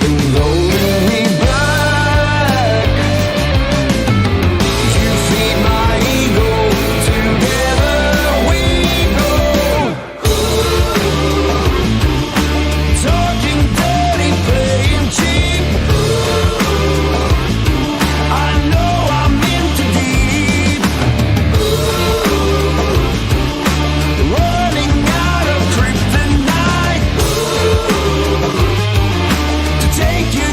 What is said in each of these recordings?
something's holding me back. You feed my ego, together we go. Talking dirty, playing cheap. I know I'm in too deep. Running out of kryptonite to take you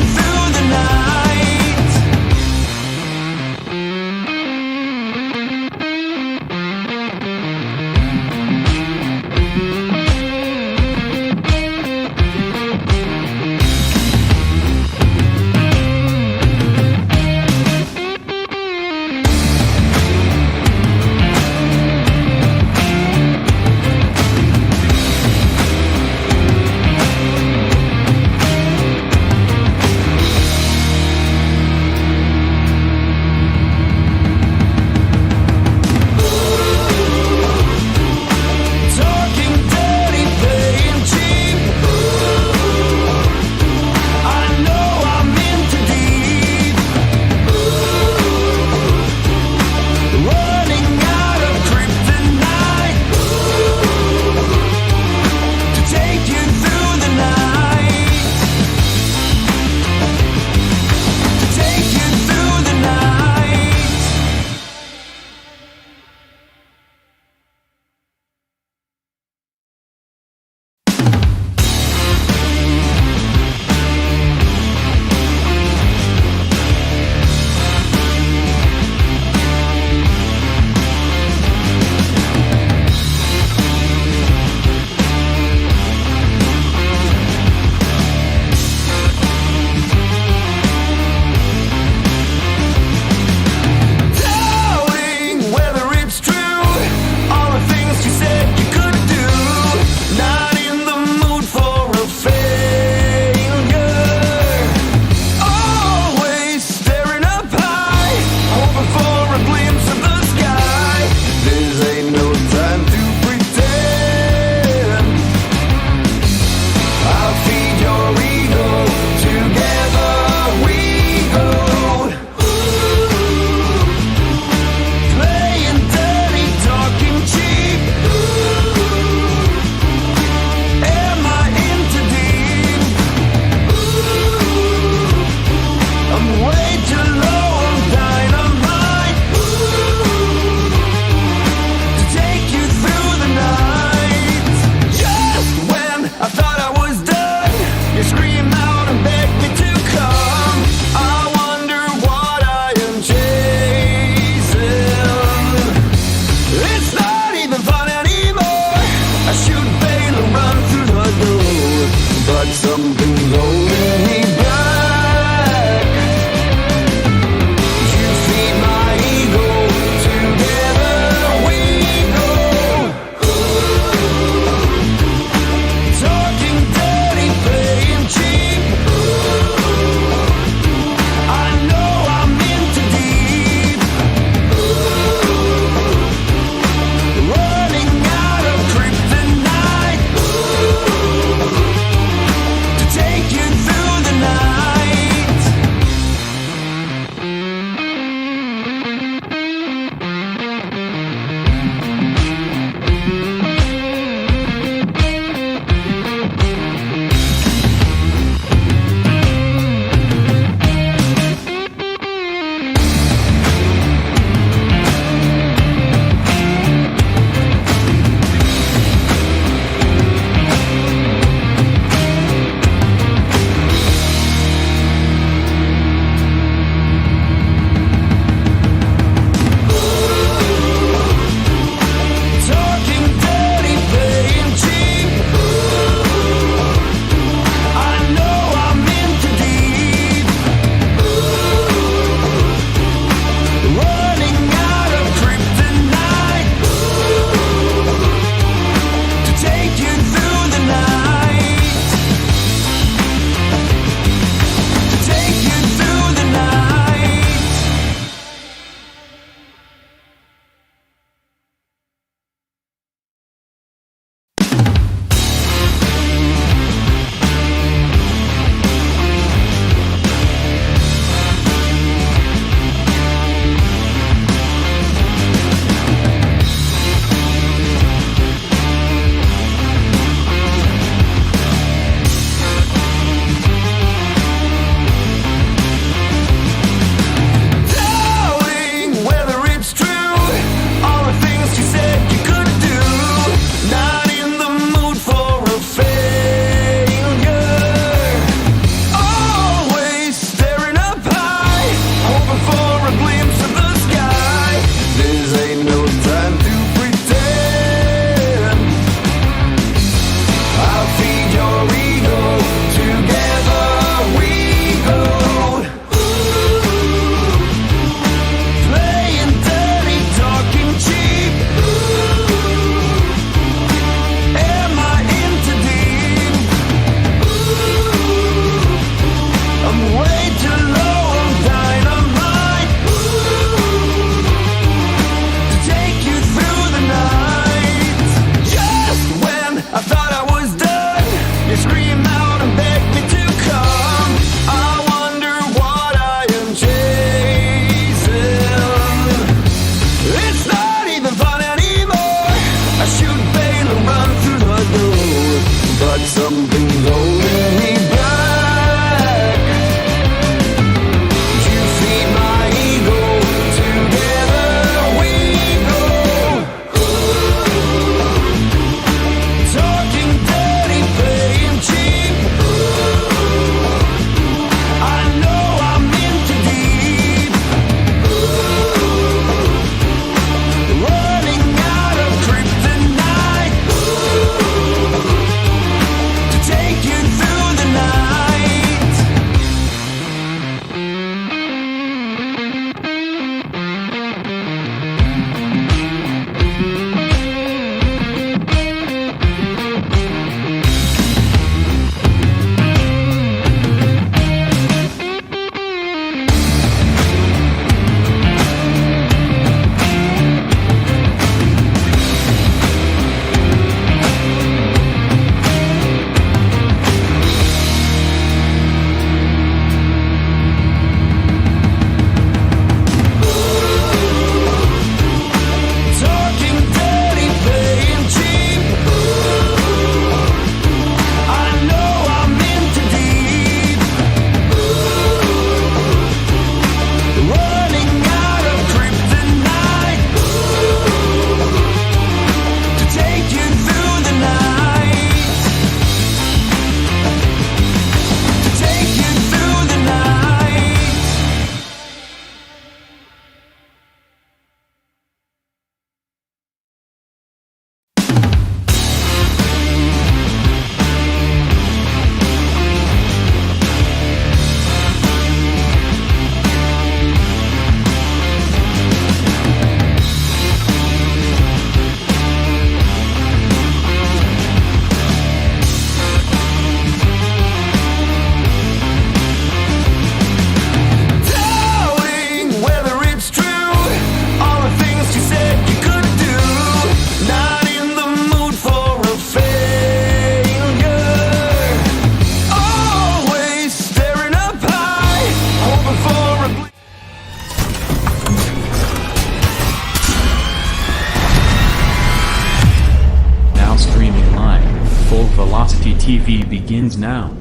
TV begins now.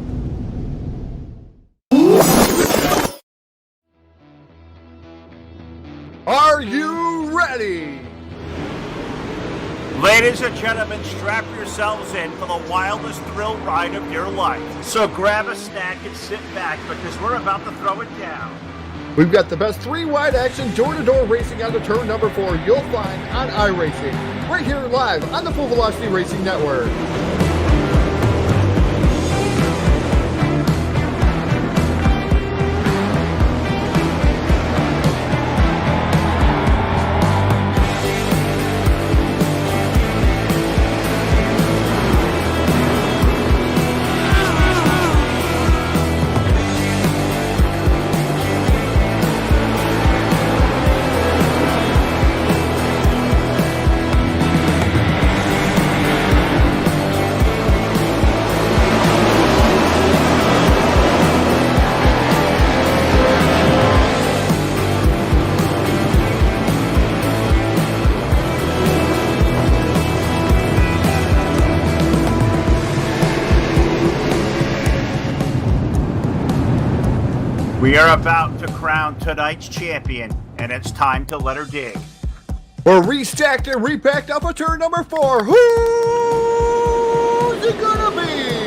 Are you ready? Ladies and gentlemen, strap yourselves in for the wildest thrill ride of your life. So grab a snack and sit back because we're about to throw it down. We've got the best three-wide action door-to-door racing on the turn number 4 you'll find on iRacing, right here live on the Full Velocity Racing Network. We are about to crown tonight's champion, and it's time to let her dig. We're restacked and repacked up for turn number 4. Who's it gonna be?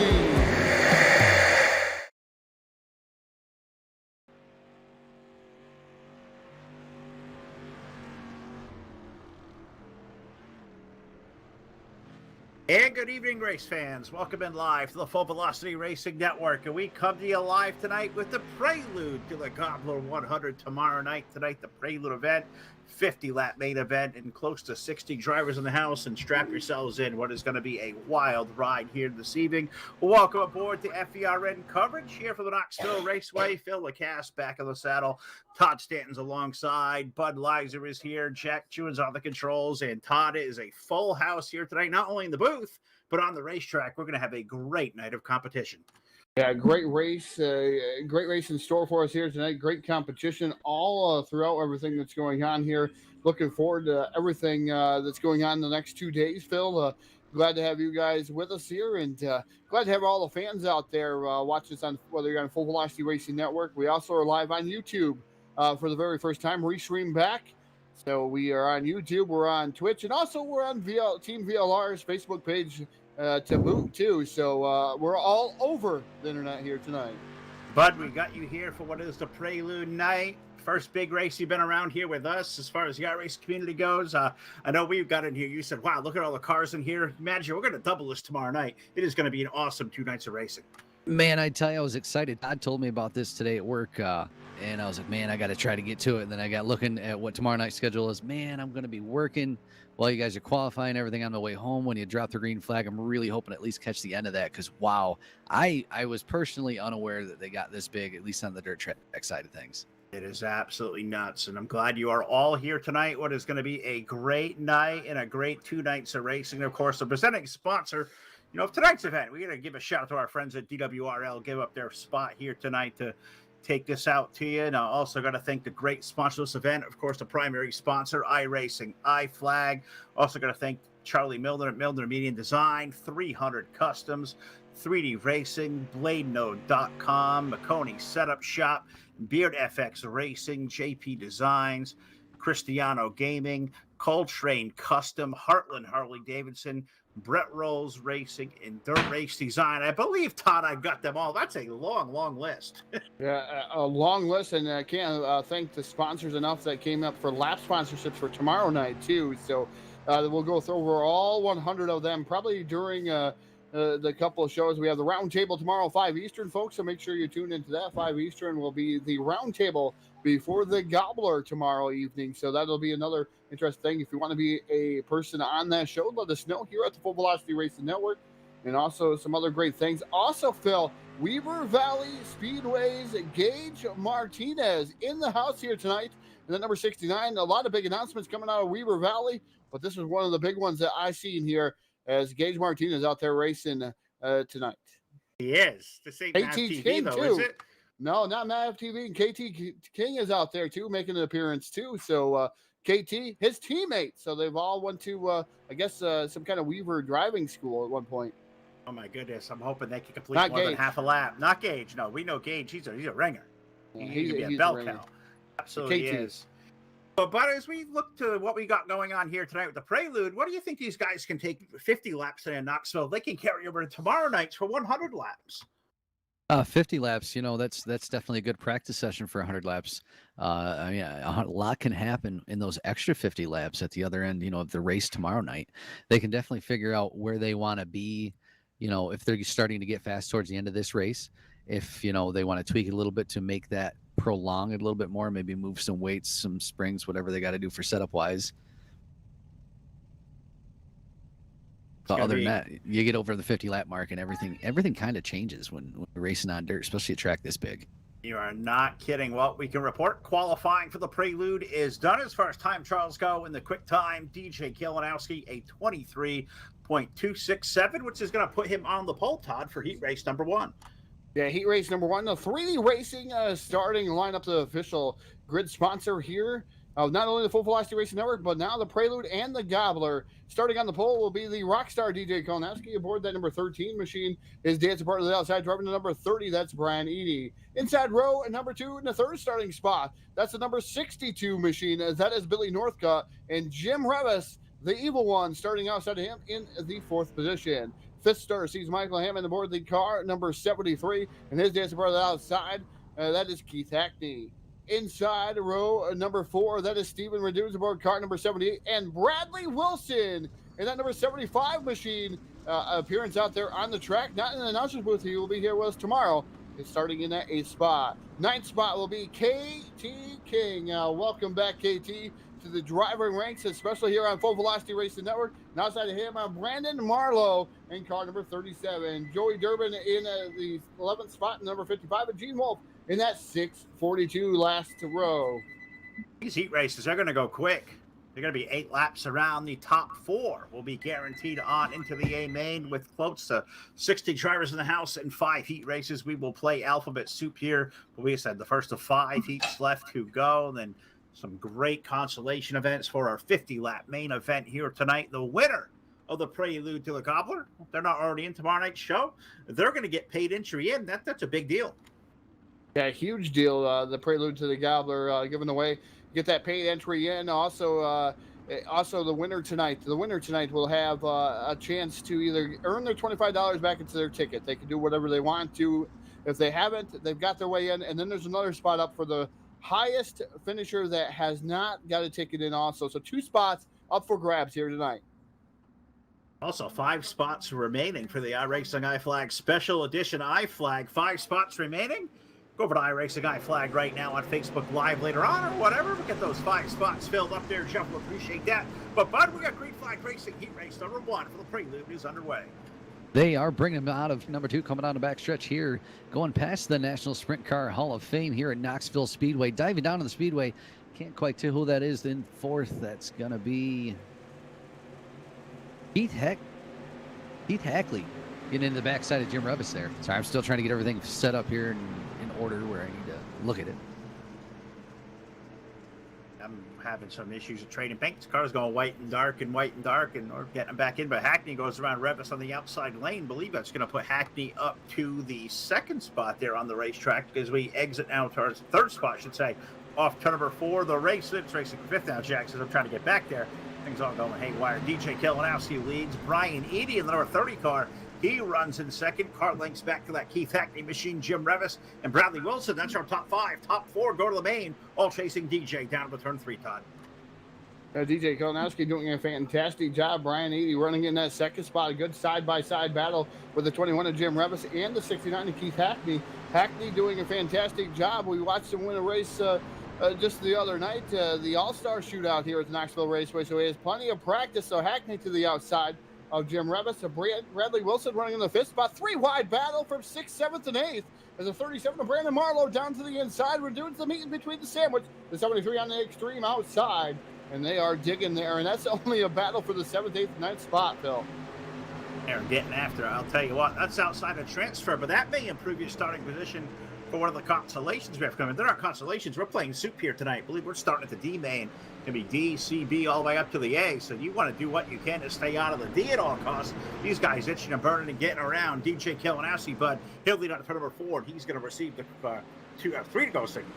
And good evening, race fans. Welcome in live to the Full Velocity Racing Network. And we come to you live tonight with the Prelude to the Gobbler 100 tomorrow night. Tonight, the Prelude event, 50-lap main event, and close to 60 drivers in the house. And strap yourselves in what is going to be a wild ride here this evening. Welcome aboard to FERN coverage here from the Knoxville Raceway. Phil Lacasse back in the saddle. Todd Stanton's alongside. Bud Lizer is here. Jack Chewin's on the controls. And Todd is a full house here tonight, not only in the booth, but on the racetrack. We're going to have a great night of competition. Yeah, great race in store for us here tonight. Great competition all throughout everything that's going on here. Looking forward to everything that's going on in the next 2 days, Phil. Glad to have you guys with us here, and glad to have all the fans out there watch us on, whether you're on Full Velocity Racing Network. We also are live on YouTube for the very first time, restream back. So we are on YouTube, we're on Twitch, and also we're on Team VLR's Facebook page to boot too. So we're all over the internet here tonight. Bud, we got you here for what is the Prelude night. First big race you've been around here with us as far as the iRace community goes. I know we've got in here. You said, wow, look at all the cars in here. Imagine we're going to double this tomorrow night. It is going to be an awesome 2 nights of racing. Man, I tell you, I was excited. Todd told me about this today at work, and I was like, man, I got to try to get to it. And then I got looking at what tomorrow night's schedule is. Man, I'm going to be working while you guys are qualifying everything on the way home. When you drop the green flag, I'm really hoping to at least catch the end of that because, wow, I was personally unaware that they got this big, at least on the dirt track side of things. It is absolutely nuts, and I'm glad you are all here tonight. What is going to be a great night and a great 2 nights of racing. Of course, the presenting sponsor, of tonight's event, we got to give a shout out to our friends at DWRL, give up their spot here tonight to take this out to you. And I also got to thank the great sponsor of this event, of course, the primary sponsor, iRacing, iFlag. Also got to thank Charlie Milner at Milner Media and Design, 300 Customs, 3D Racing, BladeNode.com, McConey Setup Shop, Beard FX Racing, JP Designs, Cristiano Gaming, Coltrane Custom, Heartland Harley Davidson, Brett Rolls Racing, and Dirt Race Design. I believe, Todd, I've got them all. That's a long, long list. Yeah, a long list, and I can't thank the sponsors enough that came up for lap sponsorships for tomorrow night, too. So we'll go through over all 100 of them, probably during the couple of shows. We have the round table tomorrow, 5 Eastern, folks, so make sure you tune into that. 5 Eastern will be the round table before the Gobbler tomorrow evening, so that'll be another interesting thing. If you want to be a person on that show, let us know here at the Full Velocity Racing Network, and also some other great things. Also, Phil, Weaver Valley Speedway's Gage Martinez in the house here tonight, and then number 69. A lot of big announcements coming out of Weaver Valley, but this is one of the big ones that I see in here as Gage Martinez out there racing tonight. He is. This ain't Matt TV, King though, too. is it? No, not Matt TV. And KT King is out there too, making an appearance too. So KT, his teammate. So they've all went to, I guess, some kind of Weaver driving school at one point. Oh my goodness! I'm hoping they can complete Not more than Gage. half a lap. Not Gage. No, we know Gage. He's a ringer. Yeah, He's gonna be a he's bell ringer. cow. Absolutely KT. is. But as we look to what we got going on here tonight with the Prelude, what do you think these guys can take 50 laps today in Knoxville? They can carry over to tomorrow night for 100 laps. 50 laps, that's definitely a good practice session for 100 laps. I mean, a lot can happen in those extra 50 laps at the other end, of the race tomorrow night. They can definitely figure out where they want to be, if they're starting to get fast towards the end of this race. If, they want to tweak it a little bit to make that prolong it a little bit more, maybe move some weights, some springs, whatever they got to do for setup wise. But other than that, you get over the 50 lap mark and everything kind of changes when you're racing on dirt, especially a track this big. You are not kidding. Well, we can report qualifying for the Prelude is done as far as time trials go. In the quick time, DJ Kalinowski, a 23.267, which is going to put him on the pole, Todd, for heat race number 1. Yeah, heat race number 1. The 3D Racing starting line up the official grid sponsor here. Not only the Full Velocity Racing Network, but now the Prelude and the Gobbler. Starting on the pole will be the Rockstar DJ Kalinowski aboard that number 13 machine. His dancing part of the outside, driving to number 30. That's Brian Eady. Inside row, number 2 in the third starting spot. That's the number 62 machine. That is Billy Northcutt. And Jim Revis, the evil one, starting outside of him in the 4th position. 5th starter sees Michael Hammond aboard the car, number 73. And his dancing part of the outside, that is Keith Hackney. Inside row number 4, that is Steven Reduce aboard car number 78, and Bradley Wilson in that number 75 machine appearance out there on the track. Not in the announcer's booth. He will be here with us tomorrow. It's starting in that 8th spot. 9th spot will be KT King. Welcome back, KT, to the driving ranks, especially here on Full Velocity Racing Network. And outside of him, Brandon Marlowe in car number 37. Joey Durbin in the 11th spot, number 55, and Gene Wolf in that 642 last row. These heat races, they're going to go quick. They're going to be 8 laps around. The top 4 will be guaranteed on into the A main with close to 60 drivers in the house and 5 heat races. We will play alphabet soup here. But we said the first of 5 heats left to go. And then some great consolation events for our 50-lap main event here tonight. The winner of the Prelude to the Gobbler, if they're not already in tomorrow night's show, they're going to get paid entry in. That's a big deal. Yeah, huge deal. The Prelude to the Gobbler given away. Get that paid entry in. Also the winner tonight. The winner tonight will have a chance to either earn their $25 back into their ticket. They can do whatever they want to. If they haven't, they've got their way in. And then there's another spot up for the highest finisher that has not got a ticket in also. So 2 spots up for grabs here tonight. Also, 5 spots remaining for the iRacing iFlag Special Edition iFlag. 5 spots remaining. Go over to iRacing iFlag right now on Facebook Live later on or whatever. We'll get those 5 spots filled up there. Jeff will appreciate that. But, Bud, we got Green Flag Racing Heat Race number 1 for the Prelude is underway. They are bringing him out of number 2, coming down the backstretch here, going past the National Sprint Car Hall of Fame here at Knoxville Speedway. Diving down to the Speedway. Can't quite tell who that is. In 4th, that's going to be Keith Hackley getting into the backside of Jim Revis there. Sorry, I'm still trying to get everything set up here in order where I need to look at it. I'm having some issues with trading paint. Car's going white and dark, and or getting back in. But Hackney goes around Revis on the outside lane. Believe that's going to put Hackney up to the 2nd spot there on the racetrack as we exit now to our 3rd spot, I should say, off turn number 4. The race, it's racing for 5th now, Jack, says I'm trying to get back there. Things all going haywire. DJ Kalinowski leads. Brian Eady in the number 30 car. He runs in 2nd. Car links back to that Keith Hackney machine, Jim Revis, and Bradley Wilson. That's our top 5. Top 4 go to the main, all chasing DJ down to turn 3, Todd. DJ Kalinowski doing a fantastic job. Brian Eady running in that 2nd spot. A good side-by-side battle with the 21 of Jim Revis and the 69 of Keith Hackney. Hackney doing a fantastic job. We watched him win a race just the other night, the All-Star Shootout here at the Knoxville Raceway. So he has plenty of practice. So Hackney to the outside of Jim Revis. Bradley Wilson running in the 5th spot. 3-wide battle from 6th, 7th, and 8th. As a 37 of Brandon Marlowe down to the inside. We're doing the meet in between the sandwich. The 73 on the extreme outside. And they are digging there. And that's only a battle for the 7th, 8th, and 9th spot, Phil. They're getting after it. I'll tell you what, that's outside of transfer, but that may improve your starting position for one of the constellations we have coming. They're not constellations. We're playing soup here tonight. I believe we're starting at the D main. It's going to be D, C, B, all the way up to the A. So you want to do what you can to stay out of the D at all costs. These guys itching and burning and getting around. DJ Kalinowski, but he'll lead on to number 4. He's going to receive the 3 to go signal.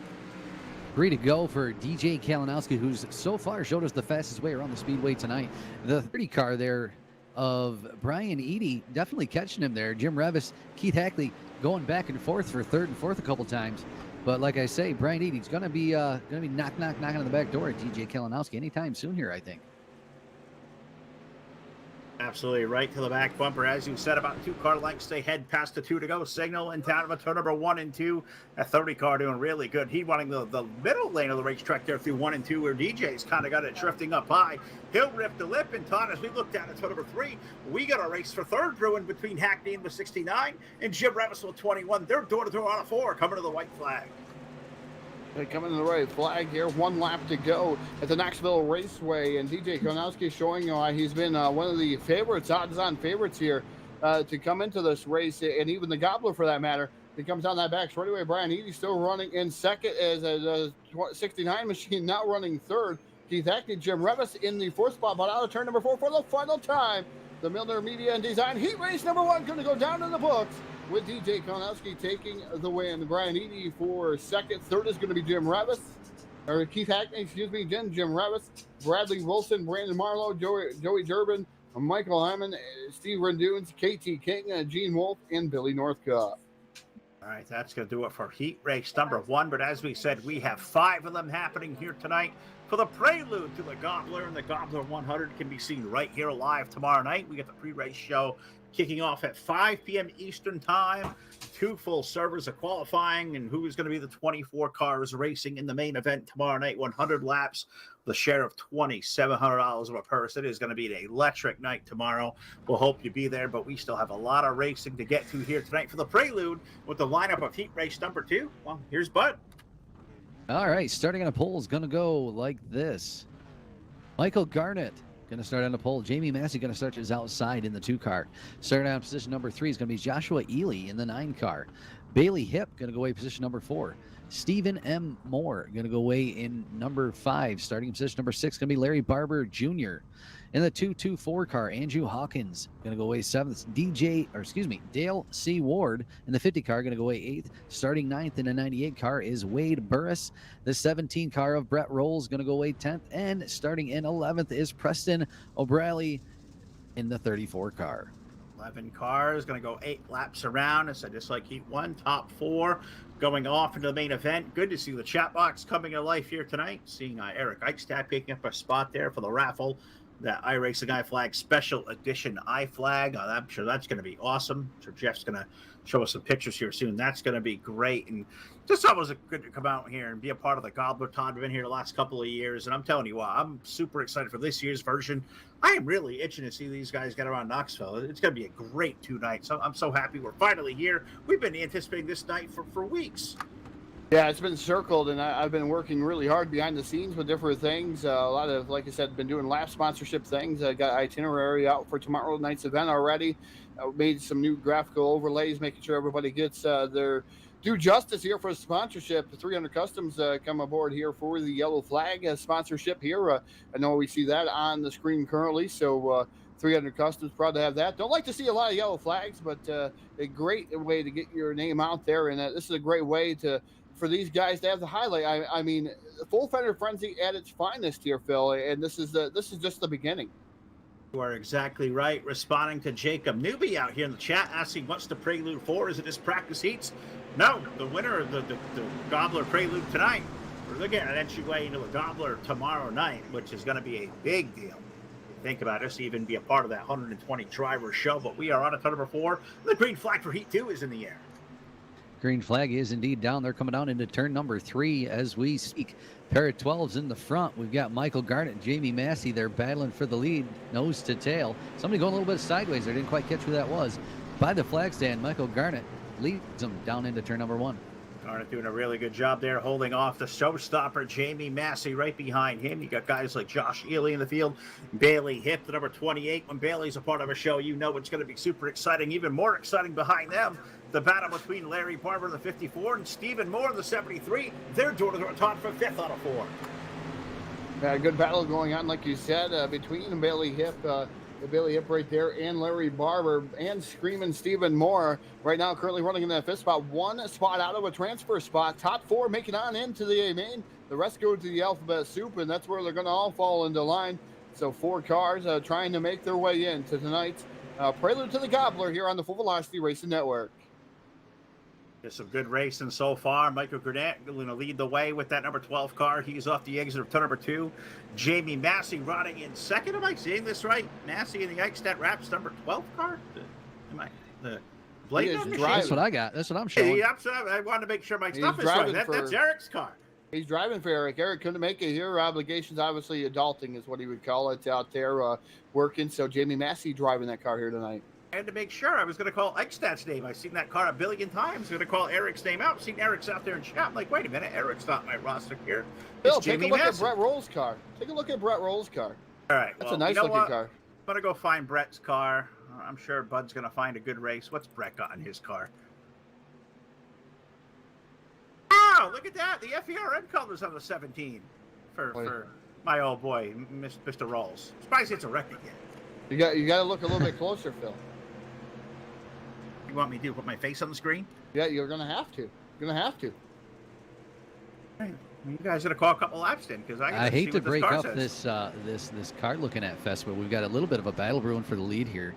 3 to go for DJ Kalinowski, who's so far showed us the fastest way around the speedway tonight. The 30 car there of Brian Eady definitely catching him there. Jim Revis, Keith Hackley going back and forth for 3rd and 4th a couple times. But like I say, Brian Eady's gonna be knocking on the back door at DJ Kalinowski anytime soon here, I think. Absolutely right to the back bumper. As you said, about 2 car lengths. They head past the 2 to go signal in town of turn number 1 and 2. That 30 car doing really good. He running the middle lane of the racetrack there through 1 and 2, where DJ's kind of got it drifting up high. He'll rip the lip. And Todd, as we look down at turn number 3, we got a race for 3rd brewing between Hackney and the 69 and Jim Revis with 21. They're door to door out of 4 coming to the white flag. They're coming to the right flag here. 1 lap to go at the Knoxville Raceway, and DJ Kalinowski showing why he's been one of the favorites, odds-on favorites here to come into this race, and even the Gobbler for that matter. He comes down that back straightaway. Brian Eady still running in second as a 69 machine now running 3rd. Keith Hackney, Jim Revis in the 4th spot, but out of turn number 4 for the final time. The Milner Media and Design Heat Race number 1 going to go down in the books, with DJ Kalinowski taking the win. Brian Eady for 2nd. 3rd is going to be Jim Revis, or Keith Hackney, excuse me, Jim Revis, Bradley Wilson, Brandon Marlowe, Joey Durbin, Michael Hyman, Steve Rendunes, KT King, Gene Wolf, and Billy Northcutt. All right, that's going to do it for heat race number 1. But as we said, we have 5 of them happening here tonight for the prelude to the Gobbler. And the Gobbler 100 can be seen right here live tomorrow night. We get the pre-race show kicking off at 5 p.m. Eastern time. 2 full servers of qualifying, and who is going to be the 24 cars racing in the main event tomorrow night. 100 laps, the share of $2,700 of a purse. It is going to be an electric night tomorrow. We'll hope you be there, but we still have a lot of racing to get to here tonight for the prelude with the lineup of heat race number 2. Well, here's Bud. All right, starting on a pole is going to go like this. Michael Garnett going to start on the pole. Jamie Massey going to start his outside in the 2 car. Starting on position number 3 is going to be Joshua Ely in the 9 car. Bailey Hipp going to go away position number 4. Stephen M. Moore going to go away in number 5. Starting in position number 6 going to be Larry Barber Jr. In the 224 car, Andrew Hawkins going to go away 7th. Dale C. Ward in the 50 car going to go away 8th. Starting 9th in the 98 car is Wade Burris. The 17 car of Brett Rolls going to go away 10th. And starting in 11th is Preston O'Brien in the 34 car. 11 cars, going to go 8 laps around. As I just like heat 1, top 4 going off into the main event. Good to see the chat box coming to life here tonight. Seeing Eric Eichstadt picking up a spot there for the raffle. That iRacing iFlag special edition iFlag. I'm sure that's going to be awesome. I'm sure Jeff's going to show us some pictures here soon. That's going to be great. And just always good to come out here and be a part of the Gobbler. Todd, we've been here the last couple of years, and I'm telling you what, I'm super excited for this year's version. I am really itching to see these guys get around Knoxville. It's going to be a great 2 nights. I'm so happy we're finally here. We've been anticipating this night for weeks. Yeah, it's been circled, and I've been working really hard behind the scenes with different things. A lot of, like I said, been doing lap sponsorship things. I got itinerary out for tomorrow night's event already. Made some new graphical overlays, making sure everybody gets their due justice here for sponsorship. 300 Customs come aboard here for the yellow flag sponsorship here. I know we see that on the screen currently, so 300 Customs, proud to have that. Don't like to see a lot of yellow flags, but a great way to get your name out there, and this is a great way for these guys to have the highlight. I mean, full fender frenzy at its finest here, Phil, and this is just the beginning. You are exactly right. Responding to Jacob Newby out here in the chat, asking what's the Prelude for? Is it just practice heats? No, the winner of the Gobbler Prelude tonight. We're looking at an entryway into the Gobbler tomorrow night, which is going to be a big deal. Think about us even be a part of that 120 driver show, but we are on to number 4. The green flag for heat 2 is in the air. Green flag is indeed down. They're coming down into turn number 3 as we speak. Pair of 12s in the front. We've got Michael Garnett and Jamie Massey. They're battling for the lead, nose to tail. Somebody going a little bit sideways. I didn't quite catch who that was. By the flag stand, Michael Garnett leads them down into turn number 1. Garnet doing a really good job there, holding off the showstopper, Jamie Massey, right behind him. You got guys like Josh Ely in the field, Bailey Hip, the number 28. When Bailey's a part of a show, you know it's going to be super exciting. Even more exciting behind them, the battle between Larry Barber, the 54, and Stephen Moore, the 73. They're door-to-door top for 5th out of 4. Yeah, good battle going on, like you said, between Bailey Hip, the Bailey Hip right there, and Larry Barber, and Screaming Stephen Moore. Right now, currently running in that 5th spot. 1 spot out of a transfer spot. Top 4 making on into the A main. The rest go to the alphabet soup, and that's where they're going to all fall into line. So 4 cars trying to make their way into tonight's Prelude to the Gobbler here on the Full Velocity Racing Network. Just some good racing so far. Michael Gurnett going to lead the way with that number 12 car. He's off the exit of turn number 2. Jamie Massey running in second. Am I seeing this right? Massey in the Eichstadt Raps number 12 car? The Blade? That's what I got. That's what I'm showing. Yeah, I wanted to make sure my stuff is right. That's Eric's car. He's driving for Eric. Eric couldn't make it here. Obligations, obviously, adulting is what he would call it out there working. So Jamie Massey driving that car here tonight. I had to make sure. I was going to call Eichstadt's name. I've seen that car a billion times. I was going to call Eric's name out. Seen Eric's out there in chat. I'm like, wait a minute. Eric's not my roster here. Bill, take a look at Brett Roll's car. Take a look at Brett Roll's car. All right. That's a nice looking car. I'm going to go find Brett's car. I'm sure Bud's going to find a good race. What's Brett got in his car? Wow, look at that. The FERN colors on the 17 for my old boy, Mr. Rolls. Surprised it's a record yet. You got to look a little bit closer, Phil. You want me to put my face on the screen? Yeah, you're going to have to. You're going to have to. Right. You guys going to call a couple laps then, because I hate to break up this card looking at Fest, but we've got a little bit of a battle brewing for the lead here.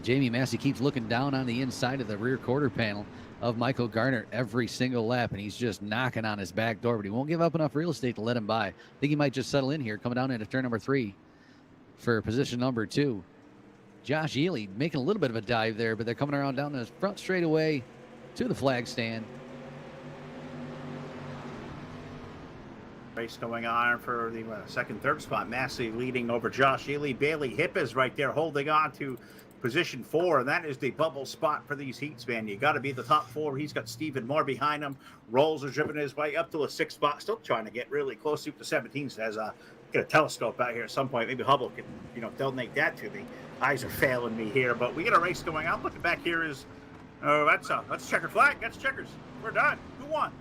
Jamie Massey keeps looking down on the inside of the rear quarter panel of Michael Garner every single lap, and he's just knocking on his back door, but he won't give up enough real estate to let him by. I think he might just settle in here, coming down into turn number 3 for position number 2. Josh Ely making a little bit of a dive there, but they're coming around down the front straightaway to the flag stand. Race going on for the second, third spot. Massey leading over Josh Ely. Bailey Hip is right there holding on to position 4, and that is the bubble spot for these heats, man. You got to be the top 4. He's got Stephen Moore behind him. Rolls are driven his way up to a 6th spot, still trying to get really close to the 17. So as get a telescope out here at some point. Maybe Hubble can, donate that to me. Eyes are failing me here, but we got a race going on. Looking back here is, that's checker flag. That's checkers. We're done. Who won?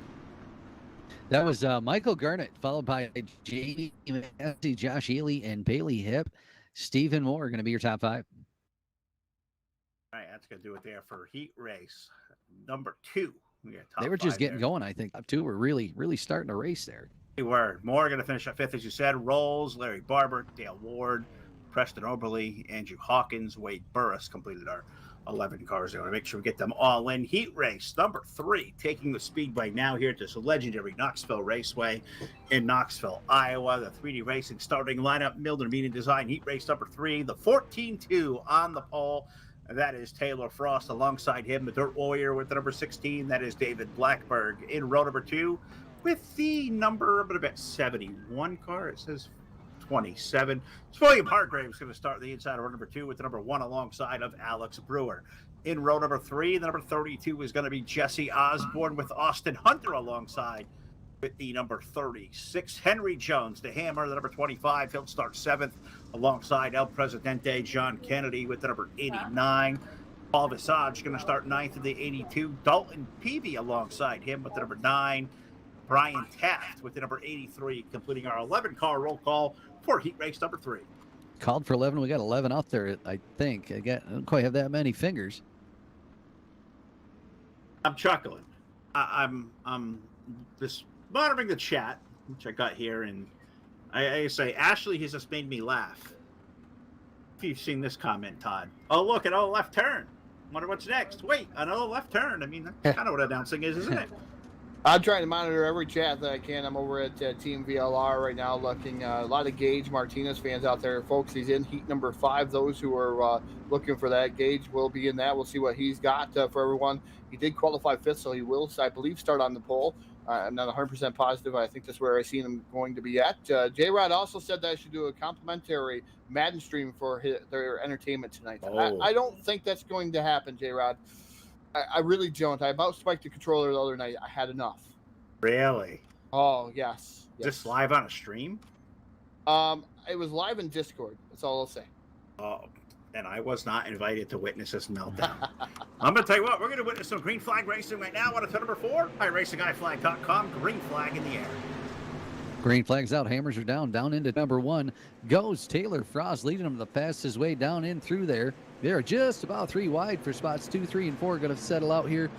That was Michael Garnett, followed by Jamie Massey, Josh Ely, and Bailey Hip. Stephen Moore going to be your top 5. All right, that's going to do it there for heat race number 2. They were just getting going, I think. Top 2 were really, really starting to race there. They were. Moore going to finish at 5th, as you said. Rolls, Larry Barber, Dale Ward, Preston Oberle, Andrew Hawkins, Wade Burris completed our 11 cars. I want to make sure we get them all in. Heat race number 3, taking the speedway now here to the legendary Knoxville Raceway in Knoxville, Iowa. The 3D Racing starting lineup, Milden Media Design, heat race number 3, the 14-2 on the pole. That is Taylor Frost. Alongside him, the Dirt Warrior with the number 16. That is David Blackberg in row number 2 with the number, but about 71 car. It says 27. It's William Hargrave's going to start the inside of row number 2 with the number 1 alongside of Alex Brewer. In row number 3, the number 32 is going to be Jesse Osborne with Austin Hunter alongside with the number 36. Henry Jones, the Hammer, the number 25. He'll start 7th alongside El Presidente. John Kennedy with the number 89. Paul Visage going to start 9th in the 82. Dalton Peavy alongside him with the number 9. Brian Taft with the number 83, completing our 11-car roll call for heat race number 3. Called for 11. We got 11 up there, I think. I don't quite have that many fingers. I'm chuckling. I'm just monitoring the chat, which I got here, and I say Ashley has just made me laugh. If you've seen this comment, Todd. Oh, look, another left turn. Wonder what's next. Wait, another left turn. I mean, that's kind of what announcing is, isn't it? I'm trying to monitor every chat that I can. I'm over at Team VLR right now looking. A lot of Gage Martinez fans out there. Folks, he's in heat number 5. Those who are looking for that, Gage will be in that. We'll see what he's got for everyone. He did qualify 5th, so he will, I believe, start on the pole. I'm not 100% positive. I think that's where I seen him going to be at. J-Rod also said that I should do a complimentary Madden stream for their entertainment tonight. Oh. I don't think that's going to happen, J-Rod. I really don't. I about spiked the controller the other night. I had enough. Really? Oh yes. Just live on a stream? It was live in Discord. That's all I'll say. Oh, and I was not invited to witness this meltdown. I'm going to tell you what, we're going to witness some green flag racing right now on a number 4. iRacingIFlag.com, green flag in the air. Green flag's out. Hammers are down. Down into number 1 goes Taylor Frost, leading him the fastest way down in through there. They're just about 3 wide for spots 2, 3, and 4. Going to settle out here.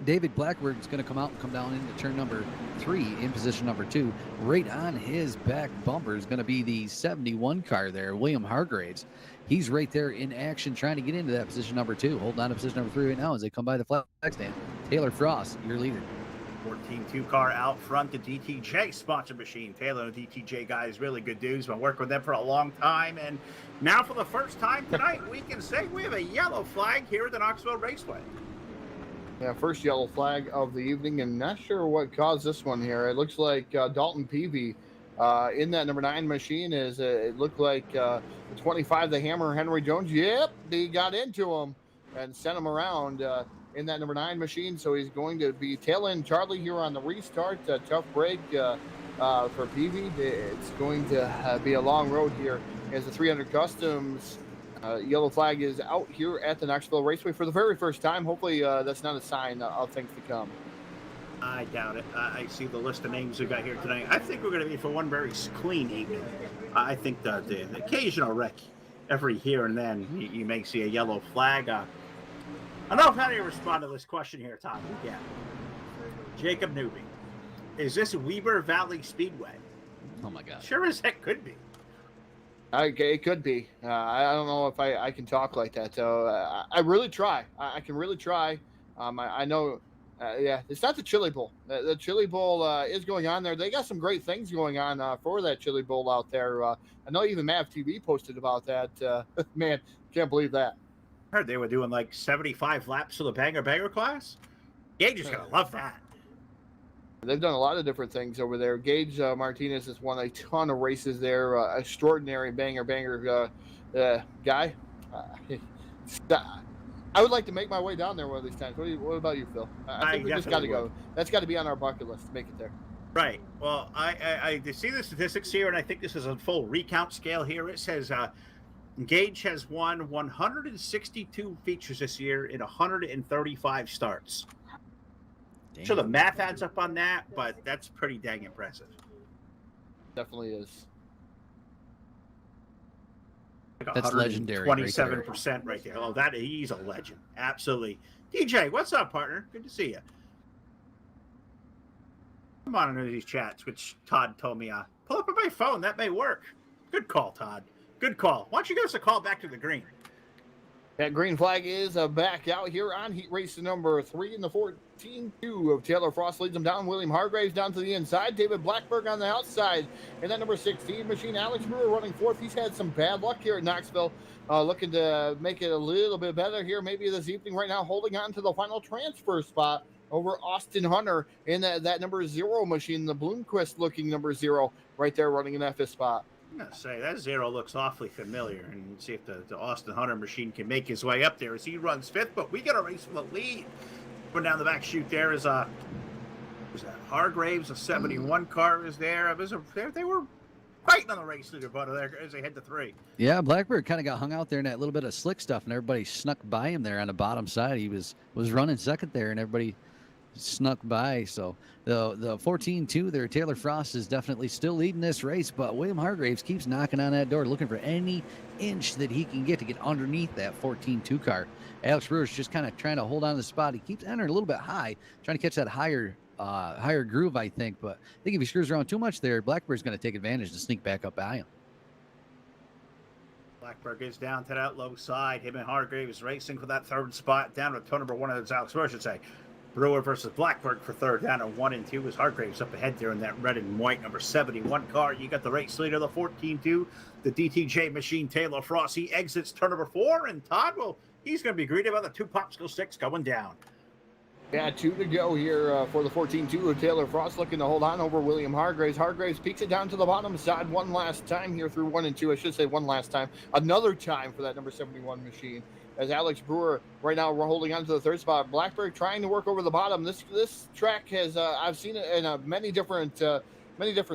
David Blackbird's going to come out and come down into turn number 3 in position number 2. Right on his back bumper is going to be the 71 car there, William Hargraves. He's right there in action trying to get into that position number 2. Holding on to position number 3 right now as they come by the flag stand. Taylor Frost, your leader. 14-2 car out front, the DTJ sponsor machine. Taylor and the DTJ guys, really good dudes. Been working with them for a long time. And now for the first time tonight, we can say we have a yellow flag here at the Knoxville Raceway. Yeah, first yellow flag of the evening, and not sure what caused this one here. It looks like Dalton Peavy in that number 9 machine is. It looked like 25, the Hammer, Henry Jones. Yep, he got into him and sent him around in that number 9 machine. So he's going to be tailing Charlie here on the restart. Tough break for Peavy. It's going to be a long road here as the 300 Customs. Yellow flag is out here at the Knoxville Raceway for the very first time. Hopefully that's not a sign of things to come. I doubt it. I see the list of names we got here tonight. I think we're going to be for one very clean evening. I think the occasional wreck every here and then, you may see a yellow flag. I don't know how do you respond to this question here, Tom. Yeah. Jacob Newby. Is this Weber Valley Speedway? Oh, my God. Sure as heck could be. It could be. I don't know if I can talk like that. So I really try. I can really try. I know. Yeah, it's not the Chili Bowl. The Chili Bowl is going on there. They got some great things going on for that Chili Bowl out there. I know even Mav TV posted about that. Man, can't believe that. I heard they were doing like 75 laps of the banger class. Gage is going to love that. They've done a lot of different things over there. Gage Martinez has won a ton of races there. Extraordinary banger guy. I would like to make my way down there one of these times. What about you, Phil? I think we just got to go. That's got to be on our bucket list to make it there. Right. Well, I see the statistics here, and I think this is a full recount scale here. It says Gage has won 162 features this year in 135 starts. Damn. Sure, the math adds up on that, but that's pretty dang impressive. Definitely is. Like That's legendary. 27% right there. Oh, he's a legend. Absolutely. DJ, what's up, partner? Good to see you. I'm on into these chats, which Todd told me, pull up on my phone. That may work. Good call, Todd. Good call. Why don't you give us a call back to the green? That green flag is back out here on heat race number 3 in the 14-2 of Taylor Frost leads them down. William Hargraves down to the inside. David Blackberg on the outside. And that number 16 machine, Alex Brewer running 4th. He's had some bad luck here at Knoxville. Looking to make it a little bit better here maybe this evening right now. Holding on to the final transfer spot over Austin Hunter in that number 0 machine. The Bloomquist looking number 0 right there running in that 5th spot. I'm going to say that 0 looks awfully familiar, and see if the Austin Hunter machine can make his way up there as he runs 5th, but we got a race for the lead. Going down the back chute there is that Hargraves, a 71 car is there. They were fighting on the race leader, but there as they head to 3. Yeah, Blackbird kind of got hung out there in that little bit of slick stuff, and everybody snuck by him there on the bottom side. He was running second there, and everybody snuck by. So the 14-2 there, Taylor Frost is definitely still leading this race, but William Hargraves keeps knocking on that door, looking for any inch that he can get underneath that 14-2 car. Alex Brewer's just kind of trying to hold on to the spot. He keeps entering a little bit high, trying to catch that higher groove, I think. But I think if he screws around too much there, Blackbird's going to take advantage to sneak back up by him. Blackberg is down to that low side. Him and Hargraves racing for that 3rd spot. Down to turn number 1 of the Alex Brewer, I should say. Brewer versus Blackberg for 3rd. Down to 1 and 2 is Hargraves up ahead there in that red and white number 71 car. You got the race leader, the 14-2, the DTJ machine, Taylor Frost. He exits turn number 4, and Todd, well, he's going to be greeted by the 2 popsicle sticks going down. Yeah, 2 to go here for the 14-2 of Taylor Frost, looking to hold on over William Hargraves. Hargraves peeks it down to the bottom side one last time here through 1 and 2. I should say one last time. Another time for that number 71 machine. as Alex Brewer right now we're holding on to the third spot. Blackberg trying to work over the bottom. This track has I've seen it in many different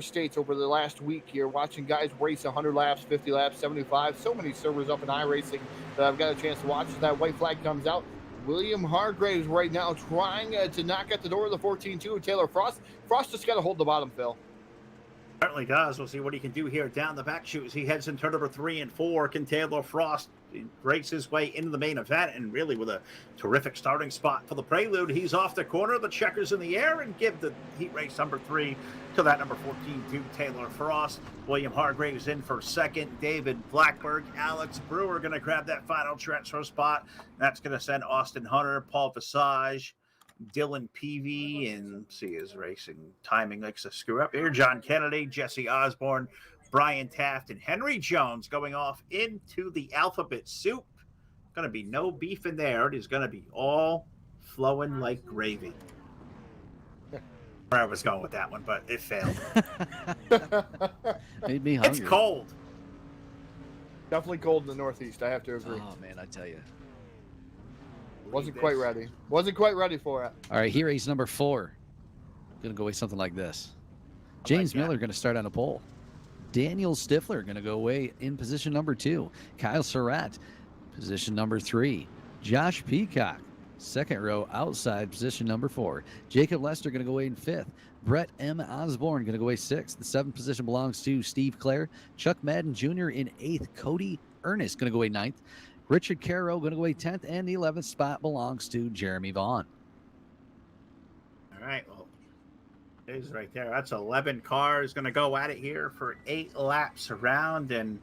states over the last week here, watching guys race 100 laps, 50 laps, 75. So many servers up in iRacing that I've got a chance to watch as that white flag comes out. William Hargraves right now trying to knock at the door of the 14-2. Taylor Frost. Frost just got to hold the bottom, Phil. Certainly does. We'll see what he can do here down the back chute as he heads in turn number 3 and 4. Can Taylor Frost breaks his way into the main event, and really with a terrific starting spot for the Prelude. He's off the corner, the checkers in the air, and give the heat race number 3 to that number 14 to Taylor Frost. William Hargraves in for second. David Blackberg, Alex Brewer going to grab that final transfer spot. That's going to send Austin Hunter, Paul Visage, Dylan Peavy, and see his racing timing likes to screw up here. John Kennedy, Jesse Osborne, Brian Taft, and Henry Jones going off into the alphabet soup. Going to be no beef in there. It is going to be all flowing like gravy. Where I was going with that one, but it failed. Made me hungry. It's cold. Definitely cold in the Northeast, I have to agree. Oh man, I tell you. Wasn't quite ready. Wasn't quite ready for it. All right, here race number 4. Gonna go away something like this. James Miller gonna start on a pole. Daniel Stifler gonna go away in position number 2. Kyle Surratt, position number 3. Josh Peacock, second row outside, position number 4. Jacob Lester gonna go away in 5th. Brett M. Osborne gonna go away 6th. The 7th position belongs to Steve Clare. Chuck Madden Jr. in 8th. Cody Ernest gonna go away 9th. Richard Caro going to go away 10th, and the 11th spot belongs to Jeremy Vaughn. All right, well, it is right there. That's 11 cars going to go at it here for 8 laps around, and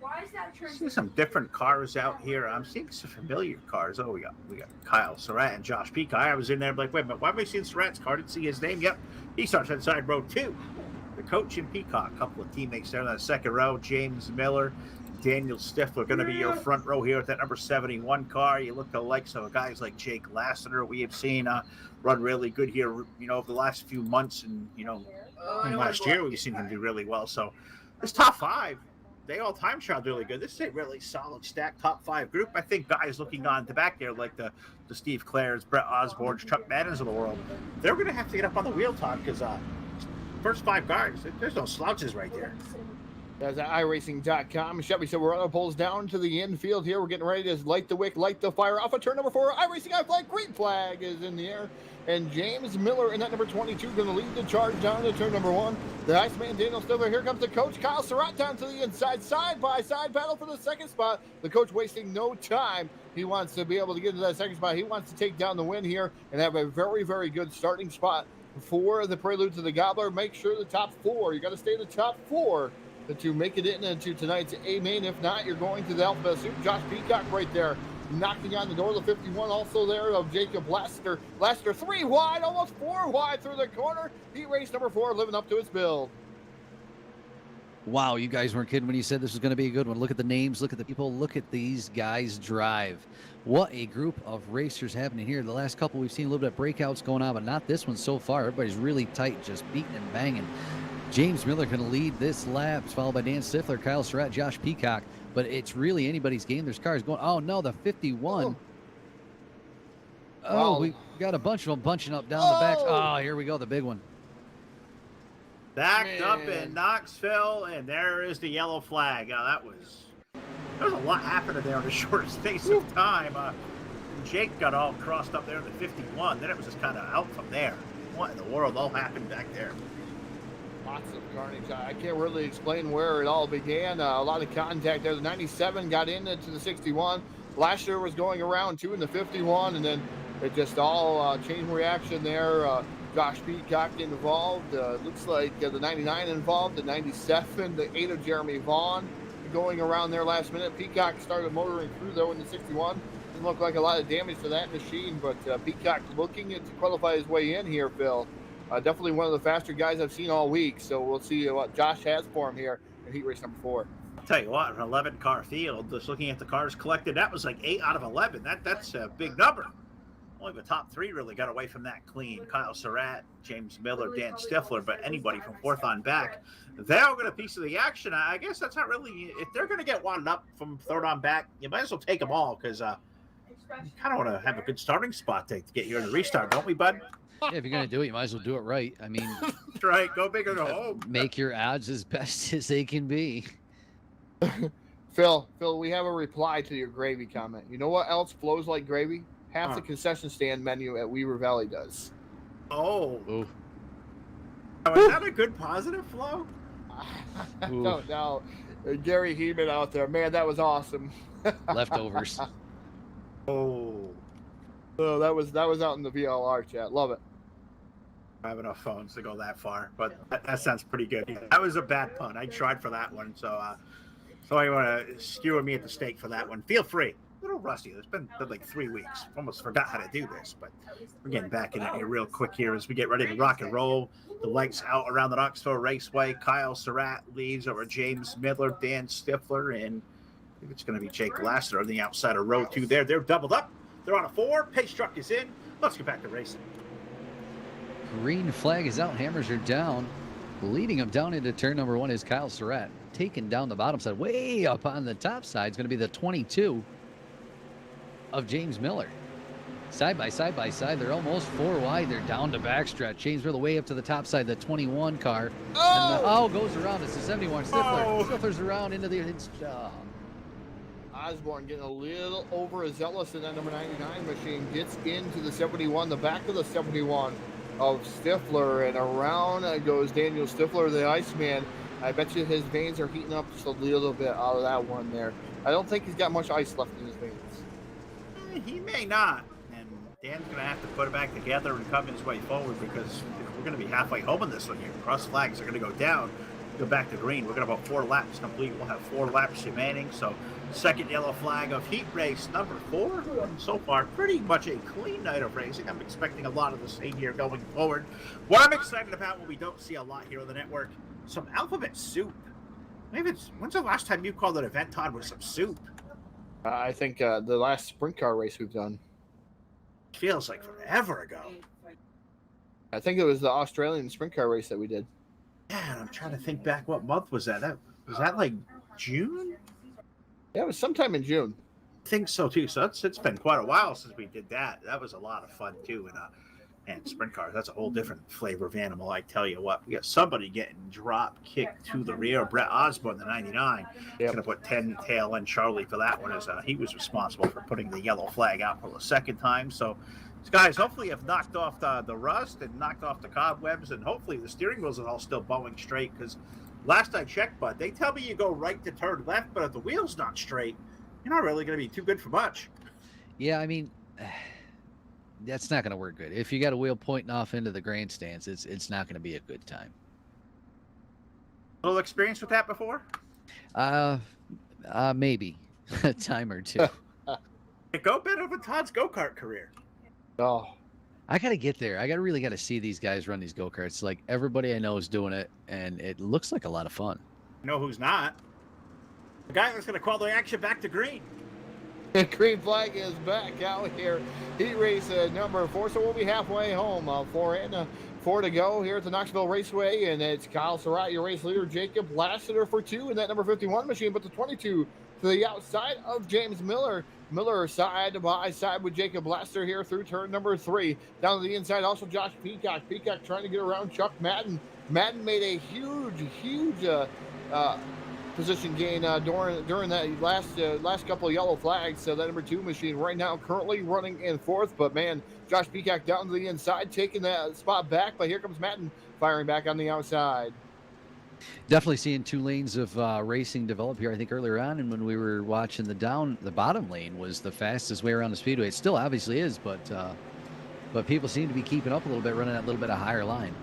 see some different cars out here. I'm seeing some familiar cars. Oh, we got Kyle Surratt and Josh Peacock. I was in there like, wait a minute, why am I seeing Surratt's car? Didn't see his name. Yep, he starts inside row 2. The coach and Peacock, a couple of teammates there in that second row. James Miller, Daniel Stifler going to be your front row here with that number 71 car. You look the likes of guys like Jake Lassiter. We have seen run really good here, over the last few months, and last year we've seen him do really well. So this top 5, they all time trialed really good. This is a really solid stacked top 5 group. I think guys looking on the back there like the Steve Clares, Brett Osborne's, Chuck Maddens of the world, they're going to have to get up on the wheel, Todd, because first 5 cars, there's no slouches right there. That's at iRacing.com. Chevy said we're on the poles down to the infield here. We're getting ready to light the wick, light the fire off of turn number 4. iRacing I flag, green flag is in the air. And James Miller in that number 22 going to lead the charge down to turn number 1. The Iceman Daniel Stifler. Here comes the coach, Kyle Surratt, down to the inside, side by side battle for the second spot. The coach wasting no time. He wants to be able to get into that second spot. He wants to take down the win here and have a very, very good starting spot for the Prelude to the Gobbler. Make sure the top 4. You got to stay in the top 4 to make it into tonight's A main. If not, you're going to the alphabet soup. Josh Peacock right there knocking on the door of the 51 also there of Jacob Laster. Laster 3 wide, almost 4 wide through the corner. Heat race number 4 living up to its build. Wow, you guys weren't kidding when you said this was going to be a good one. Look at the names, look at the people, look at these guys drive. What a group of racers happening here. The last couple we've seen a little bit of breakouts going on, but not this one so far. Everybody's really tight, just beating and banging. James Miller going to lead this lap, followed by Dan Stifler, Kyle Surratt, Josh Peacock. But it's really anybody's game. There's cars going. Oh, no, the 51. Oh, we got a bunch of them bunching up down the back. Oh, here we go, the big one. Backed up in Knoxville, and there is the yellow flag. There was a lot happening there in the shortest space of time. Jake got all crossed up there in the 51. Then it was just kind of out from there. What in the world all happened back there? Lots of carnage. I can't really explain where it all began. A lot of contact there. The 97 got into the 61. Last year was going around 2 in the 51, and then it just all chain reaction there. Josh Peacock involved. Looks like the 99 involved, the 97, the 8 of Jeremy Vaughn going around there last minute. Peacock started motoring through, though, in the 61. Didn't look like a lot of damage to that machine, but Peacock looking to qualify his way in here, Phil. Definitely one of the faster guys I've seen all week, so we'll see what Josh has for him here in heat race number 4. I'll tell you what, an 11-car field, just looking at the cars collected, that was like 8 out of 11. That's a big number. Only the top 3 really got away from that clean. Kyle Surratt, James Miller, Dan Stifler, but anybody from 4th on back, they all get a piece of the action. I guess that's not really, if they're going to get wadded up from 3rd on back, you might as well take them all, because kind of want to have a good starting spot to get you in the restart, don't we, bud? Yeah, if you're gonna do it, you might as well do it right. I mean, That's right. Go big or go home. make your odds as best as they can be. Phil, we have a reply to your gravy comment. You know what else flows like gravy? Half Huh. the concession stand menu at Weaver Valley does. Oh, Ooh. now, is that a good positive flow? I don't know. Gary Heeman out there, man, that was awesome. Leftovers. Oh, So that was out in the VLR chat. Love it. I have enough phones to go that far, but that sounds pretty good. That was a bad pun. I tried for that one, so you want to skewer me at the stake for that one? Feel free. A little rusty. It's been like 3 weeks. Almost forgot how to do this, but we're getting back in it here real quick here as we get ready to rock and roll. The lights out around the Knoxville Raceway. Kyle Surratt leads over James Miller, Dan Stifler, and I think it's going to be Jake Glasser on the outside of row 2 there. They're doubled up. They're on a 4. Pace truck is in. Let's get back to racing. Green flag is out. Hammers are down. Leading him down into turn number 1 is Kyle Surratt. Taking down the bottom side. Way up on the top side is going to be the 22 of James Miller. Side by side by side. They're almost 4 wide. They're down to backstretch. James Miller way up to the top side. The 21 car. Oh! And goes around. It's the 71. Stifler. Oh! Stifler's around into the... Osborne getting a little overzealous in that number 99 machine. Gets into the 71, the back of the 71 of Stifler, and around goes Daniel Stifler, the Iceman. I bet you his veins are heating up just a little bit out of that one there. I don't think he's got much ice left in his veins. He may not, and Dan's going to have to put it back together and come his way forward because we're going to be halfway home in this one here. Cross flags are going to go down, go back to green. We're going to have about 4 laps complete. We'll have 4 laps remaining, so second yellow flag of heat race number 4. So far, pretty much a clean night of racing. I'm expecting a lot of the same here going forward. What I'm excited about, what we don't see a lot here on the network, some alphabet soup. Maybe when's the last time you called an event, Todd, with some soup? I think the last sprint car race we've done. Feels like forever ago. I think it was the Australian sprint car race that we did. Yeah, and I'm trying to think back, what month was that? Was that like June? Yeah, it was sometime in June. I think so too. So it's been quite a while since we did that. That was a lot of fun too. And sprint cars, that's a whole different flavor of animal. I tell you what, we got somebody getting drop kicked to the rear. Brett Osborne, the 99, going to put 10 tail and Charlie for that one, as he was responsible for putting the yellow flag out for the second time. So these guys hopefully have knocked off the rust and knocked off the cobwebs, and hopefully the steering wheels are all still bowing straight, because last I checked, bud, they tell me you go right to turn left, but if the wheel's not straight, you're not really going to be too good for much. Yeah, I mean, that's not going to work good. If you got a wheel pointing off into the grandstands, it's not going to be a good time. A little experience with that before? Maybe a time or two. Go bit of a Todd's go-kart career. Oh, I got to get there. I really got to see these guys run these go-karts. Like, everybody I know is doing it, and it looks like a lot of fun. You know who's not? The guy that's going to call the action back to green. green flag is back out here. Heat race number 4, so we'll be halfway home. 4 to go here at the Knoxville Raceway, and it's Kyle Surratt, your race leader, Jacob Lassiter for 2 in that number 51 machine, but the 22 to the outside of James Miller. Miller side by side with Jacob Lassiter here through turn number 3. Down to the inside, also Josh Peacock. Peacock trying to get around Chuck Madden. Madden made a huge position gain during that last couple of yellow flags. So that number 2 machine right now currently running in 4th, but man, Josh Peacock down to the inside, taking that spot back, but here comes Madden firing back on the outside. Definitely seeing 2 lanes of racing develop here. I think earlier on, and when we were watching the bottom lane was the fastest way around the speedway. It still obviously is, but people seem to be keeping up a little bit, running that little bit of higher line.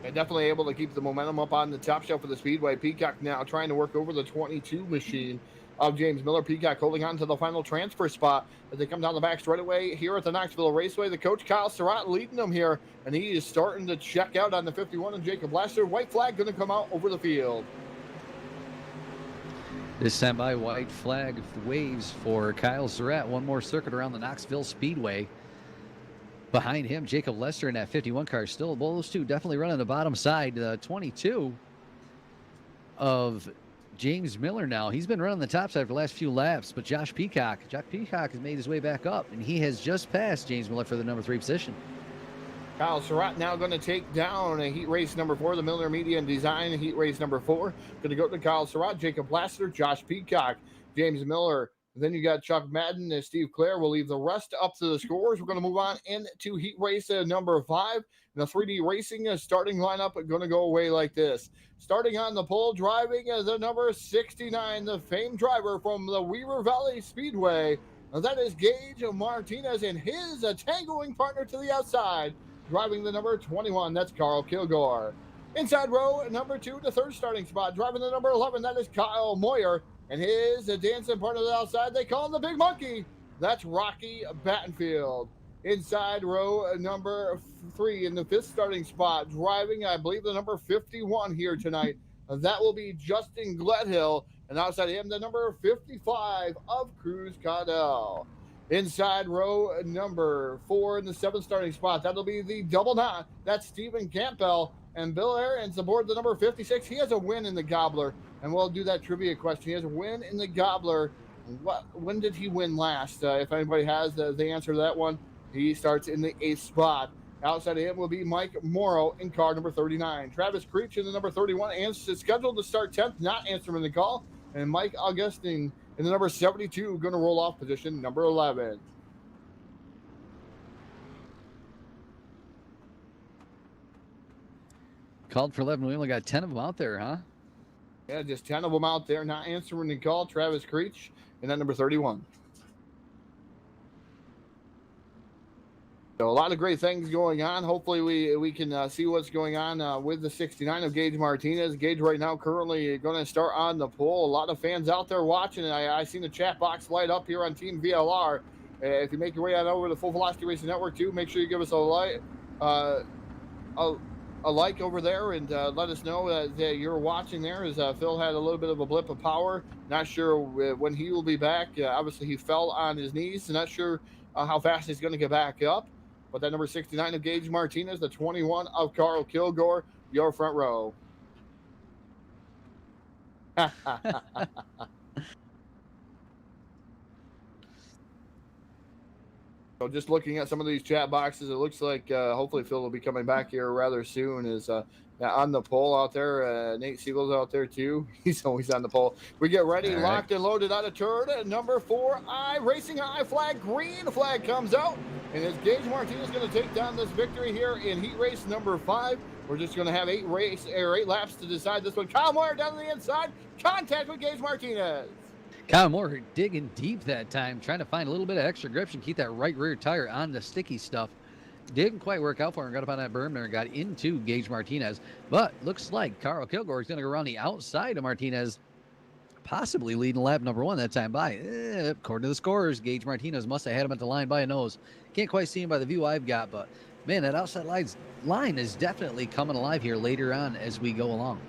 And definitely able to keep the momentum up on the top shelf of the speedway. Peacock now trying to work over the 22 machine of James Miller. Peacock holding on to the final transfer spot as they come down the back straightaway here at the Knoxville Raceway. The coach, Kyle Surratt, leading them here, and he is starting to check out on the 51 and Jacob Lassiter. White flag going to come out over the field. This time by white flag waves for Kyle Surratt. One more circuit around the Knoxville Speedway. Behind him, Jacob Lester in that 51 car still. Well, those two definitely running the bottom side. 22 of James Miller now. He's been running the top side for the last few laps, but Josh Peacock has made his way back up, and he has just passed James Miller for the number 3 position. Kyle Surratt now going to take down a heat race number 4, the Miller Media and Design heat race number 4. Going to go to Kyle Surratt, Jacob Lassiter, Josh Peacock, James Miller. Then you got Chuck Madden and Steve Clare. We'll leave the rest up to the scores. We're going to move on into heat race number 5. And the 3D Racing starting lineup going to go away like this. Starting on the pole, driving the number 69, the famed driver from the Weaver Valley Speedway. That is Gage Martinez and his tangoing partner to the outside. Driving the number 21, that's Carl Kilgore. Inside row, number 2, the third starting spot. Driving the number 11, that is Kyle Moyer. And his dancing partner to the outside, they call him the Big Monkey. That's Rocky Battenfield. Inside row, number 3 in the 5th starting spot. Driving, I believe, the number 51 here tonight. That will be Justin Gledhill. And outside him, the number 55 of Cruz Caudell. Inside row number 4 in the 7th starting spot. That'll be the double knot. That's Stephen Campbell. And Bill Aarons aboard the number 56. He has a win in the Gobbler. And we'll do that trivia question. He has a win in the Gobbler. When did he win last? If anybody has the answer to that one, he starts in the 8th spot. Outside of him will be Mike Morrow in car number 39. Travis Creech in the number 31 is scheduled to start 10th, not answering the call. And Mike Augustine in the number 72, going to roll off position number 11. Called for 11. We only got 10 of them out there, huh? Yeah, just 10 of them out there not answering the call. Travis Creech and that number 31. So a lot of great things going on. Hopefully we can see what's going on with the 69 of Gage Martinez. Gage right now currently going to start on the pole. A lot of fans out there watching. And I seen the chat box light up here on Team VLR. If you make your way on over to Full Velocity Racing Network too, make sure you give us a like over there and let us know that you're watching there. As Phil had a little bit of a blip of power. Not sure when he will be back. Obviously, he fell on his knees. Not sure how fast he's going to get back up. But that number 69 of Gage Martinez, the 21 of Carl Kilgore, your front row. So just looking at some of these chat boxes, it looks like hopefully Phil will be coming back here rather soon. Is on the pole out there. Nate Siegel's out there too. He's always on the pole. We get ready, All locked right. and loaded out of turn. Number 4, Racing High flag, green flag comes out. And it's Gage Martinez going to take down this victory here in heat race number 5. We're just going to have 8 laps to decide this one. Kyle Moyer down on the inside. Contact with Gage Martinez. Kyle Moore digging deep that time, trying to find a little bit of extra grip and keep that right rear tire on the sticky stuff. Didn't quite work out for him. Got up on that berm there and got into Gage Martinez. But looks like Carl Kilgore is going to go around the outside of Martinez, possibly leading lap number 1 that time by. According to the scores, Gage Martinez must have had him at the line by a nose. Can't quite see him by the view I've got, but man, that outside line is definitely coming alive here later on as we go along.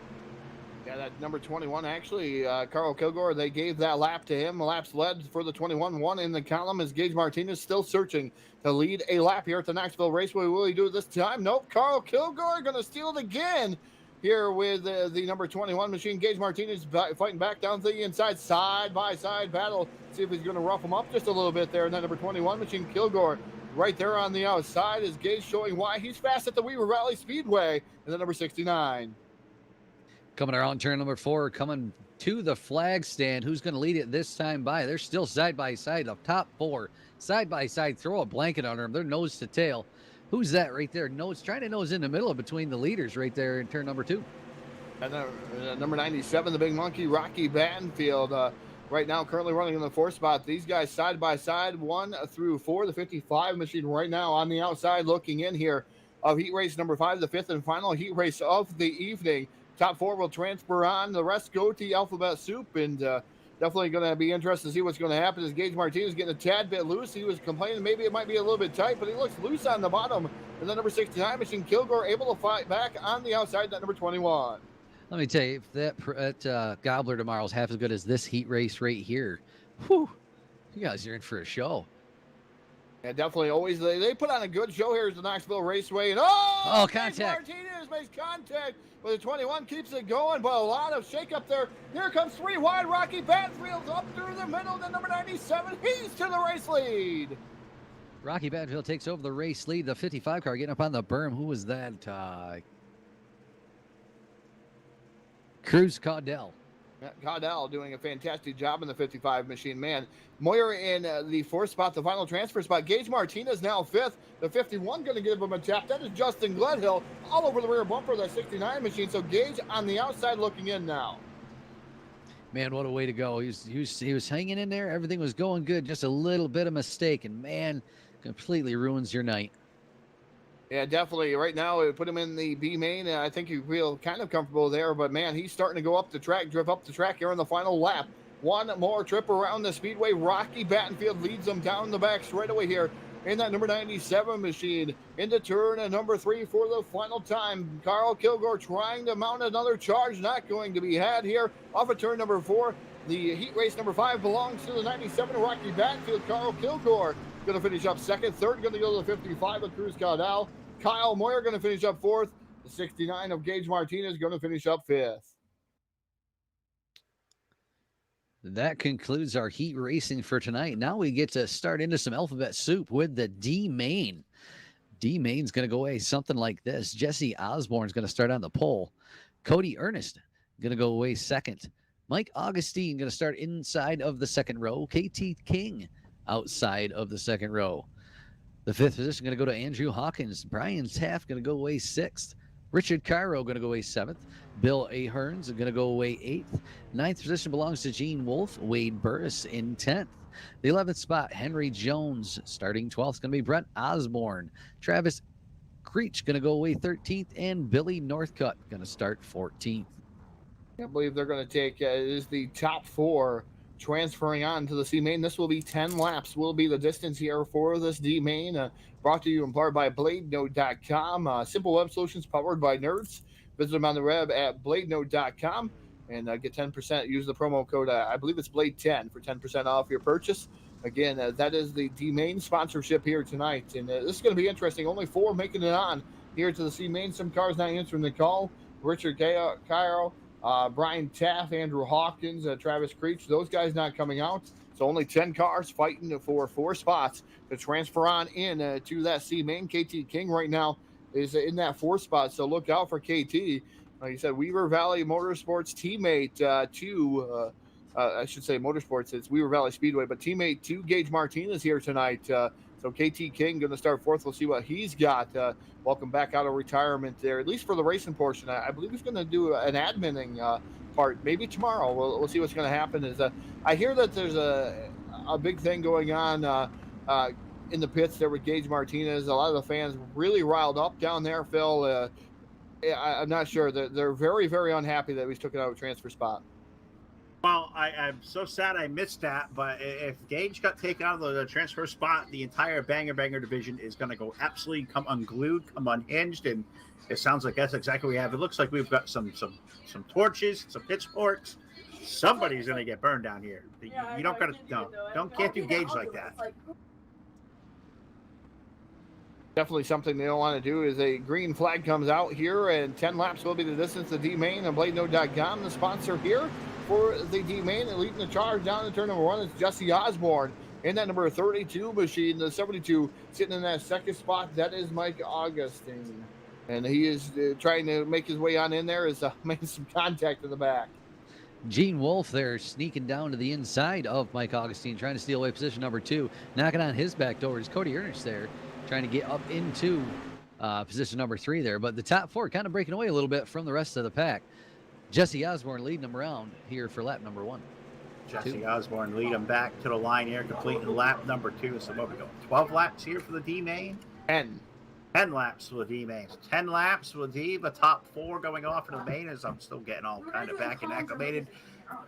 Yeah, that number 21, actually, Carl Kilgore, they gave that lap to him. Laps led for the 21. 1 in the column as Gage Martinez still searching to lead a lap here at the Knoxville Raceway. Will he do it this time? Nope. Carl Kilgore going to steal it again here with the number 21 machine. Gage Martinez fighting back down to the inside, side-by-side battle. See if he's going to rough him up just a little bit there. And that number 21 machine, Kilgore, right there on the outside is Gage showing why he's fast at the Weaver Valley Speedway. And the number 69. Coming around turn number 4, coming to the flag stand. Who's going to lead it this time by? They're still side by side. The top 4 side by side. Throw a blanket under them. They're nose to tail. Who's that right there? Trying to nose in the middle between the leaders right there in turn number 2. And number 97, the Big Monkey, Rocky Battenfield, right now currently running in the 4th spot. These guys side by side, 1 through 4. The 55 machine right now on the outside looking in here of heat race number 5, the 5th and final heat race of the evening. Top 4 will transfer on. The rest go to alphabet soup, and definitely going to be interested to see what's going to happen as Gage Martinez getting a tad bit loose. He was complaining maybe it might be a little bit tight, but he looks loose on the bottom. And the number 69 machine, Kilgore, able to fight back on the outside, that number 21. Let me tell you, if that Gobbler tomorrow is half as good as this heat race right here, whew, you guys are in for a show. Yeah, definitely always. They put on a good show here at the Knoxville Raceway. And Oh, Gage contact. Martinez makes contact, but the 21 keeps it going, but a lot of shake-up there. Here comes 3 wide. Rocky Banfield's up through the middle, then number 97, he's to the race lead. Rocky Banfield takes over the race lead. The 55 car getting up on the berm. Who was that? Cruz Caudell. Caudell doing a fantastic job in the 55 machine. Man, Moyer in the 4th spot, the final transfer spot. Gage Martinez now 5th. The 51 going to give him a tap. That is Justin Gledhill all over the rear bumper of that 69 machine. So Gage on the outside looking in now. Man, what a way to go. He was hanging in there. Everything was going good. Just a little bit of mistake, and man, completely ruins your night. Yeah, definitely. Right now, it put him in the B main. I think you feel kind of comfortable there, but man, he's starting to go up the track, drift up the track here in the final lap. One more trip around the speedway. Rocky Battenfield leads them down the back straight away here in that number 97 machine. Into turn number 3 for the final time. Carl Kilgore trying to mount another charge, not going to be had here. Off of turn number 4. The heat race number 5 belongs to the 97 Rocky Battenfield. Carl Kilgore going to finish up 2nd. 3rd going to go to the 55 of Cruz Caudell. Kyle Moyer going to finish up 4th. The 69 of Gage Martinez going to finish up 5th. That concludes our heat racing for tonight. Now we get to start into some alphabet soup with the D main. D main's going to go away something like this. Jesse Osborne's going to start on the pole. Cody Ernest going to go away 2nd. Mike Augustine going to start inside of the 2nd row. KT King outside of the 2nd row. The 5th position going to go to Andrew Hawkins. Brian Taft going to go away 6th. Richard Cairo going to go away 7th. Bill Ahern's going to go away 8th. 9th position belongs to Gene Wolfe. Wade Burris in 10th. The 11th spot, Henry Jones starting 12th. Going to be Brent Osborne. Travis Creech going to go away 13th. And Billy Northcutt going to start 14th. I believe they're going to take is the top 4 transferring on to the C main. This will be 10 laps, will be the distance here for this D main. Brought to you in part by BladeNode.com. Simple web solutions powered by nerds. Visit them on the web at BladeNode.com and get 10%. Use the promo code, I believe it's Blade10 for 10% off your purchase. Again, that is the D main sponsorship here tonight. And this is going to be interesting. Only 4 making it on here to the C main. Some cars not answering the call. Richard Cairo, Brian Taft, Andrew Hawkins, Travis Creech, those guys not coming out. So only 10 cars fighting for 4 spots to transfer on in to that C main. KT King right now is in that 4th spot, so look out for KT. Like you said, Weaver Valley Motorsports teammate to, I should say Motorsports, it's Weaver Valley Speedway, but teammate to Gage Martinez here tonight. So KT King going to start 4th. We'll see what he's got. Welcome back out of retirement there, at least for the racing portion. I believe he's going to do an adminning part maybe tomorrow. We'll see what's going to happen. Is I hear that there's a big thing going on in the pits there with Gage Martinez. A lot of the fans really riled up down there, Phil. I'm not sure. They're very, very unhappy that we took it out of a transfer spot. Well, I'm so sad I missed that, but if Gage got taken out of the transfer spot, the entire Banger division is going to go absolutely come unglued, come unhinged, and it sounds like that's exactly what we have. It looks like we've got some torches, some pitchforks. Somebody's going to get burned down here. You don't got to can't do Gage like that. Definitely something they don't want to do is a green flag comes out here, and 10 laps will be the distance to D main. And BladeNode.com, the sponsor here for the D main, and leading the charge down to turn number 1 is Jesse Osborne in that number 32 machine. The 72 sitting in that 2nd spot, that is Mike Augustine, and he is trying to make his way on in there. Is making some contact in the back. Gene Wolfe there sneaking down to the inside of Mike Augustine, trying to steal away position number 2. Knocking on his back door is Cody Ernest there, trying to get up into position number 3 there. But the top 4 kind of breaking away a little bit from the rest of the pack. Jesse Osborne leading them around here for lap number 1. Jesse Osborne lead them back to the line here, completing lap number 2. So what we go? 12 laps here for the D main. 10 laps for the D main. 10 laps with the top 4 going off in the main as I'm still getting all kind of back and acclimated.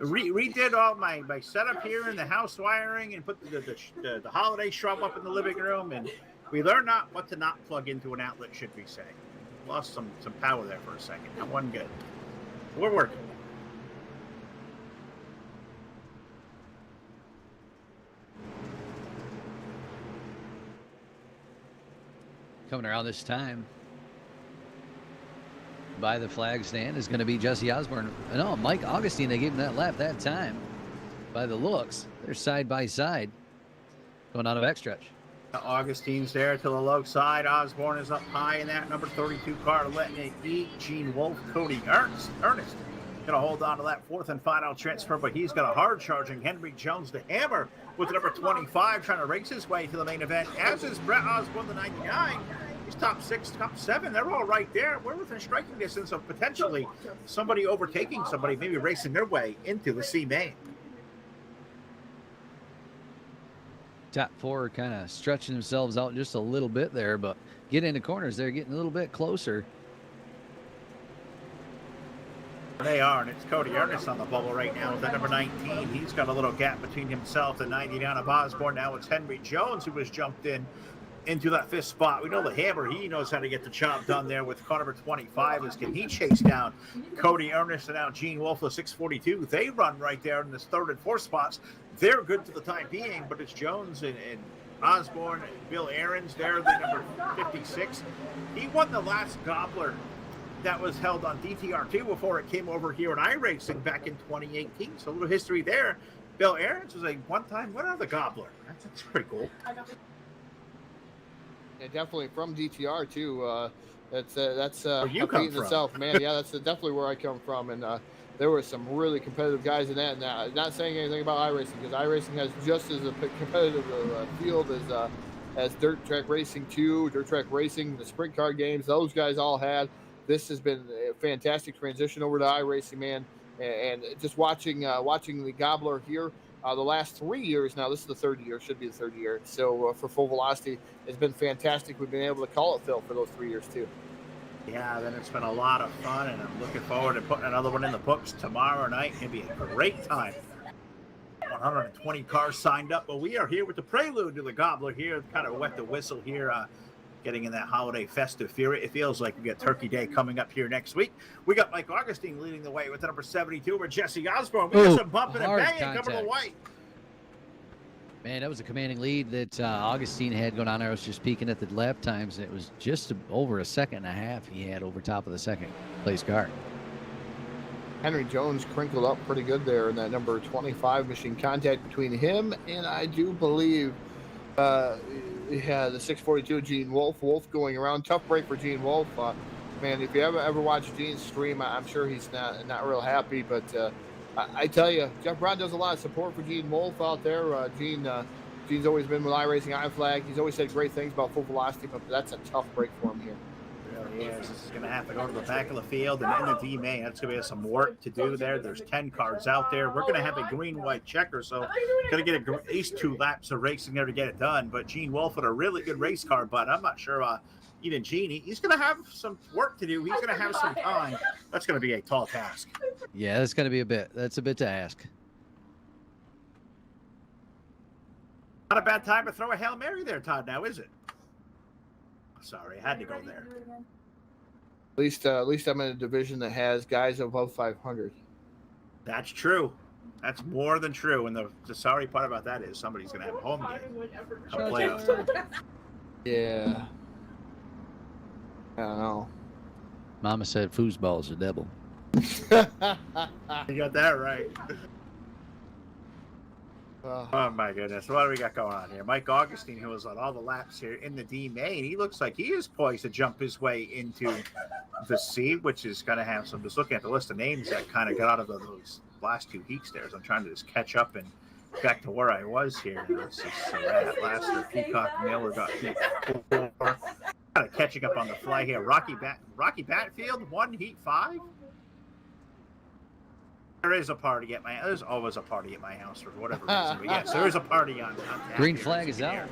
Redid all my setup here in the house wiring and put the holiday shrub up in the living room, and we learned what to not plug into an outlet, should we say. Lost some power there for a second. That wasn't good. We're working. Coming around this time. by the flag stand is going to be Jesse Osborne. No, Mike Augustine. They gave him that lap that time. By the looks, they're side by side going out of backstretch. Augustine's there to the low side. Osborne is up high in that number 32 car, letting it eat. Gene Wolfe, Cody Ernest going to hold on to that fourth and final transfer, but he's got a hard-charging Henry Jones to hammer with the number 25, trying to race his way to the main event, as is Brett Osborne, the 99. He's top 6, top 7. They're all right there. We're within striking distance of potentially somebody overtaking somebody, maybe racing their way into the C main. Top 4 kind of stretching themselves out just a little bit there, but get into corners. They're getting a little bit closer. They are, and it's Cody Ernest on the bubble right now with the number 19. He's got a little gap between himself and 99 of Osborne. Now it's Henry Jones who has jumped into that 5th spot. We know the hammer, he knows how to get the job done there with car number 25. Can he chase down Cody Ernest and now Gene Wolfe of 642? They run right there in this 3rd and 4th spots. They're good for the time being, but it's Jones and Osborne and Bill Aarons there, the number 56. He won the last Gobbler that was held on DTR2 before it came over here in iRacing back in 2018. So a little history there. Bill Aarons was a one-time winner of the Gobbler. That's pretty cool. Yeah, definitely from DTR too. That's where you come from. Itself, man. Yeah, that's definitely where I come from, and there were some really competitive guys in that. And not saying anything about iRacing, because iRacing has just as a competitive field as dirt track racing too. Dirt track racing, the sprint car games, those guys all had. This has been a fantastic transition over to iRacing, man, and just watching the Gobbler here. The last 3 years now, this is the 3rd year, should be the 3rd year. So for Full Velocity, it's been fantastic. We've been able to call it, Phil, for those 3 years too. Yeah, then it's been a lot of fun, and I'm looking forward to putting another one in the books tomorrow night. It's going to be a great time. 120 cars signed up, but we are here with the prelude to the Gobbler here, kind of wet the whistle here. Getting in that holiday festive fury. It feels like we got Turkey Day coming up here next week. We got Mike Augustine leading the way with the number 72, where Jesse Osborne. We got some bumping and banging coming away. Man, that was a commanding lead that Augustine had going on there. I was just peeking at the lap times. It was just over a second and a half he had over top of the second place car. Henry Jones crinkled up pretty good there in that number 25 machine. Contact between him and I do believe yeah, the 642 Gene Wolfe. Wolfe going around. Tough break for Gene Wolfe. Man, if you ever watch Gene's stream, I'm sure he's not real happy. But I tell you, Jeff Brown does a lot of support for Gene Wolfe out there. Gene's always been with iRacing, iFlag. He's always said great things about Full Velocity, but that's a tough break for him here. Really is. This is going to have to go to the back of the field and in the D main. That's going to be some work to do there. There's 10 cars out there. We're going to have a green-white checker, so going to get at least 2 laps of racing there to get it done. But Gene Wolfe had a really good race car, but I'm not sure even Gene, he's going to have some work to do. He's going to have some time. That's going to be a tall task. Yeah, that's going to be a bit to ask. Not a bad time to throw a Hail Mary there, Todd, now, is it? Sorry, I had to go there. At least I'm in a division that has guys above 500. That's true. That's more than true. And the sorry part about that is somebody's going to have a home game. Come playoff time. Yeah. I don't know. Mama said foosball's the devil. You got that right. Oh my goodness, what do we got going on here? Mike Augustine, who was on all the laps here in the D main, he looks like he is poised to jump his way into the C, which is going to have some. Just looking at the list of names that kind of got out of those last 2 heat stairs, I'm trying to just catch up and back to where I was here. Let's see, so that last year, Peacock Miller got heat 4. Kind of catching up on the fly here. Rocky Batfield, 1 heat 5. There is a party at there's always a party at my house for whatever reason. But yes, there is a party on Green flag is out.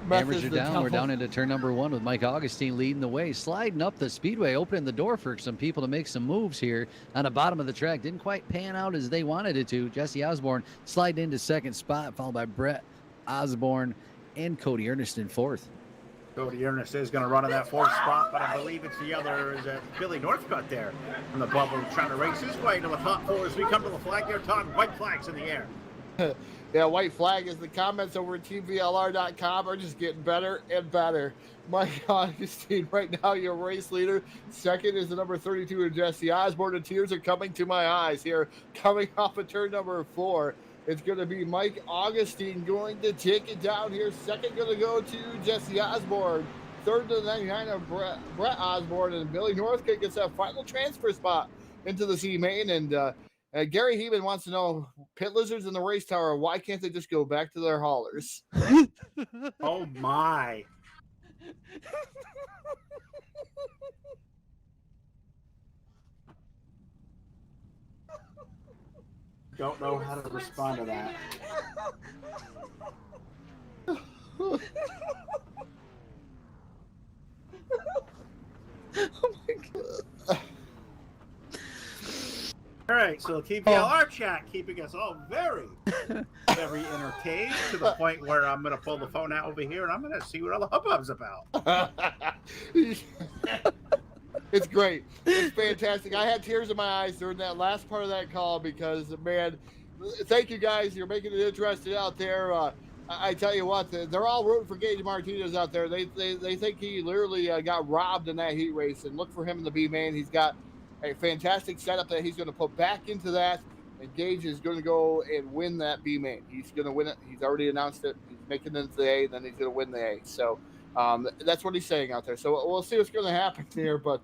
Hammers are down. We're down into turn number 1 with Mike Augustine leading the way, sliding up the speedway, opening the door for some people to make some moves here on the bottom of the track. Didn't quite pan out as they wanted it to. Jesse Osborne sliding into 2nd spot, followed by Brett Osborne and Cody Ernest in 4th. Cody Ernest is going to run in that 4th spot, but I believe it's the other, is Billy Northcutt there from the bubble, trying to race his way to the top 4 as we come to the flag there. Todd, white flags in the air. Yeah, white flag is the comments over at TVLR.com are just getting better and better. Mike Augustine, right now, your race leader. Second is the number 32 of Jesse Osborne. The tears are coming to my eyes here, coming off of turn number 4. It's going to be Mike Augustine going to take it down here. Second going to go to Jesse Osborne. Third to the 99 of Brett Osborne. And Billy Northcutt gets that final transfer spot into the C main. And Gary Heeman wants to know, pit lizards in the race tower, why can't they just go back to their haulers? Oh my. Don't know how to respond to that. Oh my God. All right, so TPLR chat keeping us all very, very entertained to the point where I'm going to pull the phone out over here and I'm going to see what all the hubbub's about. It's great. It's fantastic. I had tears in my eyes during that last part of that call because, man, thank you guys. You're making it interesting out there. I tell you what, they're all rooting for Gage Martinez out there. They think he literally got robbed in that heat race, and look for him in the B main. He's got a fantastic setup that he's going to put back into that, and Gage is going to go and win that B main. He's going to win it. He's already announced it. He's making it into the A, then he's going to win the A. So that's what he's saying out there. So we'll see what's going to happen here. But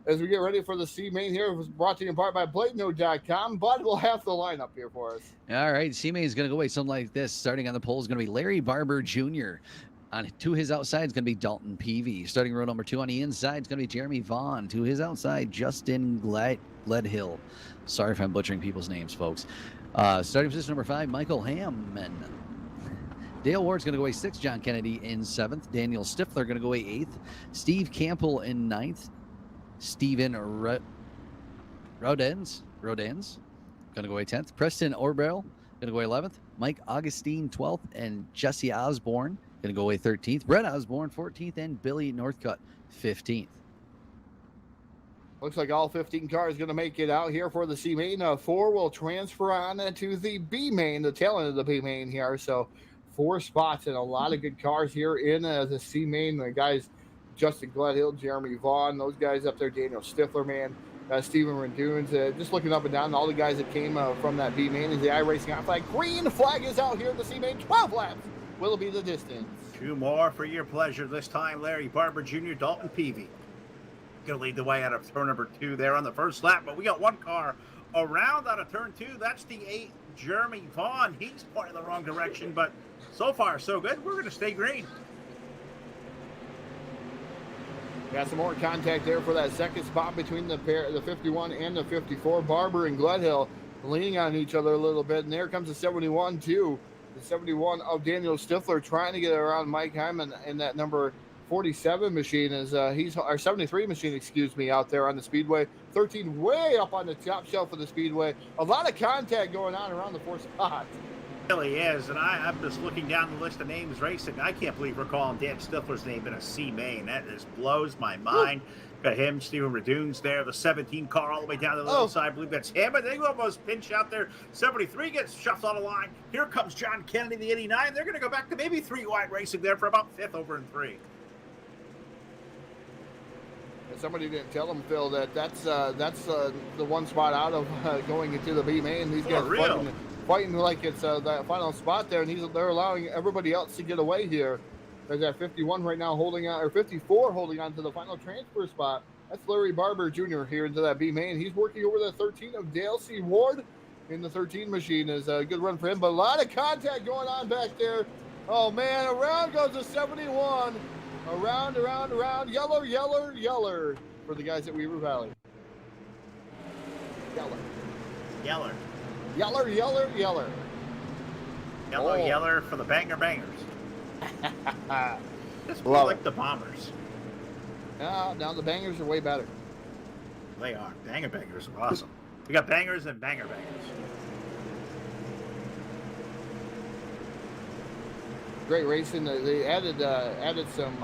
as we get ready for the C main here, it was brought to you in part by BladeNote.com. Bud will have the lineup here for us. All right, C main is going to go away something like this. Starting on the pole is going to be Larry Barber Jr. To his outside is going to be Dalton Peavy. Starting row number 2 on the inside is going to be Jeremy Vaughn. To his outside, Justin Gledhill. Sorry if I'm butchering people's names, folks. Starting position number 5, Michael Hammond. Dale Ward's going to go away 6th. John Kennedy in 7th. Daniel Stifler going to go away 8th. Steve Campbell in 9th. Steven Rodens going to go away 10th. Preston Orbell going to go away 11th. Mike Augustine 12th. And Jesse Osborne going to go away 13th. Brett Osborne 14th. And Billy Northcutt 15th. Looks like all 15 cars going to make it out here for the C main. 4 will transfer on to the B main, the tail end of the B main here. So 4 spots and a lot of good cars here in the C main. The guys, Justin Gledhill, Jeremy Vaughn, those guys up there, Daniel Stifler, man, Steven Rendunes, just looking up and down, all the guys that came from that B main. Is the iRacing on flag. Green flag is out here in the C main. 12 laps will be the distance. 2 more for your pleasure. This time, Larry Barber Jr., Dalton Peavy. Going to lead the way out of turn number 2 there on the first lap, but we got 1 car around out of turn 2. That's the 8, Jeremy Vaughn. He's pointing the wrong direction, but so far so good. We're going to stay green. Got some more contact there for that second spot between the pair, the 51 and the 54. Barber and Gledhill leaning on each other a little bit, and there comes the 71 too. The 71 of Daniel Stifler trying to get around Mike Hyman in that number 47 machine is he's our 73 machine, excuse me, out there on the speedway. 13 way up on the top shelf of the speedway. A lot of contact going on around the 4 spots. It really is, and I'm just looking down the list of names racing. I can't believe we're calling Dan Stifler's name in a C main. That just blows my mind. Got him, Steven Redunes there, the 17 car all the way down to the little side. I believe that's him. I think almost pinch out there. 73 gets shuffled on the line. Here comes John Kennedy, the 89. They're going to go back to maybe 3 wide racing there for about 5th over in 3. Somebody didn't tell him, Phil, that's the 1 spot out of going into the B main. These guys fighting like it's that final spot there, and they're allowing everybody else to get away here. There's that 51 right now holding on, or 54 holding on to the final transfer spot. That's Larry Barber Jr. here into that B main. He's working over the 13 of Dale C. Ward in the 13 machine. Is a good run for him, but a lot of contact going on back there. Oh man, around goes the 71. Around, yeller for the guys at Weaver Valley. Yeller for the bangers. Just more like the Bombers. Now the bangers are way better. They are. Bangers are awesome. We got bangers and bangers. Great racing. They added some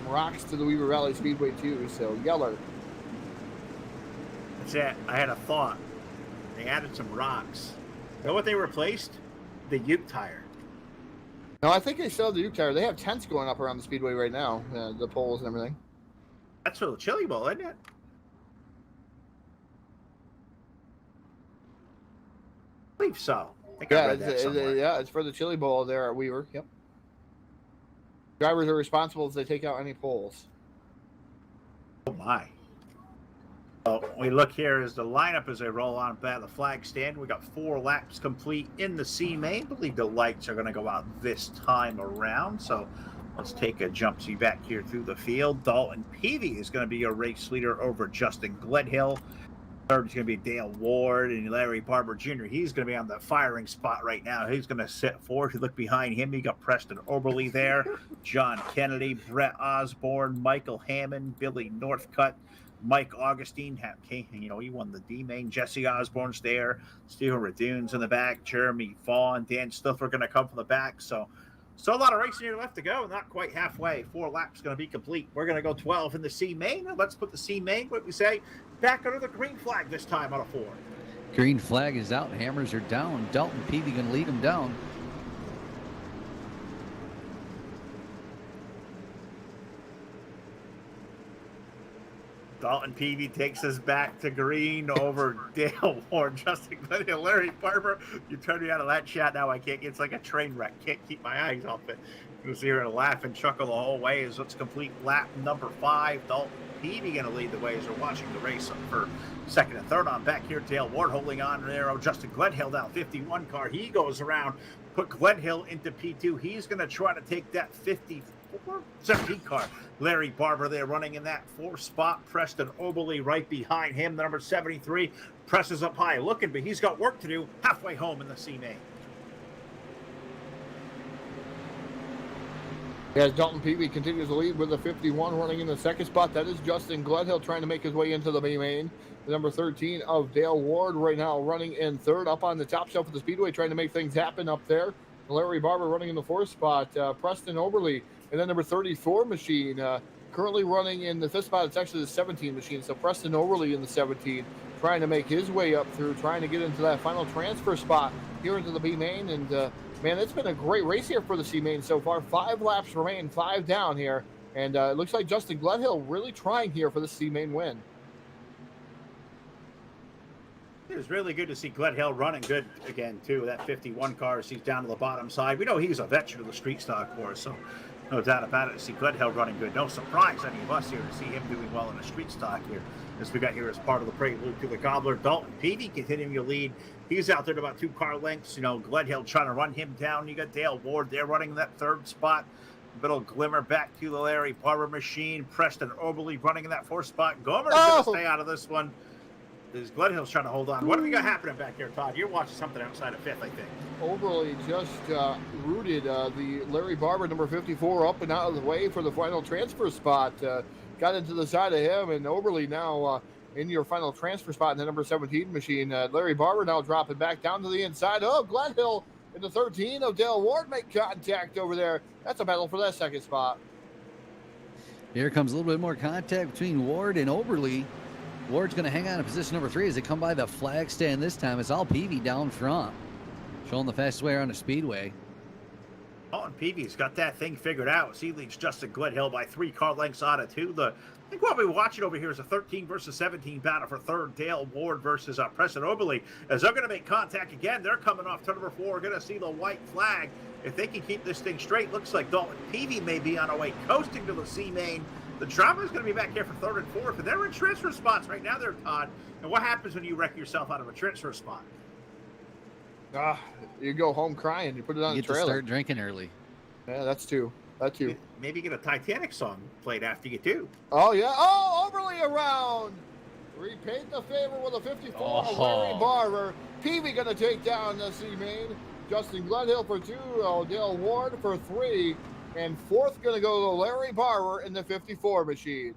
rocks to the Weaver Valley Speedway too. So Yeller. That's it. I had a thought. They added some rocks. You know what they replaced? the Ute tire. No, I think they still have the Uke tire. They have tents going up around the speedway right now, the poles and everything. That's for the Chili Bowl, isn't it? I believe so. I think I read that somewhere. It's for the Chili Bowl there at Weaver. Yep. Drivers are responsible if they take out any poles. Oh my. So we look here as the lineup as they roll on by the flag stand. We got 4 laps complete in the C main. I believe the lights are going to go out this time around. So let's take a jump see back here through the field. Dalton Peavy is going to be your race leader over Justin Gledhill. Third is going to be Dale Ward and Larry Barber Jr. He's going to be on the firing spot right now. He's going to sit forward. If you look behind him, you got Preston Oberle there, John Kennedy, Brett Osborne, Michael Hammond, Billy Northcutt, Mike Augustine. You know, he won the D main. Jesse Osborne's there. Stephen Radune's in the back. Jeremy Vaughn, Dan Stifler going to come from the back. So a lot of racing here left to go. Not quite halfway. 4 laps going to be complete. We're going to go 12 in the C main. Let's put the C main, what we say, back under the green flag this time out of 4. Green flag is out. Hammers are down. Dalton Peavy going to lead them down. Dalton Peavy takes us back to green over Dale Ward, Justin Glenhill, Larry Barber. You turned me out of that shot. Now I can't. It's like a train wreck. Can't keep my eyes off it. You'll see her laugh and chuckle the whole way as let's complete lap number 5. Dalton Peavy going to lead the way as we're watching the race for second and third on back here. Dale Ward holding on there. Oh, Justin Gledhill down 51 car. He goes around, put Gledhill into P2. He's going to try to take that 17 car. Larry Barber there running in that 4th spot. Preston Oberle right behind him. The number 73 presses up high looking, but he's got work to do halfway home in the C main. As Dalton Peavy continues to lead with the 51 running in the 2nd spot. That is Justin Gledhill trying to make his way into the B main. The number 13 of Dale Ward right now running in 3rd up on the top shelf of the speedway, trying to make things happen up there. Larry Barber running in the 4th spot. Preston Oberle and then number 34 machine currently running in the 5th spot. It's actually the 17 machine. So Preston Oberle in the 17 trying to make his way up through, trying to get into that final transfer spot here into the B main. And man, it's been a great race here for the C main so far. 5 laps remain, 5 down here. And it looks like Justin Gledhill really trying here for the C main win. It was really good to see Gledhill running good again, too. That 51 car, he's down to the bottom side. We know he's a veteran of the street stock for us, so no doubt about it. To see Gledhill running good. No surprise, any of us here, to see him doing well in the street stock here, as we got here as part of the Prelude to the Gobbler. Dalton Peavy continuing to lead. He's out there to about 2 car lengths. You know, Gledhill trying to run him down. You got Dale Ward there running that 3rd spot. Little glimmer back to the Larry Barber machine. Preston Oberle running in that 4th spot. Gomer's going to stay out of this one. Gledhill's trying to hold on. What have we got happening back here, Todd? You're watching something outside of 5th, I think. Oberle just rooted the Larry Barber, number 54, up and out of the way for the final transfer spot. Got into the side of him, and Oberle now in your final transfer spot in the number 17 machine. Larry Barber now dropping back down to the inside. Oh, Gledhill in the 13 of Dale Ward make contact over there. That's a battle for that 2nd spot. Here comes a little bit more contact between Ward and Oberle. Ward's going to hang on to position number 3 as they come by the flag stand this time. It's all Peavy down front, showing the fastest way around the speedway. Dalton Peavy's got that thing figured out. He leads Justin Gledhill by 3 car lengths out of 2. I think what we're watching over here is a 13 versus 17 battle for 3rd. Dale Ward versus Preston Oberle. As they're going to make contact again, they're coming off turn number 4. We're going to see the white flag. If they can keep this thing straight, looks like Dalton Peavy may be on a way coasting to the C main. The drama is going to be back here for 3rd and 4th, and they're in transfer spots right now there, Todd. And what happens when you wreck yourself out of a transfer spot? You go home crying. You put it on You the get to trailer. start drinking early. Yeah, that's 2. That 2. Maybe get a Titanic song played after you do. Oh, yeah. Oh, Oberle around. Repaid the favor with a 54 of Larry Barber. Peavy going to take down the C main. Justin Gledhill for 2. Dale Ward for 3. And 4th going to go to Larry Barber in the 54 machine.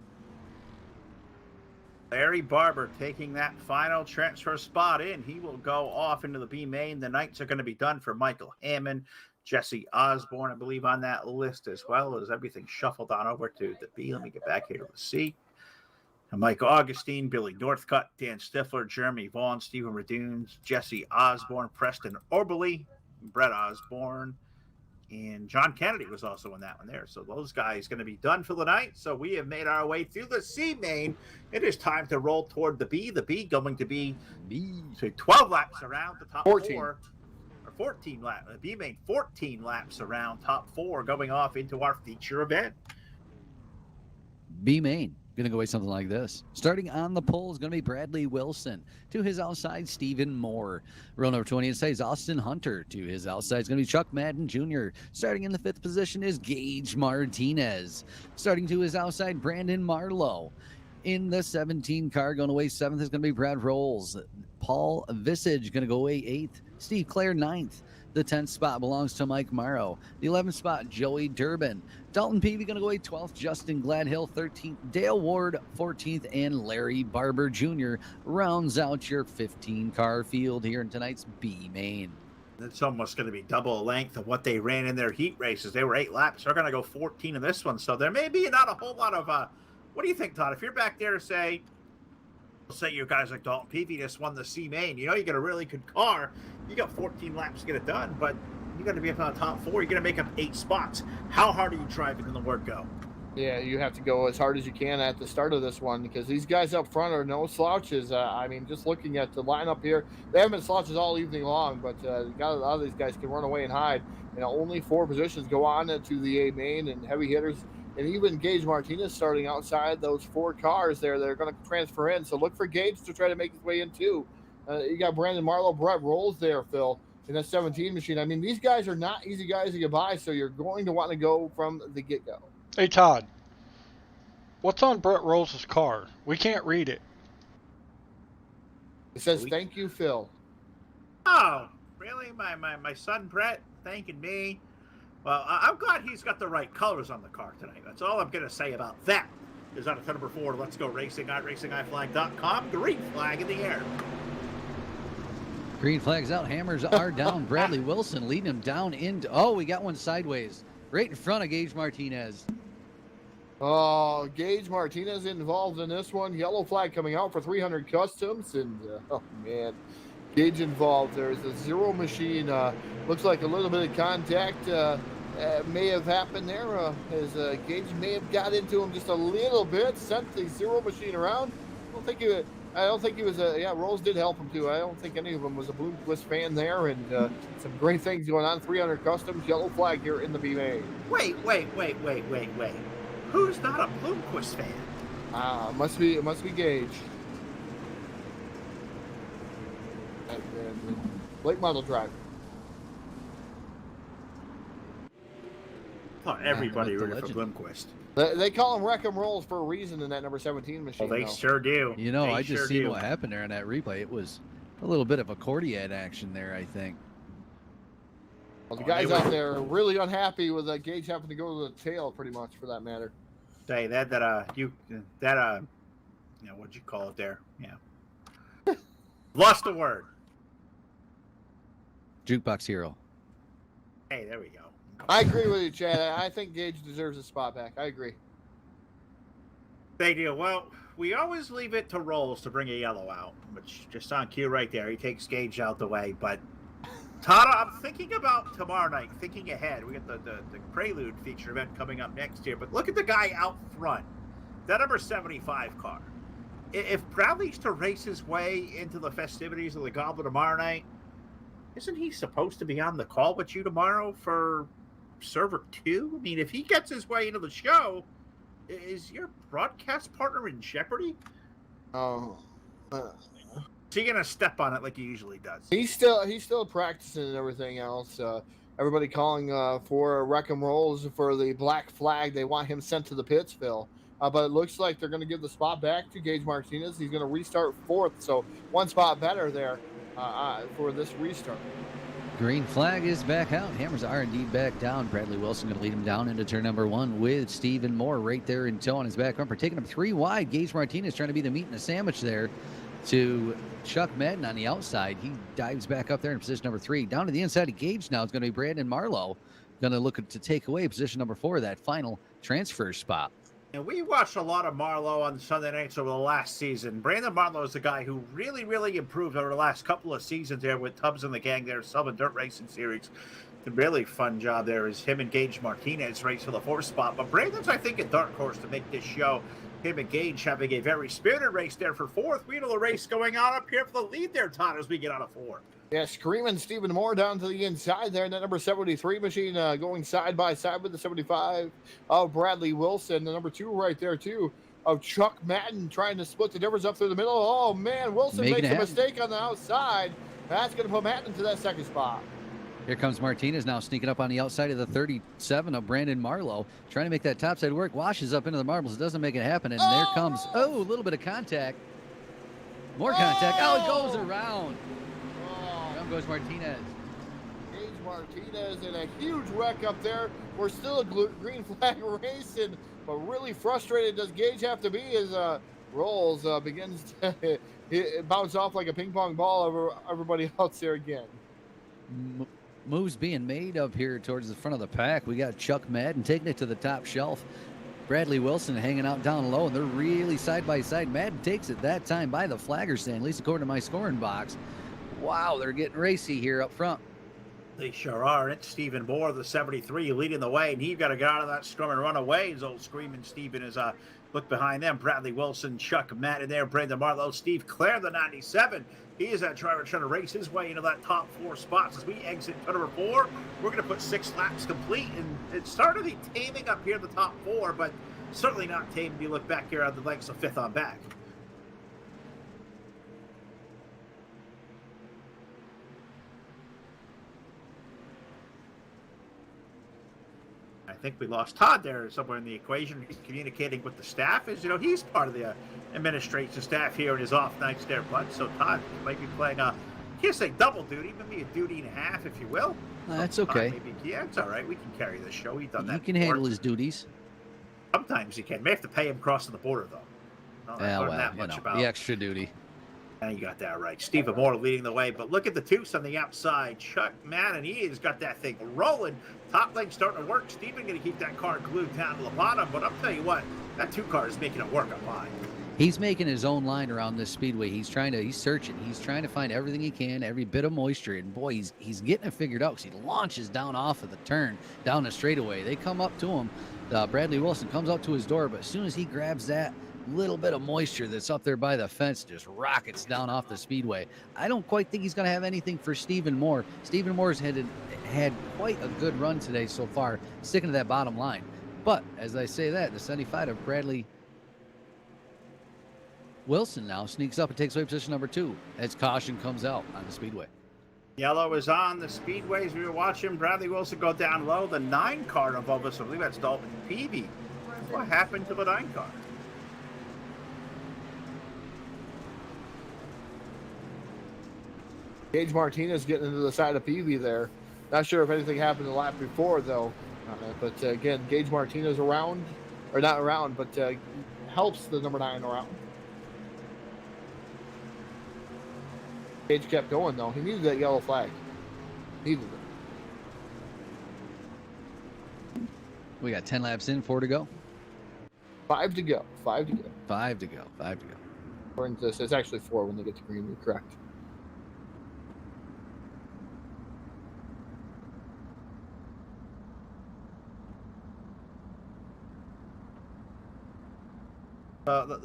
Larry Barber taking that final transfer spot in. He will go off into the B main. The nights are going to be done for Michael Hammond, Jesse Osborne, I believe, on that list, as well as everything shuffled on over to the B. Let me get back here to the C. And Mike Augustine, Billy Northcutt, Dan Stifler, Jeremy Vaughn, Stephen Radunes, Jesse Osborne, Preston Oberle, Brett Osborne, and John Kennedy was also in that one there. So those guys going to be done for the night. So we have made our way through the C main. It is time to roll toward the B. The B going to be 12 laps around the top 14. 4. Or 14 laps. The B main 14 laps around top 4 going off into our feature event. B main. Going to go away something like this. Starting on the pole is going to be Bradley Wilson. To his outside, Stephen Moore. Row number 20 inside is Austin Hunter. To his outside is going to be Chuck Madden Jr. Starting in the 5th position is Gage Martinez. Starting to his outside, Brandon Marlowe. In the 17 car, going away 7th is going to be Brad Rolls. Paul Visage going to go away 8th. Steve Clare 9th. The 10th spot belongs to Mike Morrow. The 11th spot, Joey Durbin. Dalton Peavy going to go away 12th. Justin Gladhill 13th. Dale Ward 14th. And Larry Barber Jr. rounds out your 15-car field here in tonight's B main. It's almost going to be double the length of what they ran in their heat races. They were 8 laps. They're going to go 14 in this one. So there may be not a whole lot of, what do you think, Todd? If you're back there to say you guys like Dalton Peavy just won the C main, you know you got a really good car. You got 14 laps to get it done, but you got to be up on the top 4. You're going to make up 8 spots. How hard are you driving in the word go? Yeah, you have to go as hard as you can at the start of this one because these guys up front are no slouches. I mean, just looking at the lineup here, they haven't been slouches all evening long, but a lot of these guys can run away and hide. You know, only 4 positions go on into the A main, and heavy hitters, and even Gage Martinez starting outside those 4 cars there. They're going to transfer in, so look for Gage to try to make his way in too. You got Brandon Marlowe, Brett Rolls there, Phil, in that 17 machine. I mean, these guys are not easy guys to get by, so you're going to want to go from the get-go. Hey, Todd, what's on Brett Rolls' car? We can't read it. It says, "Thank you, Phil." Oh, really? My son Brett thanking me? Well, I'm glad he's got the right colors on the car tonight. That's all I'm going to say about that. Is on to number 4. Let's go racing on racingiflag.com. Green flag in the air. Green flag's out. Hammers are down. Bradley Wilson leading him down into... Oh, we got one sideways. Right in front of Gage Martinez. Oh, Gage Martinez involved in this one. Yellow flag coming out for 300 Customs. And, oh, man, Gage involved. There's a zero machine. Looks like a little bit of contact may have happened there. As Gage may have got into him just a little bit. Sent the zero machine around. I don't think he was yeah, Rolls did help him too. I don't think any of them was a Bloomquist fan there, and some great things going on. 300 Customs, yellow flag here in the B main. Wait. Who's not a Bloomquist fan? It must be Gage. Late model drive. I thought everybody the rooted for legend. Bloomquist. They call him Wreck 'em Rolls for a reason in that number 17 machine. Well, they though. sure do. You know, They I just sure seen do. what happened there on that replay. It was a little bit of accordion action there, I think. Well, the guys out there are really unhappy with Gage having to go to the tail, pretty much, for that matter. Say that you know, what'd you call it there? Yeah. Lost the word. Jukebox hero. Hey, there we go. I agree with you, Chad. I think Gage deserves a spot back. I agree. They do. Well, we always leave it to Rolls to bring a yellow out, which just on cue right there. He takes Gage out the way. But, Todd, I'm thinking about tomorrow night, thinking ahead. We got the Prelude feature event coming up next year. But look at the guy out front, that number 75 car. If Bradley's to race his way into the festivities of the Gobbler tomorrow night, isn't he supposed to be on the call with you tomorrow for Server 2? I mean, if he gets his way into the show, is your broadcast partner in jeopardy? Oh, Is he gonna step on it like he usually does? he's still practicing and everything else. Everybody calling for Wreck 'em Rolls for the black flag. They want him sent to the pits, Phil. But it looks like they're going to give the spot back to Gage Martinez. He's going to restart 4th, so one spot better there for this restart. Green flag is back out. Hammers are indeed back down. Bradley Wilson going to lead him down into turn number 1 with Stephen Moore right there in tow on his back bumper, taking him 3 wide. Gage Martinez trying to be the meat and the sandwich there to Chuck Madden on the outside. He dives back up there in position number 3. Down to the inside of Gage now. It's going to be Brandon Marlowe. Going to look to take away position number 4, that final transfer spot. And we watched a lot of Marlowe on Sunday nights over the last season. Brandon Marlowe is the guy who really, really improved over the last couple of seasons there with Tubbs and the gang there, Southern Dirt Racing Series. The really fun job there is him and Gage Martinez race for the 4th spot. But Brandon's, I think, a dark horse to make this show. Him and Gage having a very spirited race there for 4th. We know the race going on up here for the lead there, Todd, as we get out of 4. Yeah, screaming Stephen Moore down to the inside there. And that number 73 machine going side by side with the 75 of Bradley Wilson. The number 2 right there, too, of Chuck Madden trying to split the difference up through the middle. Oh, man, Wilson Making makes it a happen. mistake on the outside. That's going to put Madden to that 2nd spot. Here comes Martinez now sneaking up on the outside of the 37 of Brandon Marlowe, trying to make that topside work. Washes up into the marbles. It doesn't make it happen. And there comes, a little bit of contact. More contact. Oh, it goes around. Down goes Martinez. Gage Martinez in a huge wreck up there. We're still a green flag racing, but really frustrated does Gage have to be as Rolls begins to bounce off like a ping pong ball over everybody else there again. Moves being made up here towards the front of the pack. We got Chuck Madden taking it to the top shelf. Bradley Wilson hanging out down low, and they're really side by side. Madden takes it that time by the flagger stand, at least according to my scoring box. Wow, they're getting racy here up front. They sure are. It's Stephen Moore, the 73, leading the way, and he's got to get out of that scrum and run away. His old screaming Stephen is look behind them. Bradley Wilson, Chuck Madden there, Brandon Marlowe, Steve Clare, the 97. He is that driver trying to race his way into that top 4 spots. As we exit turn number 4, we're going to put 6 laps complete, and it started the taming up here in the top 4, but certainly not tamed if you look back here on the legs of 5th on back. I think we lost Todd there somewhere in the equation. He's communicating with the staff. As you know, he's part of the administration staff here in his off nights there, bud. So Todd might be playing I can't say double duty, maybe a duty and a half, if you will. That's okay. Maybe, yeah, it's all right. We can carry this show. He's done that. He can before. handle his duties. Sometimes he can. May have to pay him crossing the border though. Yeah, well, you know, the extra duty. And you got that right. Stephen Moore leading the way, but look at the 2s on the outside. Chuck Madden, he has got that thing rolling. Top lane starting to work. Stephen going to keep that car glued down to the bottom, but I'll tell you what, that 2 car is making it work up high. He's making his own line around this speedway. He's searching. He's trying to find everything he can, every bit of moisture. And boy, he's getting it figured out because he launches down off of the turn, down the straightaway. They come up to him. Bradley Wilson comes up to his door, but as soon as he grabs that little bit of moisture that's up there by the fence, just rockets down off the speedway. I don't quite think he's going to have anything for Stephen Moore. Stephen Moore's had quite a good run today so far, sticking to that bottom line. But as I say that, the 75 of Bradley Wilson now sneaks up and takes away position number 2 as caution comes out on the speedway. Yellow is on the speedways. We were watching Bradley Wilson go down low. The 9 car above us, I believe that's Dalton Peavy. What happened to the 9 car? Gage Martinez getting into the side of Peavy there. Not sure if anything happened the lap before, though. But again, Gage Martinez around, or not around, but helps the number 9 around. Gage kept going, though. He needed that yellow flag. Needed it. We got 10 laps in, 4 to go. 5 to go. 5 to go. 5 to go. 5 to go. According to this, it's actually 4 when they get to green. You're correct.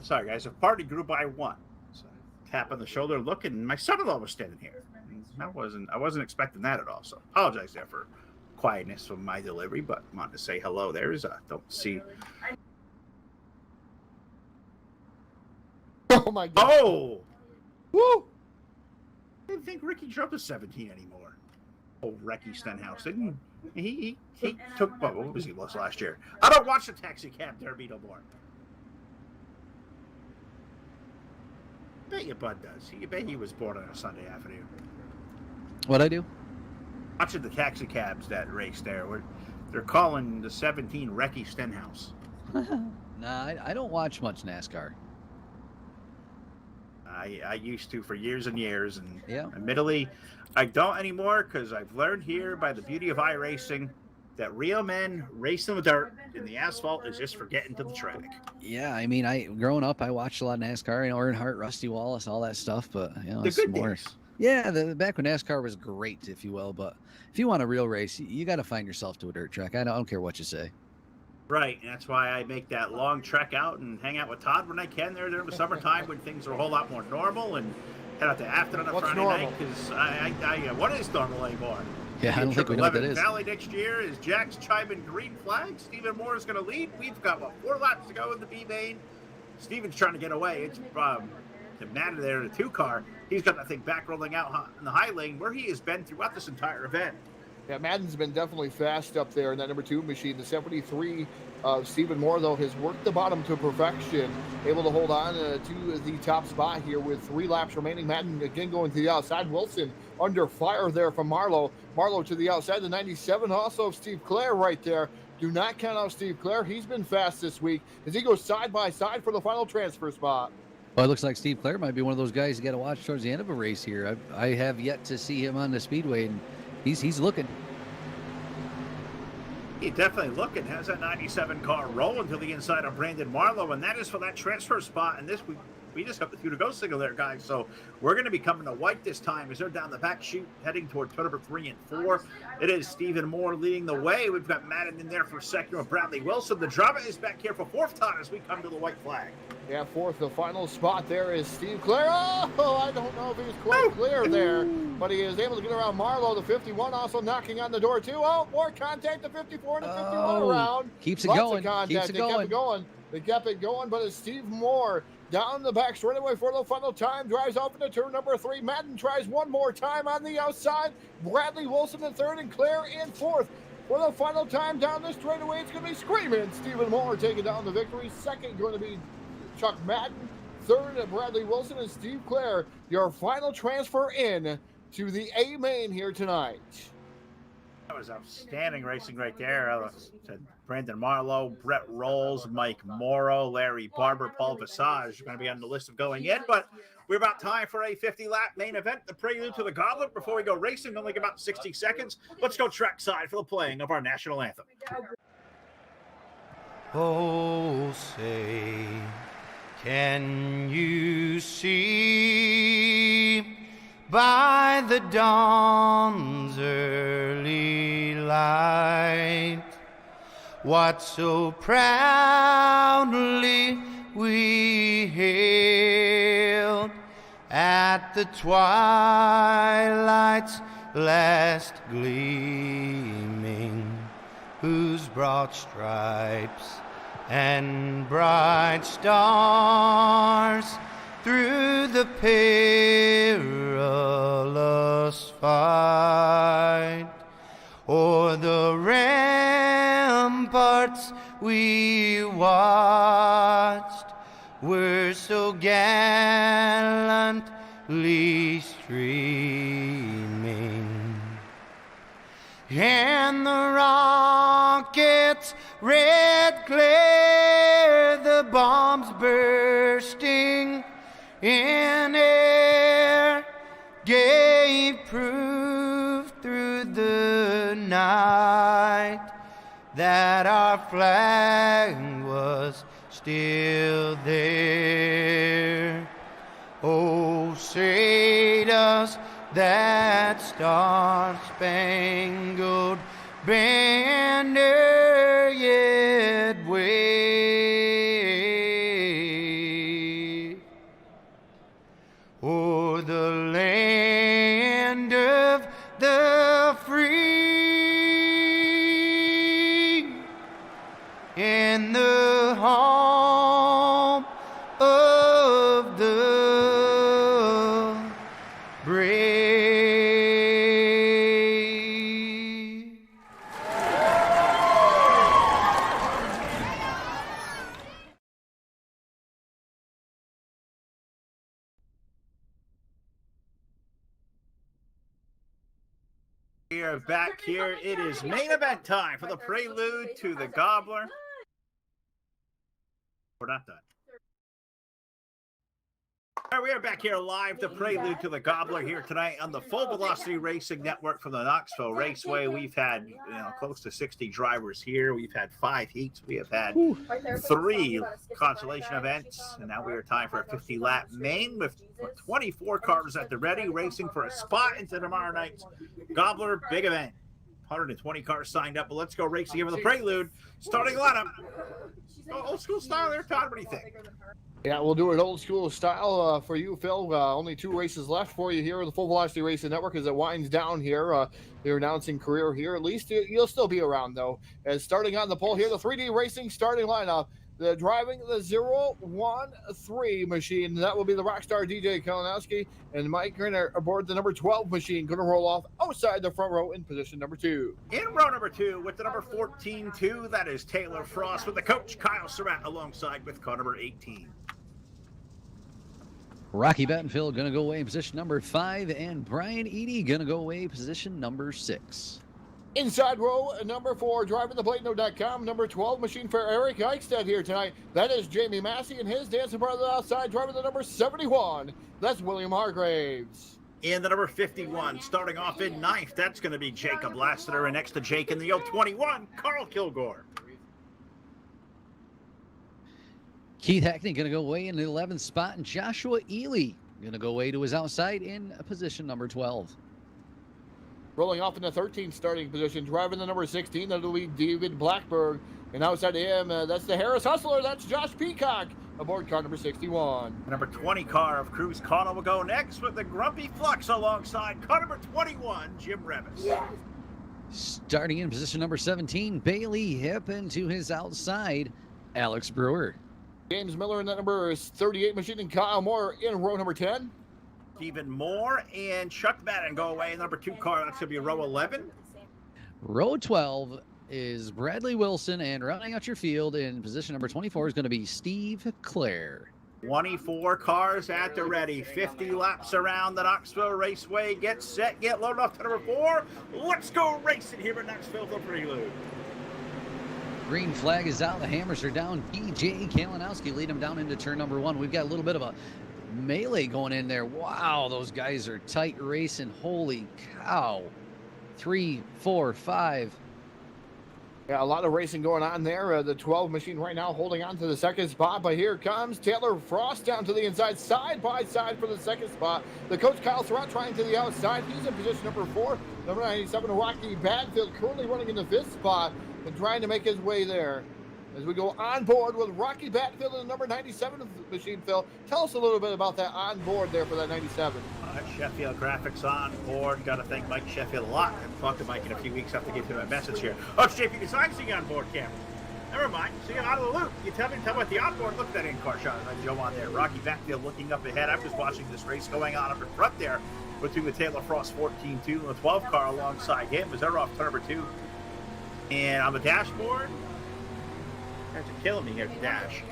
Sorry, guys. The party grew by 1. So tap on the shoulder, looking. My son-in-law was standing here. I wasn't expecting that at all. So apologize there for quietness from my delivery, but wanted to say hello. There's don't see. Oh my God! Oh, Woo! I didn't think Ricky drove to 17 anymore. Oh, Ricky Stenhouse didn't he took what was he last year? I don't watch the taxi cab derby no more. Bet your bud does. You bet he was born on a Sunday afternoon. What'd I do? Watching the taxi cabs that race there. They're calling the 17 Recky Stenhouse. Nah, I don't watch much NASCAR. I used to for years and years, and Yeah. admittedly, I don't anymore because I've learned here by the beauty of iRacing, that real men racing the dirt and the asphalt is just for getting to the track. Yeah, I mean, growing up, I watched a lot of NASCAR, Earnhardt, Rusty Wallace, all that stuff. But The it's good more. days. Yeah, the back when NASCAR was great, if you will. But if you want a real race, you got to find yourself to a dirt track. I don't care what you say. Right, and that's why I make that long trek out and hang out with Todd when I can there during the summertime when things are a whole lot more normal, and head out to Afton on a What's Friday normal? night because what is normal anymore? Yeah, I don't think we know what that is. Valley next year is Jack's chiming green flag. Stephen Moore is going to lead. We've got 4 laps to go in the B main. Stephen's trying to get away. It's the man there in a 2-car. He's got that thing back rolling out in the high lane where he has been throughout this entire event. Yeah, Madden's been definitely fast up there in that number 2 machine. The 73 of Stephen Moore, though, has worked the bottom to perfection, able to hold on to the top spot here with 3 laps remaining. Madden again going to the outside. Wilson under fire there from Marlowe. Marlowe to the outside. The 97 also of Steve Clare right there. Do not count out Steve Clare. He's been fast this week as he goes side by side for the final transfer spot. Well, it looks like Steve Clare might be one of those guys you got to watch towards the end of a race here. I have yet to see him on the speedway, and he's looking. He's definitely looking. Has that 97 car rolling to the inside of Brandon Marlowe, and that is for that transfer spot. And this we just got the 2 to go signal there, guys. So we're going to be coming to white this time as they're down the back chute heading toward turn number 3 and 4. It is Stephen Moore leading the way. We've got Madden in there for second with Bradley Wilson. The drama is back here for 4th time as we come to the white flag. Yeah, 4th, the final spot there is Steve Clare. Oh, I don't know if he was quite clear there, but he is able to get around Marlowe. The 51 also knocking on the door too. Oh, more contact. The 54 and the 51 around. Keeps it Lots going. Of contact. Keeps it They going. kept it going. They kept it going, but it's Steve Moore down the back straightaway for the final time. Drives off into turn number 3. Madden tries one more time on the outside. Bradley Wilson in 3rd and Clare in 4th. For the final time down the straightaway, it's going to be screaming. Stephen Moore taking down the victory. 2nd going to be Chuck Madden. 3rd, Bradley Wilson and Steve Clare. Your final transfer in to the A main here tonight. That was outstanding racing right there. Brandon Marlowe, Brett Rolls, Mike Morrow, Larry Barber, Paul Visage are going to be on the list of going in, but we're about time for a 50-lap main event, the prelude to the Gobbler. Before we go racing, only about 60 seconds. Let's go trackside for the playing of our national anthem. Oh, say, can you see by the dawn's early light what so proudly we hailed at the twilight's last gleaming, whose broad stripes and bright stars through the perilous fight o'er the ramparts we watched were so gallantly streaming, and the rockets' red glare, the bombs bursting in air, gave proof through the night that our flag was still there. Oh, say does that star-spangled banner yet wave o'er the land of the free and the home of the brave? We are back here. It is main event time for the prelude to the Gobbler. We're not done. All right, we are back here live, the Prelude to the Gobbler here tonight on the Full Velocity Racing Network from the Knoxville Raceway. We've had close to 60 drivers here. We've had 5 heats. We have had 3 consolation events, and now we are time for a 50-lap main with 24 cars at the ready, racing for a spot into tomorrow night's Gobbler big event. 120 cars signed up, but let's go racing here for the Prelude. Starting lineup. Old school style there, Todd. What do you think? Yeah, we'll do it old school style for you, Phil. Only 2 races left for you here on the Full Velocity Racing Network as it winds down here. Your announcing career here. At least you'll still be around, though. As starting on the pole here, the 3D Racing starting lineup. The driving the 013 machine. That will be the Rockstar DJ Kalinowski. And Mike Grinner aboard the number 12 machine. Going to roll off outside the front row in position number 2. In row number 2 with the number 14-2, that is Taylor Frost with the coach Kyle Surratt alongside with car number 18. Rocky Battenfield going to go away in position number 5, and Brian Eady going to go away position number 6. Inside row number 4, driving the Blateno.com, number 12 machine for Eric Eichstedt here tonight. That is Jamie Massey and his dancing brother outside, driving the number 71. That's William Hargraves. In the number 51, starting off in 9th, that's going to be Jacob Lassiter, and next to Jake in the 021, Carl Kilgore. Keith Hackney going to go away in the 11th spot, and Joshua Ely going to go away to his outside in position number 12. Rolling off in the 13th starting position, driving the number 16, that'll be David Blackberg. And outside of him, that's the Harris Hustler, that's Josh Peacock, aboard car number 61. Number 20 car of Cruz Connell will go next with the Grumpy Flux alongside car number 21, Jim Revis. Yeah. Starting in position number 17, Bailey Hip, and to his outside, Alex Brewer. James Miller in that number 38 machine, and Kyle Moore in row number 10. Stephen Moore and Chuck Madden go away in number 2 car. That's going to be row 11. Row 12 is Bradley Wilson, and rounding out your field in position number 24 is going to be Steve Clare. 24 cars at the ready. 50 laps around the Knoxville Raceway. Get set, get loaded off to number 4. Let's go racing here at Knoxville for Prelude. Green flag is out. The hammers are down. DJ Kalinowski lead him down into turn number 1. We've got a little bit of a melee going in there. Wow, those guys are tight racing. Holy cow. 3, 4, 5. Yeah, a lot of racing going on there. The 12 machine right now holding on to the second spot, but here comes Taylor Frost down to the inside, side by side for the second spot. The coach Kyle Surratt trying to the outside. He's in position number 4. Number 97, Rocky Badfield, currently running in the 5th spot and trying to make his way there. As we go on board with Rocky Batfield and the number 97 machine, Phil, tell us a little bit about that on board there for that 97. Sheffield Graphics on board. Got to thank Mike Sheffield a lot. I've talked to Mike in a few weeks after getting to my message here. Oh, it's JP Design seeing on board camera. Never mind. See, I'm out of the loop. You tell me about the onboard. Look at that in-car shot of Joe on there. Rocky Batfield looking up ahead. I'm just watching this race going on up in front there between the Taylor Frost 14-2 and the 12 car alongside him as they're off turn number 2. And on the dashboard, guys are killing me here at the dash.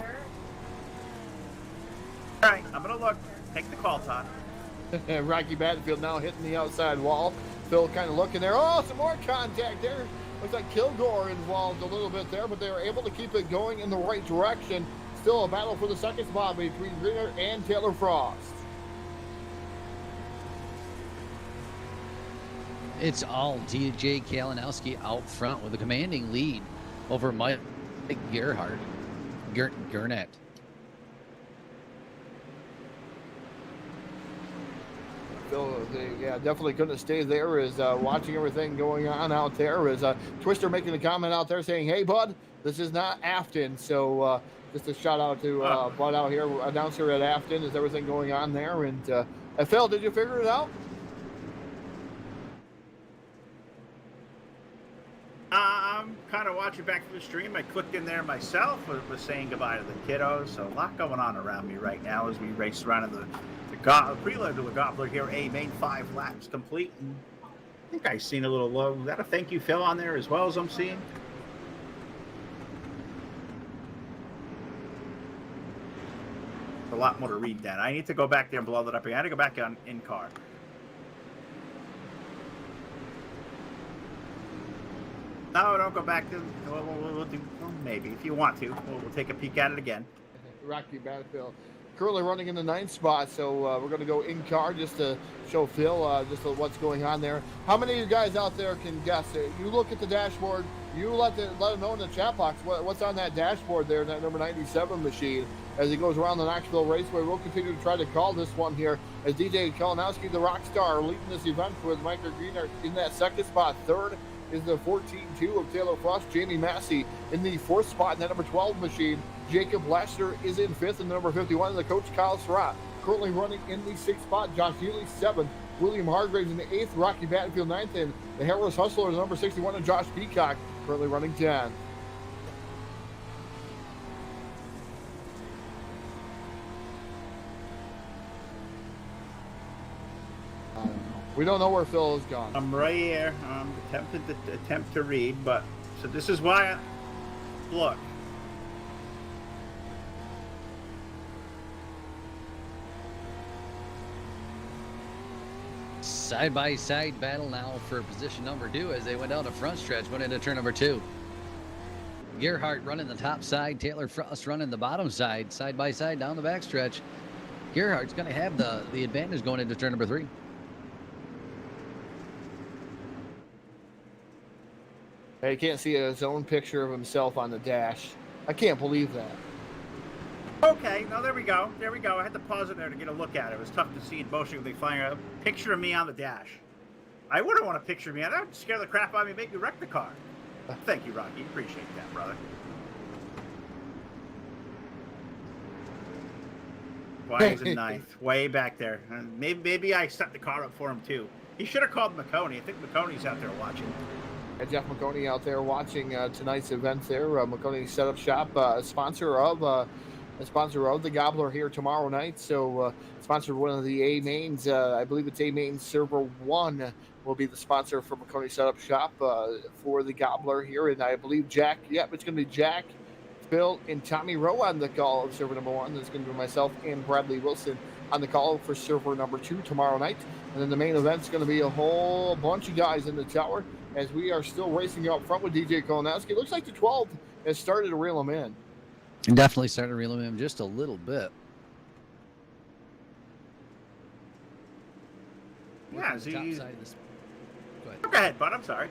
All right, I'm going to look. Take the call, Todd. Rocky Batfield now hitting the outside wall. Phil kind of looking there. Oh, some more contact there. Looks like Kilgore involved a little bit there, but they were able to keep it going in the right direction. Still a battle for the second spot between Greener and Taylor Frost. It's all DJ Kalinowski out front with a commanding lead over Mike Gerhardt. Gurnett. Phil, yeah, definitely couldn't stay there. Is watching everything going on out there. Is Twister making a comment out there saying, "Hey, bud, this is not Afton." So just a shout out to Bud out here, announcer at Afton. Is everything going on there? And Phil, did you figure it out? I'm kind of watching back from the stream. I clicked in there myself, was saying goodbye to the kiddos. So a lot going on around me right now as we race around in the Prelude to the Gobbler here. A main 5 laps complete. And I think I've seen a little low. Is that a thank you, Phil, on there as well as I'm seeing? A lot more to read that. I need to go back there and blow that up. I had to go back on in car. No, don't go back to. We'll do, well, maybe if you want to. We'll take a peek at it again. Rocky Battlefield currently running in the 9th spot. So we're going to go in car just to show Phil just what's going on there. How many of you guys out there can guess it? You look at the dashboard. You let them know in the chat box what's on that dashboard there, that number 97 machine. As he goes around the Knoxville Raceway, we'll continue to try to call this one here as DJ Kalinowski, the rock star, leading this event with Michael Greener in that 2nd spot. 3rd is the 14-2 of Taylor Frost. Jamie Massey in the 4th spot in that number 12 machine. Jacob Lasher is in 5th in the number 51, and the coach Kyle Surratt currently running in the 6th spot. Josh Healy 7th. William Hargraves in the 8th. Rocky Battenfield 9th, and the Harris Hustler is number 61, and Josh Peacock currently running 10th. We don't know where Phil has gone. I'm right here. I'm attempt to read, but so this is why. Look. Side-by-side battle now for position number 2 as they went down the front stretch, went into turn number 2. Gerhardt running the top side, Taylor Frost running the bottom side by side down the back stretch. Gerhardt's going to have the advantage going into turn number 3. He can't see his own picture of himself on the dash. I can't believe that. Okay, no, there we go. There we go. I had to pause it there to get a look at it. It was tough to see in motion when they flying a picture of me on the dash. I wouldn't want a picture of me. That would scare the crap out of me and make me wreck the car. Thank you, Rocky. Appreciate that, brother. Why is it 9th? Way back there. Maybe I set the car up for him, too. He should have called McConey. I think McConey's out there watching. Jeff McConey out there watching tonight's event there. McConey Setup Shop, sponsor of the Gobbler here tomorrow night. So sponsored one of the A mains. I believe it's A main server 1 will be the sponsor for McConey Setup Shop for the Gobbler here. And I believe Jack, it's going to be Jack, Phil, and Tommy Rowe on the call of server number 1. That's going to be myself and Bradley Wilson on the call for server number 2 tomorrow night. And then the main event's going to be a whole bunch of guys in the tower as we are still racing up front with DJ Kalinowski. Looks like the 12 has started to reel him in. Definitely started to reel him in just a little bit. Yeah, Go ahead. Go ahead, bud. I'm sorry.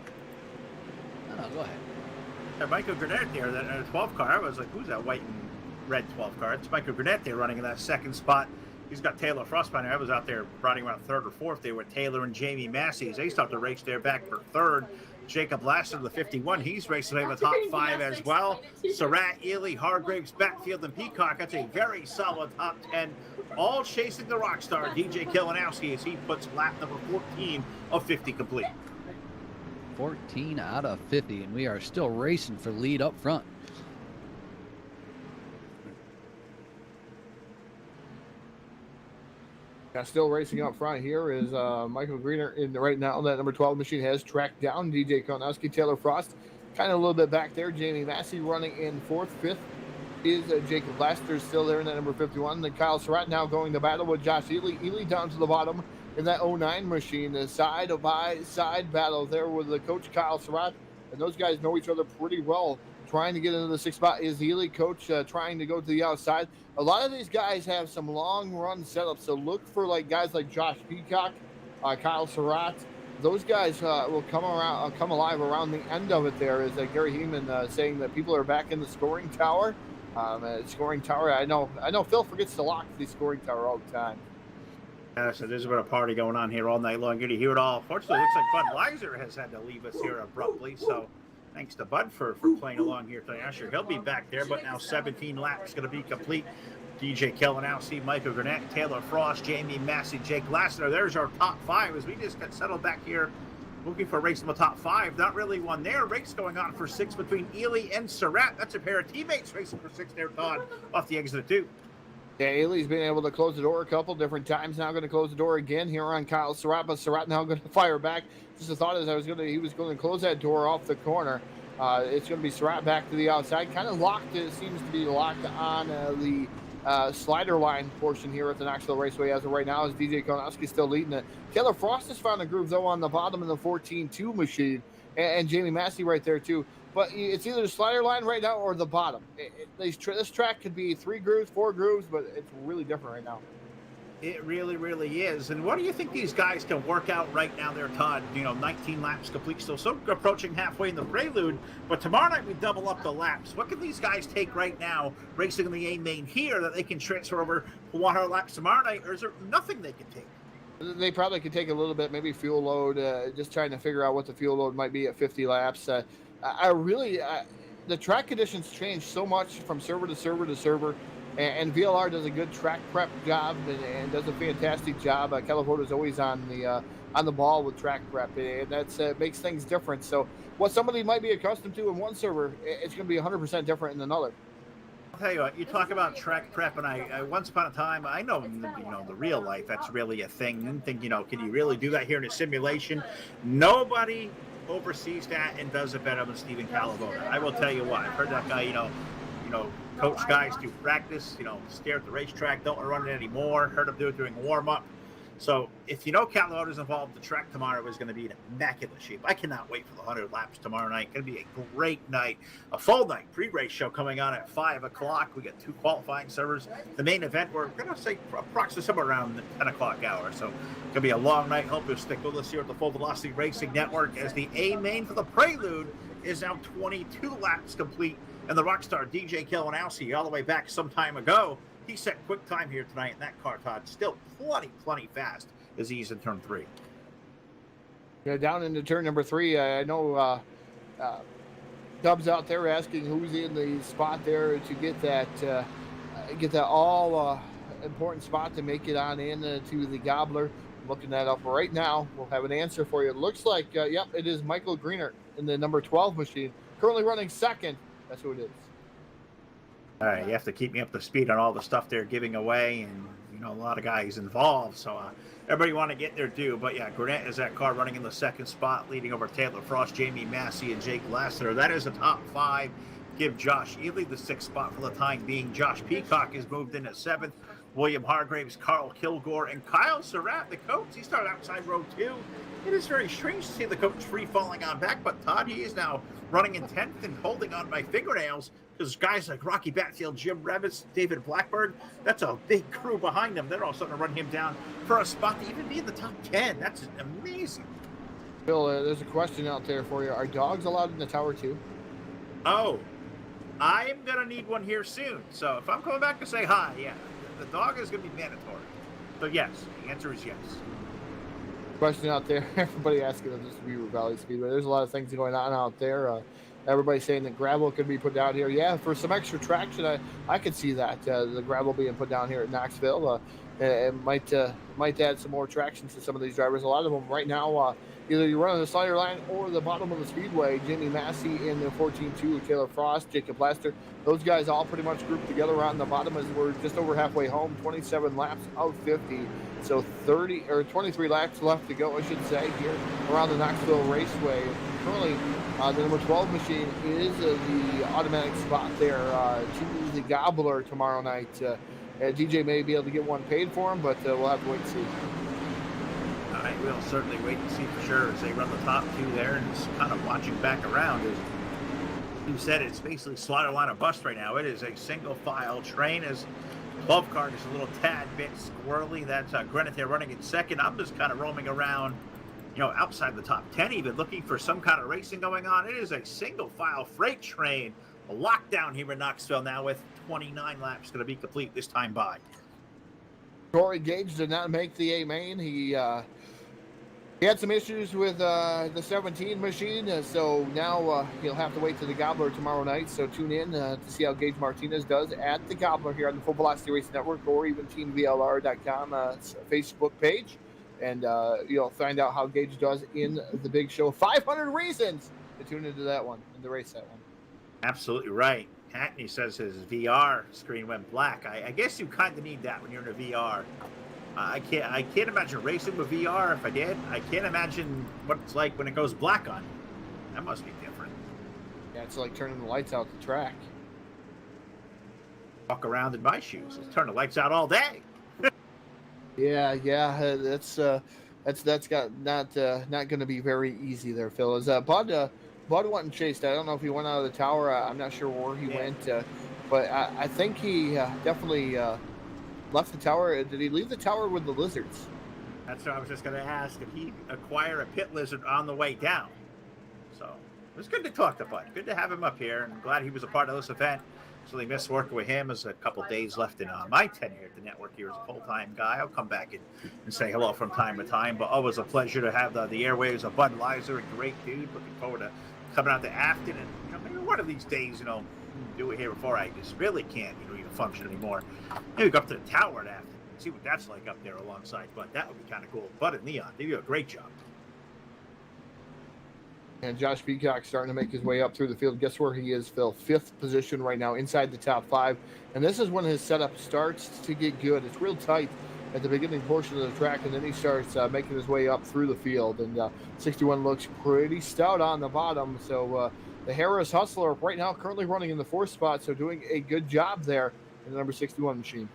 No, go ahead. Michael Grenette there, that 12 car. I was like, who's that white and red 12 car? It's Michael Grenette there running in that 2nd spot. He's got Taylor Frost behind him. I was out there riding around 3rd or 4th there with Taylor and Jamie Massey. They stopped the race there back for 3rd. Jacob Lasser, the 51, he's racing in the top 5 as well. Surratt, Ely, Hargraves, Batfield, and Peacock. That's a very solid top 10. All chasing the rock star, DJ Kalinowski, as he puts lap number 14 of 50 complete. 14 out of 50, and we are still racing for lead up front. Still racing up front here is Michael Greener in right now. That number 12 machine has tracked down DJ Kalinowski. Taylor Frost kind of a little bit back there. Jamie Massey running in 4th. 5th is Jacob Laster still there in that number 51. Then Kyle Surratt now going to battle with Josh Ely. Ely down to the bottom in that 09 machine. The side-by-side battle there with the coach Kyle Surratt. And those guys know each other pretty well. Trying to get into the 6th spot is Ely. Coach trying to go to the outside. A lot of these guys have some long run setups, so look for guys like Josh Peacock, Kyle Surratt. Those guys will come alive around the end of it. There is Gary Heeman saying that people are back in the scoring tower. Scoring tower. I know Phil forgets to lock the scoring tower all the time. So there's been a party going on here all night long. You're going to hear it all. Fortunately, it looks like Bud Weiser has had to leave us here abruptly. So thanks to Bud for playing along here tonight. I'm sure he'll be back there, but now 17 laps going to be complete. DJ Kalinowski, Michael Grenette, Taylor Frost, Jamie Massey, Jake Lassiter. There's our top 5 as we just got settled back here looking for a race in the top 5. Not really one there. Race going on for 6 between Ely and Surratt. That's a pair of teammates racing for 6 there, Todd, off the exit of 2. Yeah, Ely's been able to close the door a couple different times. Now going to close the door again here on Kyle Surratt, but Surratt now going to fire back. Just a thought as he was going to close that door off the corner. It's going to be Surratt back to the outside. Kind of locked. It seems to be locked on the slider line portion here at the Knoxville Raceway as of right now, as DJ Kalinowski still leading it. Taylor Frost has found a groove though on the bottom of the 14-2 machine, and Jamie Massey right there too. but it's either the slider line right now or the bottom. This track could be 3 grooves, 4 grooves, but it's really different right now. It really, really is. And what do you think these guys can work out right now there, Todd? 19 laps complete, still so approaching halfway in the Prelude, but tomorrow night we double up the laps. What can these guys take right now, racing in the A main here, that they can transfer over to 100 laps tomorrow night, or is there nothing they can take? They probably could take a little bit, maybe fuel load, just trying to figure out what the fuel load might be at 50 laps. The track conditions change so much from server to server to server. And VLR does a good track prep job and does a fantastic job. California's always on the ball with track prep, and that's makes things different. So what somebody might be accustomed to in one server, it's going to be 100% different in another. I'll tell you what, you talk about track prep, and I once upon a time, I know, the real life, that's really a thing. And think, can you really do that here in a simulation? Nobody oversees that and does it better than Stephen Calavona. I will tell you what, I've heard that guy, coach guys do practice, stare at the racetrack, don't want to run it anymore. Heard him do it during warm-up. So if Calavona's involved, the track tomorrow is going to be in immaculate shape. I cannot wait for the 100 laps tomorrow night. Going to be a great night, a full night pre-race show coming on at 5 o'clock. We got 2 qualifying servers. The main event, we're going to say approximately somewhere around the 10 o'clock hour. So going to be a long night. Hope you'll stick with us here at the Full Velocity Racing Network, as the A main for the Prelude is now 22 laps complete. And the rock star DJ Kelanowski, all the way back some time ago, he set quick time here tonight in that car, Todd. Still plenty fast as he's in turn 3. Yeah, down into turn number 3. I know Dub's out there asking who's in the spot there to get that all important spot to make it on in to the Gobbler. I'm looking that up right now. We'll have an answer for you. It looks like, yep, it is Michael Greener in the number 12 machine, currently running second. That's who it is. All right, you have to keep me up to speed on all the stuff they're giving away, and a lot of guys involved, so everybody want to get their due. But yeah, Gurnett is that car running in the second spot, leading over Taylor Frost, Jamie Massey, and Jake Lassiter. That is the top 5. Give Josh Ely the 6th spot for the time being. Josh Peacock is moved in at 7th. William Hargraves, Carl Kilgore, and Kyle Surratt, the coach. He started outside row 2. It is very strange to see the coach free falling on back, but Todd, he is now running in 10th and holding on by fingernails, because guys like Rocky Batfield, Jim Revitz, David Blackburn, that's a big crew behind them. They're all starting to run him down for a spot to even be in the top 10. That's amazing. Bill, there's a question out there for you. Are dogs allowed in the tower too? Oh, I'm going to need one here soon. So if I'm coming back to say hi, yeah, the dog is going to be mandatory. So yes, the answer is yes. Question out there. Everybody asking if this to be Beaver Valley Speedway. There's a lot of things going on out there. Everybody's saying that gravel could be put down here. Yeah, for some extra traction, I could see that the gravel being put down here at Knoxville. It might add some more traction to some of these drivers. A lot of them right now, either you're running the slider line or the bottom of the speedway. Jamie Massey in the 14-2, Taylor Frost, Jacob Lester. Those guys all pretty much grouped together on the bottom as we're just over halfway home. 27 laps of 50. So 23 laps left to go, I should say, here around the Knoxville Raceway. Currently, the number 12 machine is the automatic spot there to the Gobbler tomorrow night. DJ may be able to get one paid for him, but we'll have to wait and see. I will certainly wait and see for sure as they run the top 2 there, and just kind of watching back around. As you said, it's basically slider line or bust right now. It is a single file train as 12 car is a little tad bit squirrely. That's Grenadier there running in second. I'm just kind of roaming around, outside the top 10 even, looking for some kind of racing going on. It is a single file freight train. A lockdown here in Knoxville now with 29 laps going to be complete this time by. Corey Gage did not make the A main. He had some issues with the 17 machine, so now he'll have to wait to the Gobbler tomorrow night. So tune in to see how Gage Martinez does at the Gobbler here on the Full Velocity Racing Network, or even TeamVLR.com Facebook page, and you'll find out how Gage does in the big show. 500 reasons to tune into that one and to race that one. Absolutely right. Hackney says his VR screen went black. I guess you kind of need that when you're in a VR. I can't imagine racing with VR. If I did, I can't imagine what it's like when it goes black on you. That must be different. Yeah, it's like turning the lights out the track. Walk around in my shoes. Let's turn the lights out all day. Yeah, that's not going to be very easy there, Phil. Is Bud Bud went and chased. I don't know if he went out of the tower. I'm not sure where he went, but I think he definitely left the tower. Did he leave the tower with the lizards? That's what I was just going to ask. Did he acquire a pit lizard on the way down? So it was good to talk to Bud. Good to have him up here. And I'm glad he was a part of this event. So they missed working with him. There's a couple days left in my tenure at the network here as a full-time guy. I'll come back and say hello from time to time. But always a pleasure to have the airwaves of Bud Lizer, a great dude. Looking forward to coming out to Afton. And maybe one of these days, do it here before I just really can't, even function anymore. Maybe go up to the tower at Afton. See what that's like up there alongside Bud. That would be kind of cool. Bud and Neon, they do a great job. And Josh Peacock starting to make his way up through the field. Guess where he is, Phil? 5th position right now, inside the top 5. And this is when his setup starts to get good. It's real tight at the beginning portion of the track, and then he starts making his way up through the field. And 61 looks pretty stout on the bottom. So the Harris Hustler right now currently running in the 4th spot, so doing a good job there in the number 61 machine.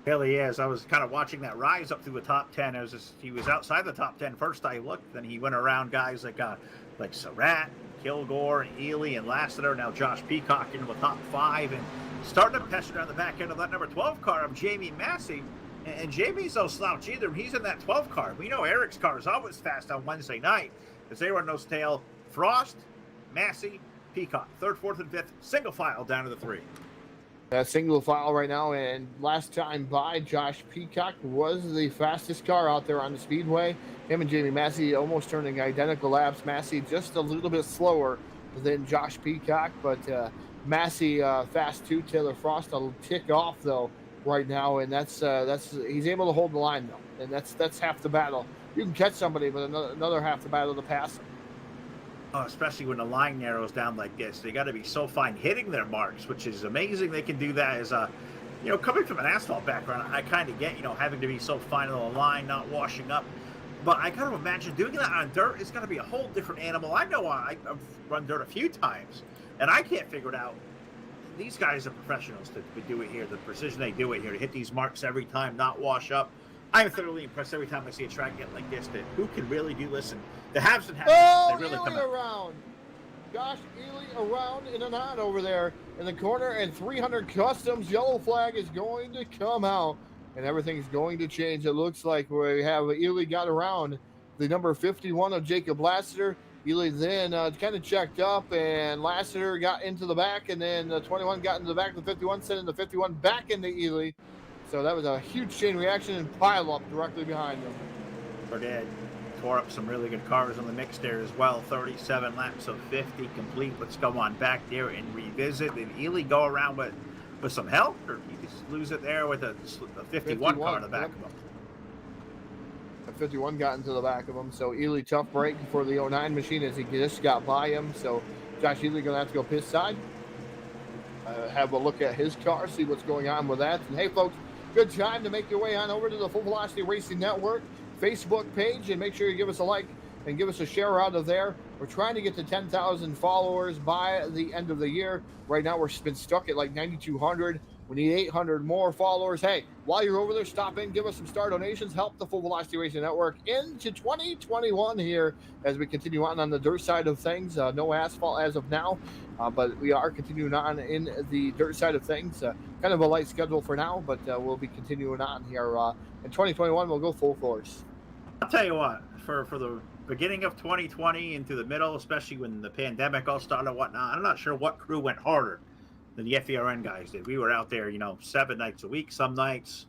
Really is. I was kind of watching that rise up through the top 10. He was outside the top 10 first I looked. Then he went around guys like Surratt, Kilgore, Ely, and Lassiter. Now Josh Peacock into the top 5 and starting to pester down the back end of that number 12 car of Jamie Massey. And Jamie's no slouch either. He's in that 12 car. We know Eric's car is always fast on Wednesday night because they run nose tail. Frost, Massey, Peacock, 3rd, 4th, and 5th, single file down to the 3. Single file right now, and last time by, Josh Peacock was the fastest car out there on the speedway. Him and Jamie Massey almost turning identical laps. Massey just a little bit slower than Josh Peacock, but Massey fast too. Taylor Frost a tick off though right now, and that's he's able to hold the line though, and that's half the battle. You can catch somebody, but another half the battle to pass them. Especially when the line narrows down like this, they got to be so fine hitting their marks, which is amazing. They can do that as coming from an asphalt background, I kind of get, having to be so fine on the line, not washing up. But I got to imagine doing that on dirt is going to be a whole different animal. I know I've run dirt a few times, and I can't figure it out. These guys are professionals to do it here. The precision they do it here, to hit these marks every time, not wash up. I'm thoroughly impressed every time I see a track get like this, that who can really do listen. The haves and have-nots, they really come out. Around. Josh Ely around in and out over there in the corner, and 300 Customs yellow flag is going to come out, and everything's going to change. It looks like we have Ely got around the number 51 of Jacob Lassiter. Ely then kind of checked up, and Lassiter got into the back, and then the 21 got into the back of the 51, sending the 51 back into Ely. So that was a huge chain reaction and pile up directly behind them. Or did. Tore up some really good cars on the mix there as well. 37 laps of 50 complete. Let's go on back there and revisit. Did Ely go around with some help, or he just lose it there with a 51 car in the back of him? A 51 got into the back of him. So Ely tough break for the 09 machine as he just got by him. So Josh Ely going to have to go pit side. Have a look at his car, see what's going on with that. And hey, folks, good time to make your way on over to the Full Velocity Racing Network Facebook page, and make sure you give us a like and give us a share out of there. We're trying to get to 10,000 followers by the end of the year. Right now, we've been stuck at like 9,200. We need 800 more followers. Hey, while you're over there, stop in, give us some star donations, help the Full Velocity Racing Network into 2021 here as we continue on the dirt side of things. No asphalt as of now, but we are continuing on in the dirt side of things. Kind of a light schedule for now, but we'll be continuing on here. In 2021, we'll go full force. I'll tell you what, for the beginning of 2020 into the middle, especially when the pandemic all started and whatnot, I'm not sure what crew went harder than the FERN guys did. We were out there, 7 nights a week, some nights,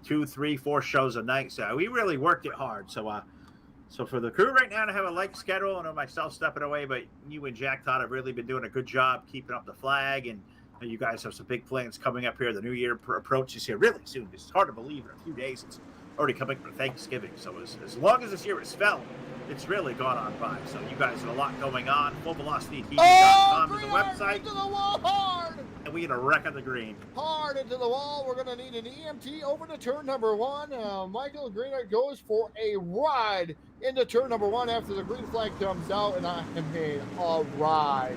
2, 3, 4 shows a night. So we really worked it hard. So for the crew right now to have a light schedule, I know myself stepping away, but you and Jack Todd have really been doing a good job keeping up the flag. And you guys have some big plans coming up here. The New Year approaches here really soon. It's hard to believe in a few days. It's already coming for Thanksgiving. So as long as this year has felt, it's really gone on by. So you guys have a lot going on. FullVelocityTV.com is the website. Into the wall hard! And we get a wreck on the green. Hard into the wall. We're going to need an EMT over to turn number 1. Michael Greenert goes for a ride into turn number 1 after the green flag comes out, and I mean a ride.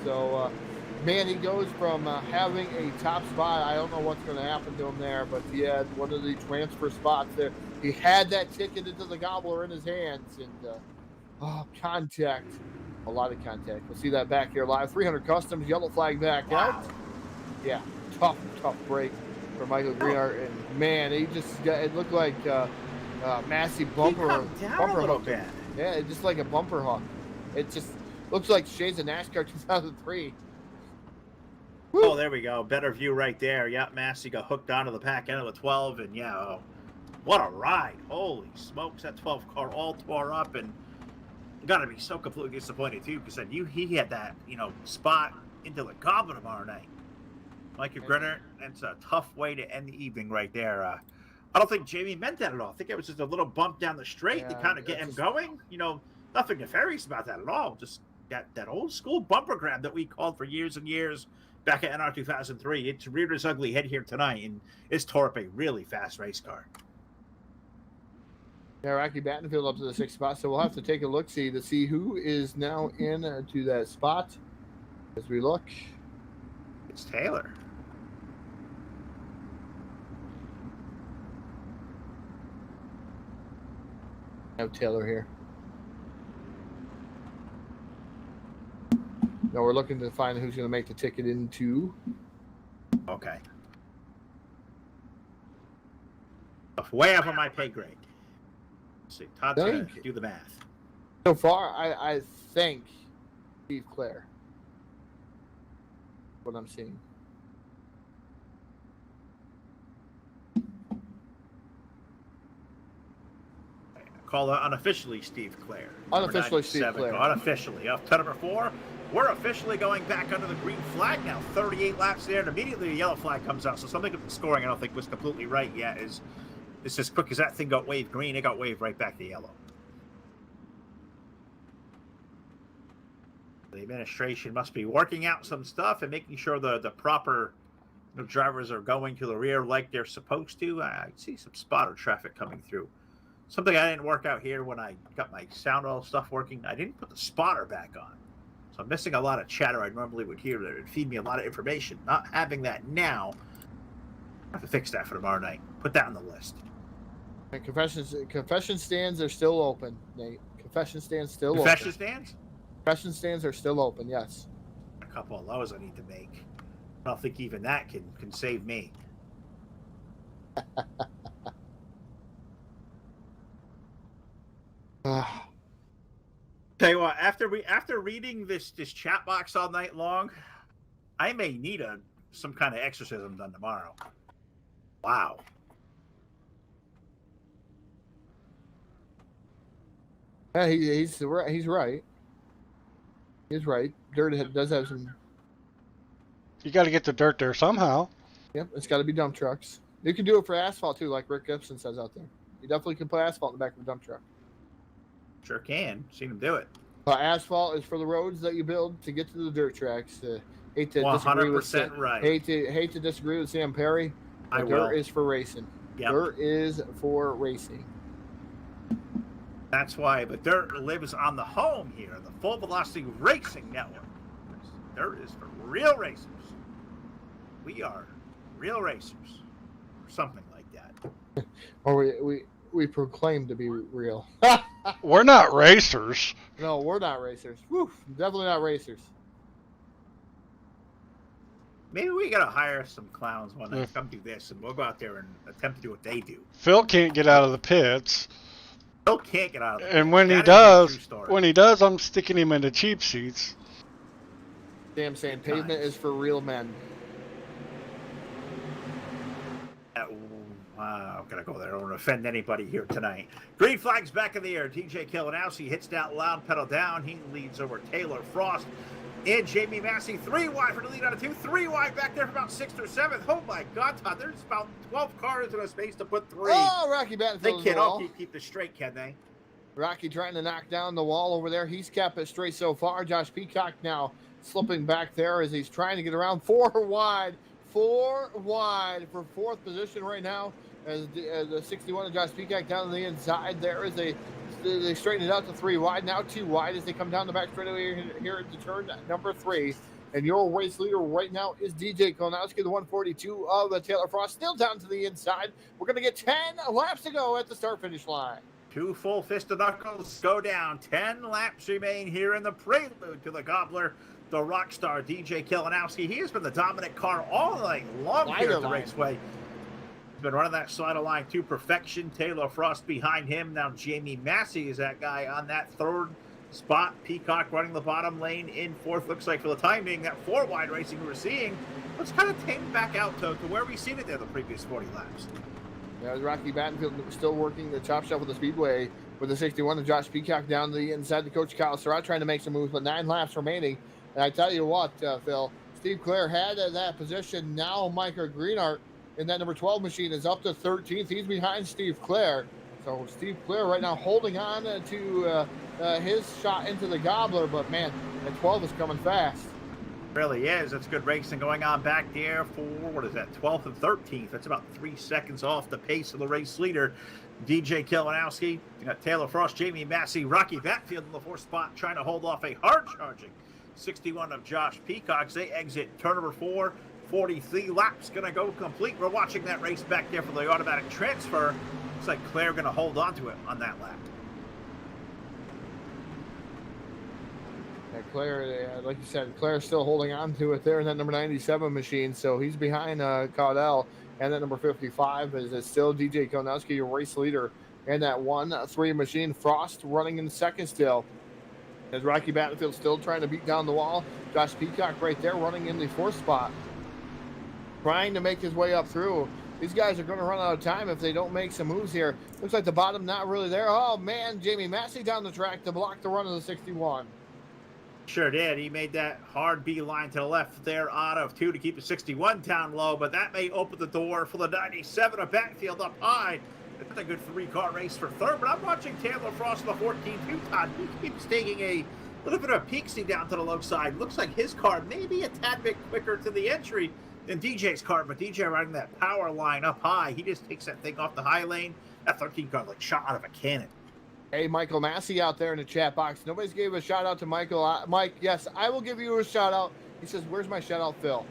So, man, he goes from having a top spot. I don't know what's going to happen to him there, but he had one of the transfer spots there. He had that ticket into the Gobbler in his hands, and contact A lot of contact. We'll see that back here live. 300 Customs, yellow flag back out. Yeah, tough break for Michael Greenart. And man, he just got, it looked like Massey bumper hook. Bit. Yeah, it's just like a bumper hook. It just looks like shades of NASCAR 2003. Woo. Oh, there we go. Better view right there. Yeah, Massey got hooked onto the back end of the 12, and yeah, what a ride. Holy smokes, that 12 car all tore up, and got to be so completely disappointed, too, because he had that, spot into the Gobbler tomorrow night. Michael Greenart, that's a tough way to end the evening right there. I don't think Jamie meant that at all. I think it was just a little bump down the straight to kind of get him going. Nothing nefarious about that at all. Just that old school bumper grab that we called for years and years back at NR 2003. It's reared its ugly head here tonight, and it's tore up a really fast race car. Yeah, Rocky Battenfield up to the 6th spot, so we'll have to take a look-see to see who is now in to that spot as we look. It's Taylor. No Taylor here. No, we're looking to find who's going to make the ticket into. Okay. Way up on my pay grade. Let's see, Todd's going to do the math. So far, I think Steve Clare. What I'm seeing. Call it unofficially Steve Clare. Unofficially Steve Clare. Unofficially. Up to number 4. We're officially going back under the green flag now. 38 laps there, and immediately the yellow flag comes out. So something with the scoring I don't think was completely right yet. It's as quick as that thing got waved green, it got waved right back to yellow. The administration must be working out some stuff and making sure the proper drivers are going to the rear like they're supposed to. I see some spotter traffic coming through. Something I didn't work out here when I got my sound all stuff working. I didn't put the spotter back on. So I'm missing a lot of chatter I normally would hear that would feed me a lot of information. Not having that now, I have to fix that for tomorrow night. Put that on the list. And confession stands are still open, Nate. Confession stands still open. Confession stands? Confession stands are still open, yes. A couple of those I need to make. I don't think even that can save me. Tell you what, after reading this chat box all night long, I may need some kind of exorcism done tomorrow. Wow. Yeah, he's right. He's right. Dirt does have some. You got to get the dirt there somehow. Yep, it's got to be dump trucks. You can do it for asphalt too, like Rick Gibson says out there. You definitely can put asphalt in the back of a dump truck. Sure can. Seen him do it. Asphalt is for the roads that you build to get to the dirt tracks. Hate to 100% disagree with right. Hate to disagree with Sam Perry. I will. Dirt is for racing. Yep. Dirt is for racing. That's why the dirt lives on the home here, the Full Velocity Racing Network. Dirt is for real racers. We are real racers, or something like that. Or we proclaim to be real. We're not racers. No, we're not racers. Woo, definitely not racers. Maybe we gotta hire some clowns one night to come do this, and we'll go out there and attempt to do what they do. Phil can't get out of the pits. Phil can't get out of it. And when he does, I'm sticking him into cheap seats. Damn saying pavement is for real men. I'm gonna go there. I don't want to offend anybody here tonight. Green flag's back in the air. TJ Killinowski hits that loud pedal down. He leads over Taylor Frost and Jamie Massey. 3 wide for the lead out of 2. 3 wide back there for about 6th or 7th. Oh my God, Todd! There's about 12 cars in a space to put 3. Oh, Rocky Battenfield. They can't all keep this straight, can they? Rocky trying to knock down the wall over there. He's kept it straight so far. Josh Peacock now slipping back there as he's trying to get around. 4 wide. 4 wide for 4th position right now. As the 61 of Josh Peacock down to the inside. There is they straighten it out to 3 wide. Now 2 wide as they come down the back straightaway here at the turn number 3. And your race leader right now is DJ Kolnowski, the 142 of Taylor Frost, still down to the inside. We're going to get 10 laps to go at the start-finish line. Two full fisted knuckles go down. 10 laps remain here in the prelude to the Gobbler. The rock star DJ Kalinowski. He has been the dominant car all night long here at the Raceway. He's been running that slider line to perfection. Taylor Frost behind him. Now Jamie Massey is that guy on that third spot. Peacock running the bottom lane in fourth. Looks like for the time being, that four wide racing we're seeing, let's kind of tame back out to where we've seen it there the previous 40 laps. Yeah, Rocky Battenfield still working the chop shop with the Speedway with the 61, and Josh Peacock down the inside. The coach Kyle Surratt trying to make some moves, but 9 laps remaining. And I tell you what, Phil, Steve Clare had that position. Now Micah Greenart in that number 12 machine is up to 13th. He's behind Steve Clare. So Steve Clare right now holding on to his shot into the Gobbler, but man, that 12 is coming fast. Really is. That's good racing going on back there for, what is that, 12th and 13th. That's about 3 seconds off the pace of the race leader, DJ Kalinowski. You got Taylor Frost, Jamie Massey, Rocky Batfield in the 4th spot, trying to hold off a hard-charging 61 of Josh Peacock. They exit turn number 4. 43 laps going to go complete. We're watching that race back there for the automatic transfer. Looks like Claire going to hold on to it on that lap. Claire, like you said, Claire's still holding on to it there in that number 97 machine. So he's behind Caudell, and that number 55 is still DJ Kalinowski, your race leader, and that 1-3 machine. Frost running in second still. As Rocky Battenfield still trying to beat down the wall. Josh Peacock right there running in the 4th spot, trying to make his way up through. These guys are going to run out of time if they don't make some moves here. Looks like the bottom not really there. Oh, man, Jamie Massey down the track to block the run of the 61. Sure did. He made that hard beeline to the left there out of 2 to keep the 61 down low, but that may open the door for the 97 of Batfield up high. It's a good 3-car race for third, but I'm watching Taylor Frost in the 14-2, Todd. He keeps taking a little bit of a peaksy down to the low side. Looks like his car may be a tad bit quicker to the entry than DJ's car, but DJ riding that power line up high. He just takes that thing off the high lane. That 13 car like shot out of a cannon. Hey, Michael Massey out there in the chat box. Nobody's gave a shout out to Michael. Mike, yes, I will give you a shout out. He says, where's my shout out, Phil?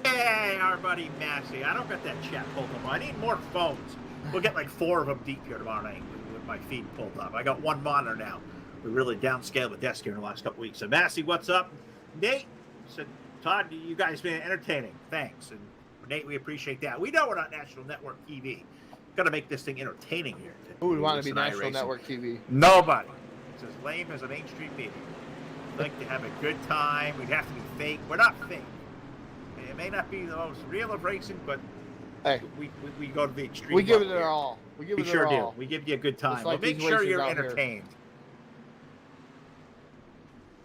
Hey, our buddy Massey. I don't got that chat pulled up. I need more phones. We'll get like 4 of them deep here tomorrow night with my feed pulled up. I got 1 monitor now. We really downscaled the desk here in the last couple weeks. So, Massey, what's up? Nate said, Todd, you guys been entertaining. Thanks. And Nate, we appreciate that. We know we're not National Network TV. Got to make this thing entertaining here. Who would want to be National Network TV? Nobody. It's as lame as a mainstream media. We'd like to have a good time. We'd have to be fake. We're not fake. It may not be the most real of racing, but hey, we go to the extreme. We give it our all. We give it sure our all. do. We give you a good time. Like We'll make sure you're entertained.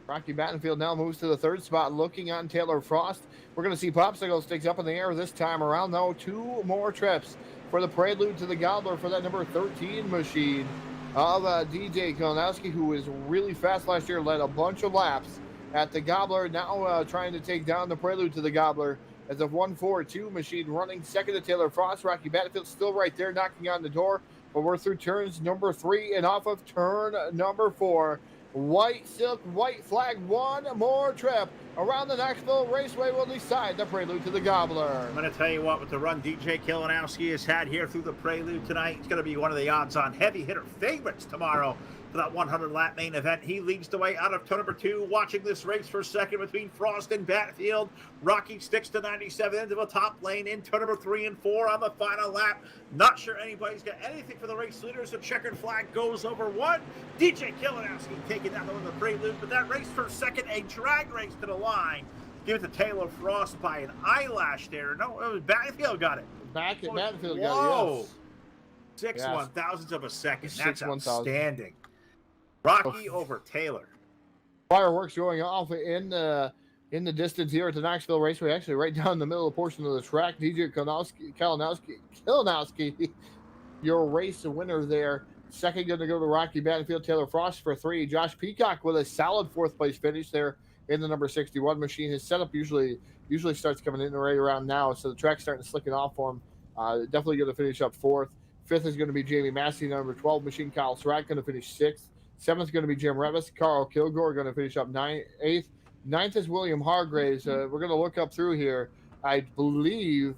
Rocky Battenfield now moves to the 3rd spot, looking on Taylor Frost. We're going to see popsicle sticks up in the air this time around, though. 2 more trips for the Prelude to the Gobbler for that number 13 machine of DJ Kalinowski, who was really fast last year, led a bunch of laps at the Gobbler. Now trying to take down the Prelude to the Gobbler as a 1-4-2 machine running second to Taylor Frost. Rocky Battenfield still right there knocking on the door, but we're through turns number 3 and off of turn number 4. White silk, white flag, 1 more trip around the Knoxville Raceway will decide the Prelude to the Gobbler. I'm going to tell you what, with the run DJ Kalinowski has had here through the Prelude tonight, it's going to be one of the odds-on heavy hitter favorites tomorrow for that 100-lap main event. He leads the way out of turn number 2, watching this race for second between Frost and Batfield. Rocky sticks to 97 into the top lane in turn number 3 and 4 on the final lap. Not sure anybody's got anything for the race leaders. The checkered flag goes over 1. DJ Kalinowski taking that one in the Prelude, but that race for second, a drag race to the line. Give it to Taylor Frost by an eyelash there. No, it was Batfield got it. Battenfield got it, yes. 6 Yes. 1,000ths of a second. 6 That's 1,000. outstanding. Rocky over Taylor. Fireworks going off in the distance here at the Knoxville Raceway, actually right down the middle of the portion of the track. DJ Kalinowski, your race winner there. Second going to go to Rocky Battenfield, Taylor Frost for 3. Josh Peacock with a solid 4th place finish there in the number 61 machine. His setup usually starts coming in right around now, so the track's starting to slicken off for him. Definitely going to finish up 4th. 5th is going to be Jamie Massey, number 12 machine. Kyle Surratt going to finish 6th. 7th going to be Jim Revis. Carl Kilgore going to finish up 8th. 9th is William Hargraves. We're going to look up through here. I believe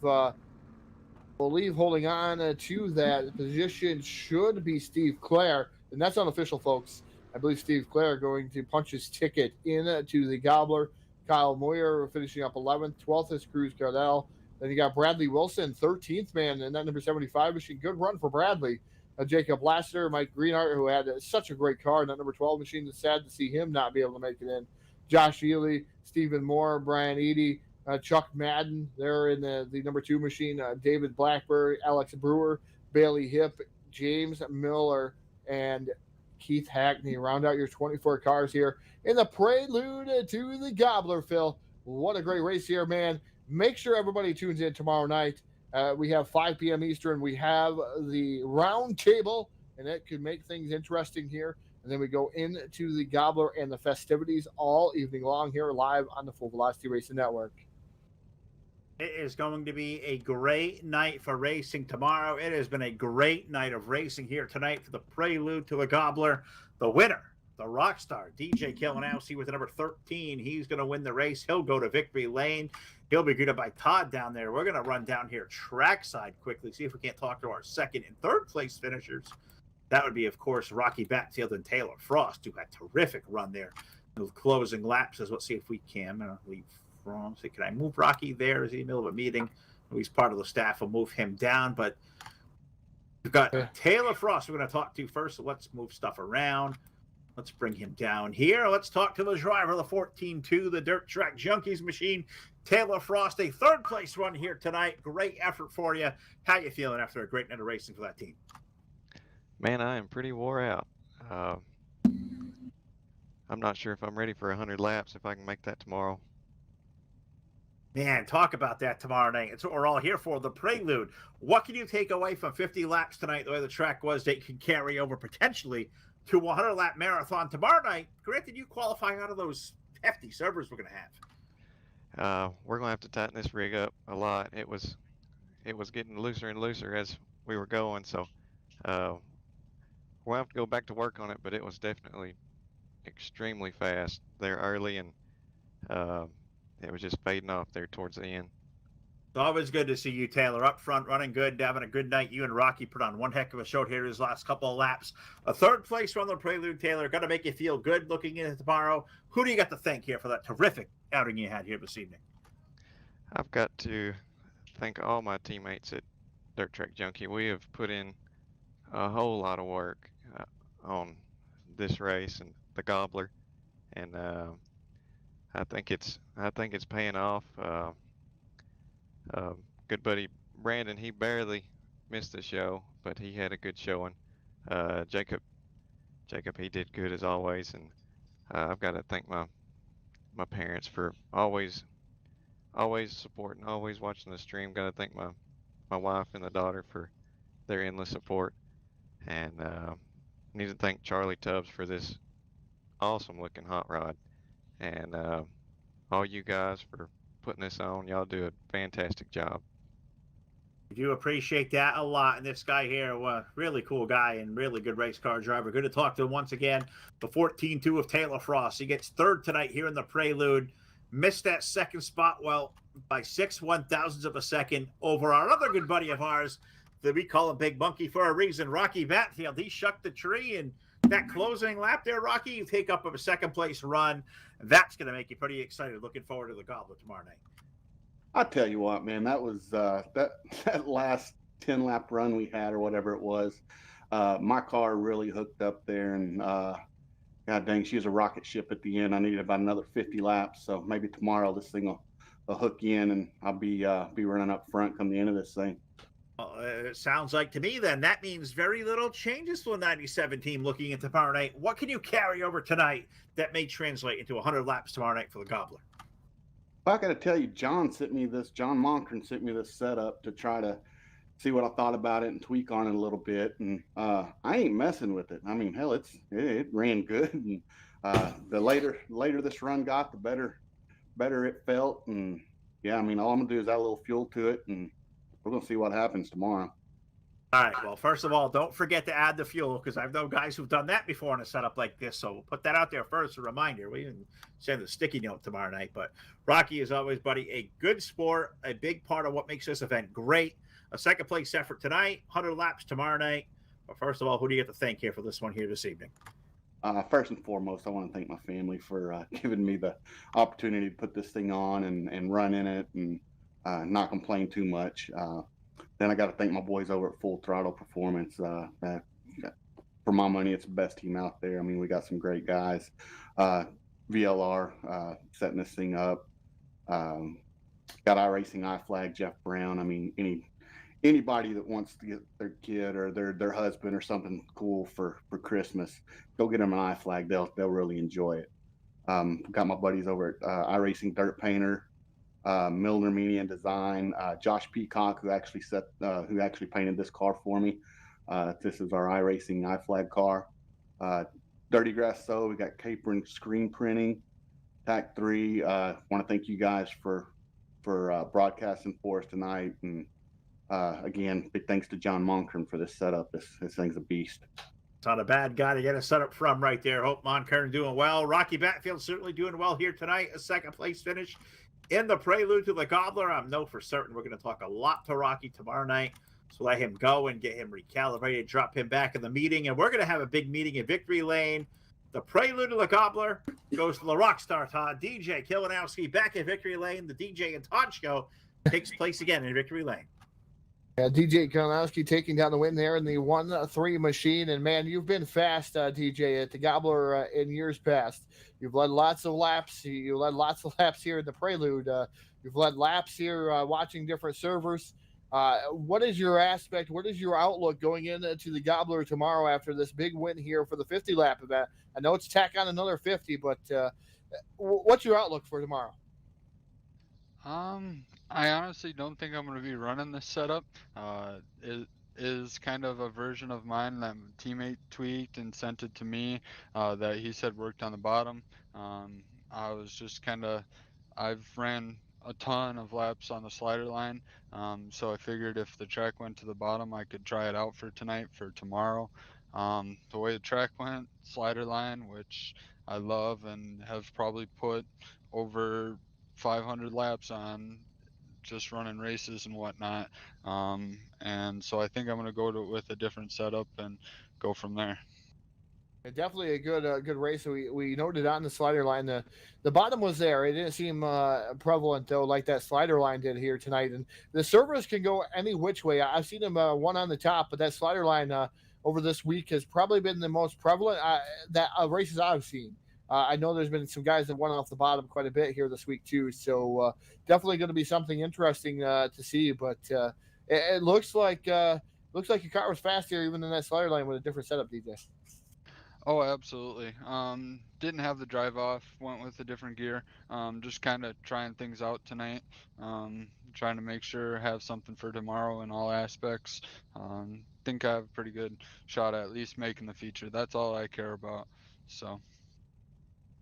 believe holding on to that position should be Steve Clare, and that's unofficial, folks. I believe Steve Clare going to punch his ticket into the Gobbler. Kyle Moyer finishing up 11th. 12th is Cruz Cardell. Then you got Bradley Wilson, 13th man, and that number 75 machine. Good run for Bradley. Jacob Lassiter, Mike Greenhart, who had such a great car in that number 12 machine. It's sad to see him not be able to make it in. Josh Ely, Stephen Moore, Brian Eady, Chuck Madden, they're in the number 2 machine. David Blackberry, Alex Brewer, Bailey Hip, James Miller, and Keith Hackney. Round out your 24 cars here in the Prelude to the Gobbler, Phil. What a great race here, man. Make sure everybody tunes in tomorrow night. We have 5 p.m. Eastern. We have the round table, and it could make things interesting here. And then we go into the Gobbler and the festivities all evening long here live on the Full Velocity Racing Network. It is going to be a great night for racing tomorrow. It has been a great night of racing here tonight for the Prelude to the Gobbler. The winner, the rock star, DJ Killenowski with the number 13. He's going to win the race. He'll go to victory lane. He'll be greeted by Todd down there. We're going to run down here trackside quickly, see if we can't talk to our second and third place finishers. That would be, of course, Rocky Batfield and Taylor Frost, who had a terrific run there. Those closing laps. Let's see if we can. Leave from. So can I move Rocky there? Is he in the middle of a meeting? He's part of the staff. We'll move him down. But we've got Taylor Frost we're going to talk to first. So let's move stuff around. Let's bring him down here. Let's talk to the driver of the 14-2, the Dirt Track Junkies machine, Taylor Frost. A third place run here tonight. Great effort for you. How you feeling after a great night of racing for that team? Man, I am pretty wore out. I'm not sure if I'm ready for 100 laps, if I can make that tomorrow. Man, talk about that tomorrow night. It's what we're all here for, the Prelude. What can you take away from 50 laps tonight, the way the track was, that can carry over potentially to a 100-lap marathon tomorrow night? Granted, you qualify out of those hefty servers we're going to have. We're going to have to tighten this rig up a lot. It was getting looser and looser as we were going, so we'll have to go back to work on it, but it was definitely extremely fast there early, and it was just fading off there towards the end. It's always good to see you, Taylor, up front, running good, having a good night. You and Rocky put on one heck of a show here his last couple of laps. A third place run the Prelude, Taylor. Got to make you feel good looking into tomorrow. Who do you got to thank here for that terrific outing you had here this evening? I've got to thank all my teammates at Dirt Track Junkie. We have put in a whole lot of work on this race and the Gobbler, and I think it's paying off. Good buddy Brandon, he barely missed the show, but he had a good showing. Jacob, he did good as always, and I've got to thank my parents for always supporting, always watching the stream. Got to thank my wife and the daughter for their endless support, and need to thank Charlie Tubbs for this awesome looking hot rod, and all you guys for putting this on. Y'all do a fantastic job. We do appreciate that a lot. And this guy here, really cool guy and really good race car driver. Good to talk to him once again. The 14-2 of Taylor Frost. He gets third tonight here in the Prelude. Missed that second spot, well, by 6 1,000ths of a second over our other good buddy of ours that we call him Big Monkey for a reason, Rocky Batfield. He shucked the tree, and that closing lap there, Rocky, you take up a second place run. That's going to make you pretty excited. Looking forward to the Gobbler tomorrow night. I tell you what, man, that was that last 10-lap run we had, or whatever it was. My car really hooked up there, and God dang, she was a rocket ship at the end. I needed about another 50 laps, so maybe tomorrow this thing will hook in, and I'll be running up front come the end of this thing. Well, it sounds like to me then that means very little changes for the 97 team looking into tomorrow night. What can you carry over tonight that may translate into 100 laps tomorrow night for the Gobbler? Well, I got to tell you, John Monkren sent me this setup to try to see what I thought about it and tweak on it a little bit. And I ain't messing with it. I mean, hell, it ran good. And the later this run got, the better it felt. And yeah, I mean, all I'm gonna do is add a little fuel to it, and we're gonna see what happens tomorrow. All right. Well, first of all, don't forget to add the fuel, because I've known guys who've done that before in a setup like this. So we'll put that out there first, a reminder. We can send a sticky note tomorrow night. But Rocky, as always, buddy, a good sport, a big part of what makes this event great. a second place effort tonight, 100 laps tomorrow night. But first of all, who do you get to thank here for this one here this evening? First and foremost, I want to thank my family for giving me the opportunity to put this thing on and run in it and not complain too much. Then I got to thank my boys over at Full Throttle Performance. For my money, it's the best team out there. I mean, we got some great guys. VLR setting this thing up. Got iRacing iFlag, Jeff Brown. I mean, anybody that wants to get their kid or their husband or something cool for Christmas, go get them an iFlag. They'll really enjoy it. Got my buddies over at iRacing Dirt Painter, Milner Media and Design, Josh Peacock, who actually painted this car for me. This is our iRacing iFlag car. Dirty Grass So, we got Capron Screen Printing, Tac 3. Want to thank you guys for broadcasting for us tonight. And again, big thanks to John Monkern for this setup. This thing's a beast. It's not a bad guy to get a setup from right there. Hope Monkern doing well. Rocky Batfield certainly doing well here tonight. A second place finish in the Prelude to the Gobbler. I know for certain we're going to talk a lot to Rocky tomorrow night. So let him go and get him recalibrated, drop him back in the meeting. And we're going to have a big meeting in Victory Lane. The Prelude to the Gobbler goes to the Rockstar Todd. DJ Kilinowski back in Victory Lane. The DJ and Todd show takes place again in Victory Lane. Yeah, DJ Kalinowski taking down the win there in the 1-3 machine. And man, you've been fast, DJ, at the Gobbler in years past. You've led lots of laps. You led lots of laps here in the Prelude. You've led laps here watching different servers. What is your aspect? What is your outlook going into the Gobbler tomorrow after this big win here for the 50 lap event? I know it's tack on another 50, but what's your outlook for tomorrow? I honestly don't think I'm going to be running this setup. It is kind of a version of mine that my teammate tweaked and sent it to me that he said worked on the bottom. I was just I've ran a ton of laps on the slider line, so I figured if the track went to the bottom, I could try it out for tonight, for tomorrow. The way the track went, slider line, which I love and have probably put over 500 laps on just running races and whatnot, and so I think I'm going to go with a different setup and go from there. Definitely a good race. We noted on the slider line the bottom was there. It didn't seem prevalent though, like that slider line did here tonight. And the servers can go any which way. I've seen them one on the top, but that slider line over this week has probably been the most prevalent races I've seen. I know there's been some guys that won off the bottom quite a bit here this week too. So definitely going to be something interesting to see. But it looks like your car was faster even in that slider line with a different setup, DJ. Oh, absolutely. Didn't have the drive off, went with a different gear. Just kind of trying things out tonight. Trying to make sure I have something for tomorrow in all aspects. Think I have a pretty good shot at least making the feature. That's all I care about. So.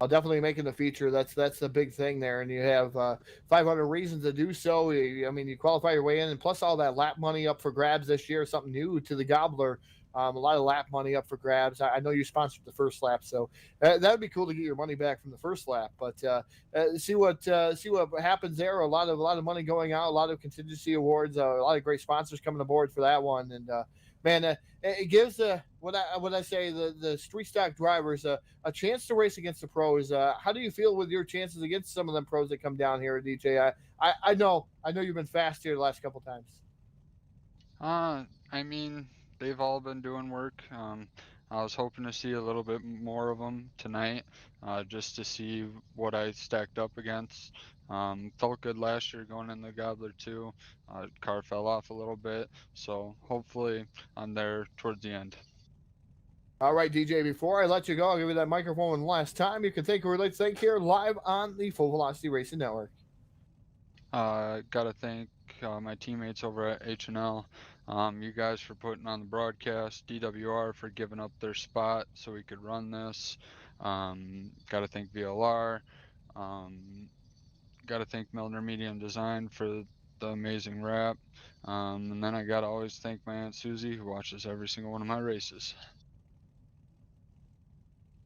I'll definitely making the feature. That's the big thing there, and you have 500 reasons to do so. I mean, you qualify your way in, and plus all that lap money up for grabs this year, something new to the Gobbler. A lot of lap money up for grabs. I know you sponsored the first lap, so that would be cool to get your money back from the first lap. But see what happens there. A lot of money going out, a lot of contingency awards, a lot of great sponsors coming aboard for that one. And man, it gives what I say the street stock drivers a chance to race against the pros. How do you feel with your chances against some of them pros that come down here, DJ? I know you've been fast here the last couple times. I mean, they've all been doing work. I was hoping to see a little bit more of them tonight, just to see what I stacked up against. Felt good last year going in the Gobbler too. Car fell off a little bit, so hopefully I'm there towards the end. All right, DJ, before I let you go, I'll give you that microphone one last time. You can thank who we'd like to thank here live on the Full Velocity Racing Network. Gotta thank my teammates over at H&L. You guys for putting on the broadcast, DWR for giving up their spot so we could run this. Gotta thank VLR. Gotta thank Milner Media and Design for the amazing wrap. And then I gotta always thank my Aunt Susie who watches every single one of my races.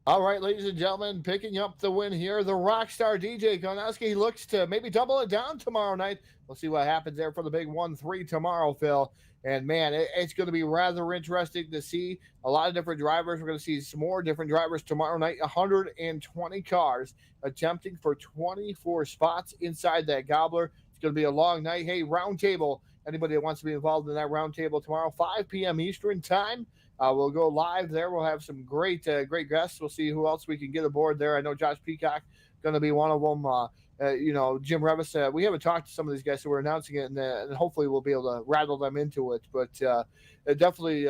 All right, ladies and gentlemen, picking up the win here, the Rockstar DJ Konowski looks to maybe double it down tomorrow night. We'll see what happens there for the big 1-3 tomorrow, Phil. And man, it's going to be rather interesting to see a lot of different drivers. We're going to see some more different drivers tomorrow night. 120 cars attempting for 24 spots inside that Gobbler. It's going to be a long night. Hey, round table. Anybody that wants to be involved in that round table tomorrow, 5 p.m. Eastern time. We'll go live there. We'll have some great guests. We'll see who else we can get aboard there. I know Josh Peacock going to be one of them. Jim Revis. We haven't talked to some of these guys, so we're announcing it, and hopefully we'll be able to rattle them into it. But definitely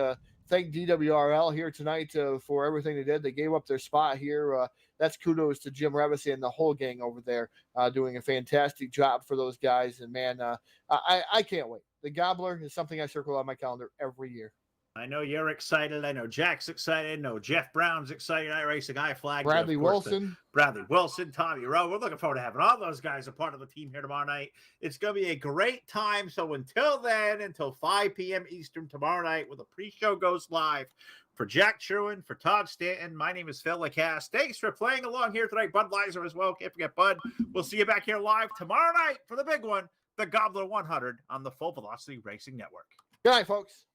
thank DWRL here tonight for everything they did. They gave up their spot here. That's kudos to Jim Revis and the whole gang over there doing a fantastic job for those guys. And, man, I can't wait. The Gobbler is something I circle on my calendar every year. I know you're excited. I know Jack's excited. I know Jeff Brown's excited. iRacing iFlag. Bradley Wilson. Bradley Wilson, Tommy Rowe. We're looking forward to having all those guys a part of the team here tomorrow night. It's going to be a great time. So until then, until 5 p.m. Eastern tomorrow night, when the pre-show goes live, for Jack Sherwin, for Todd Stanton, my name is Phil Lacasse. Thanks for playing along here tonight. Bud Lizer as well. Can't forget Bud. We'll see you back here live tomorrow night for the big one, the Gobbler 100 on the Full Velocity Racing Network. Good night, folks.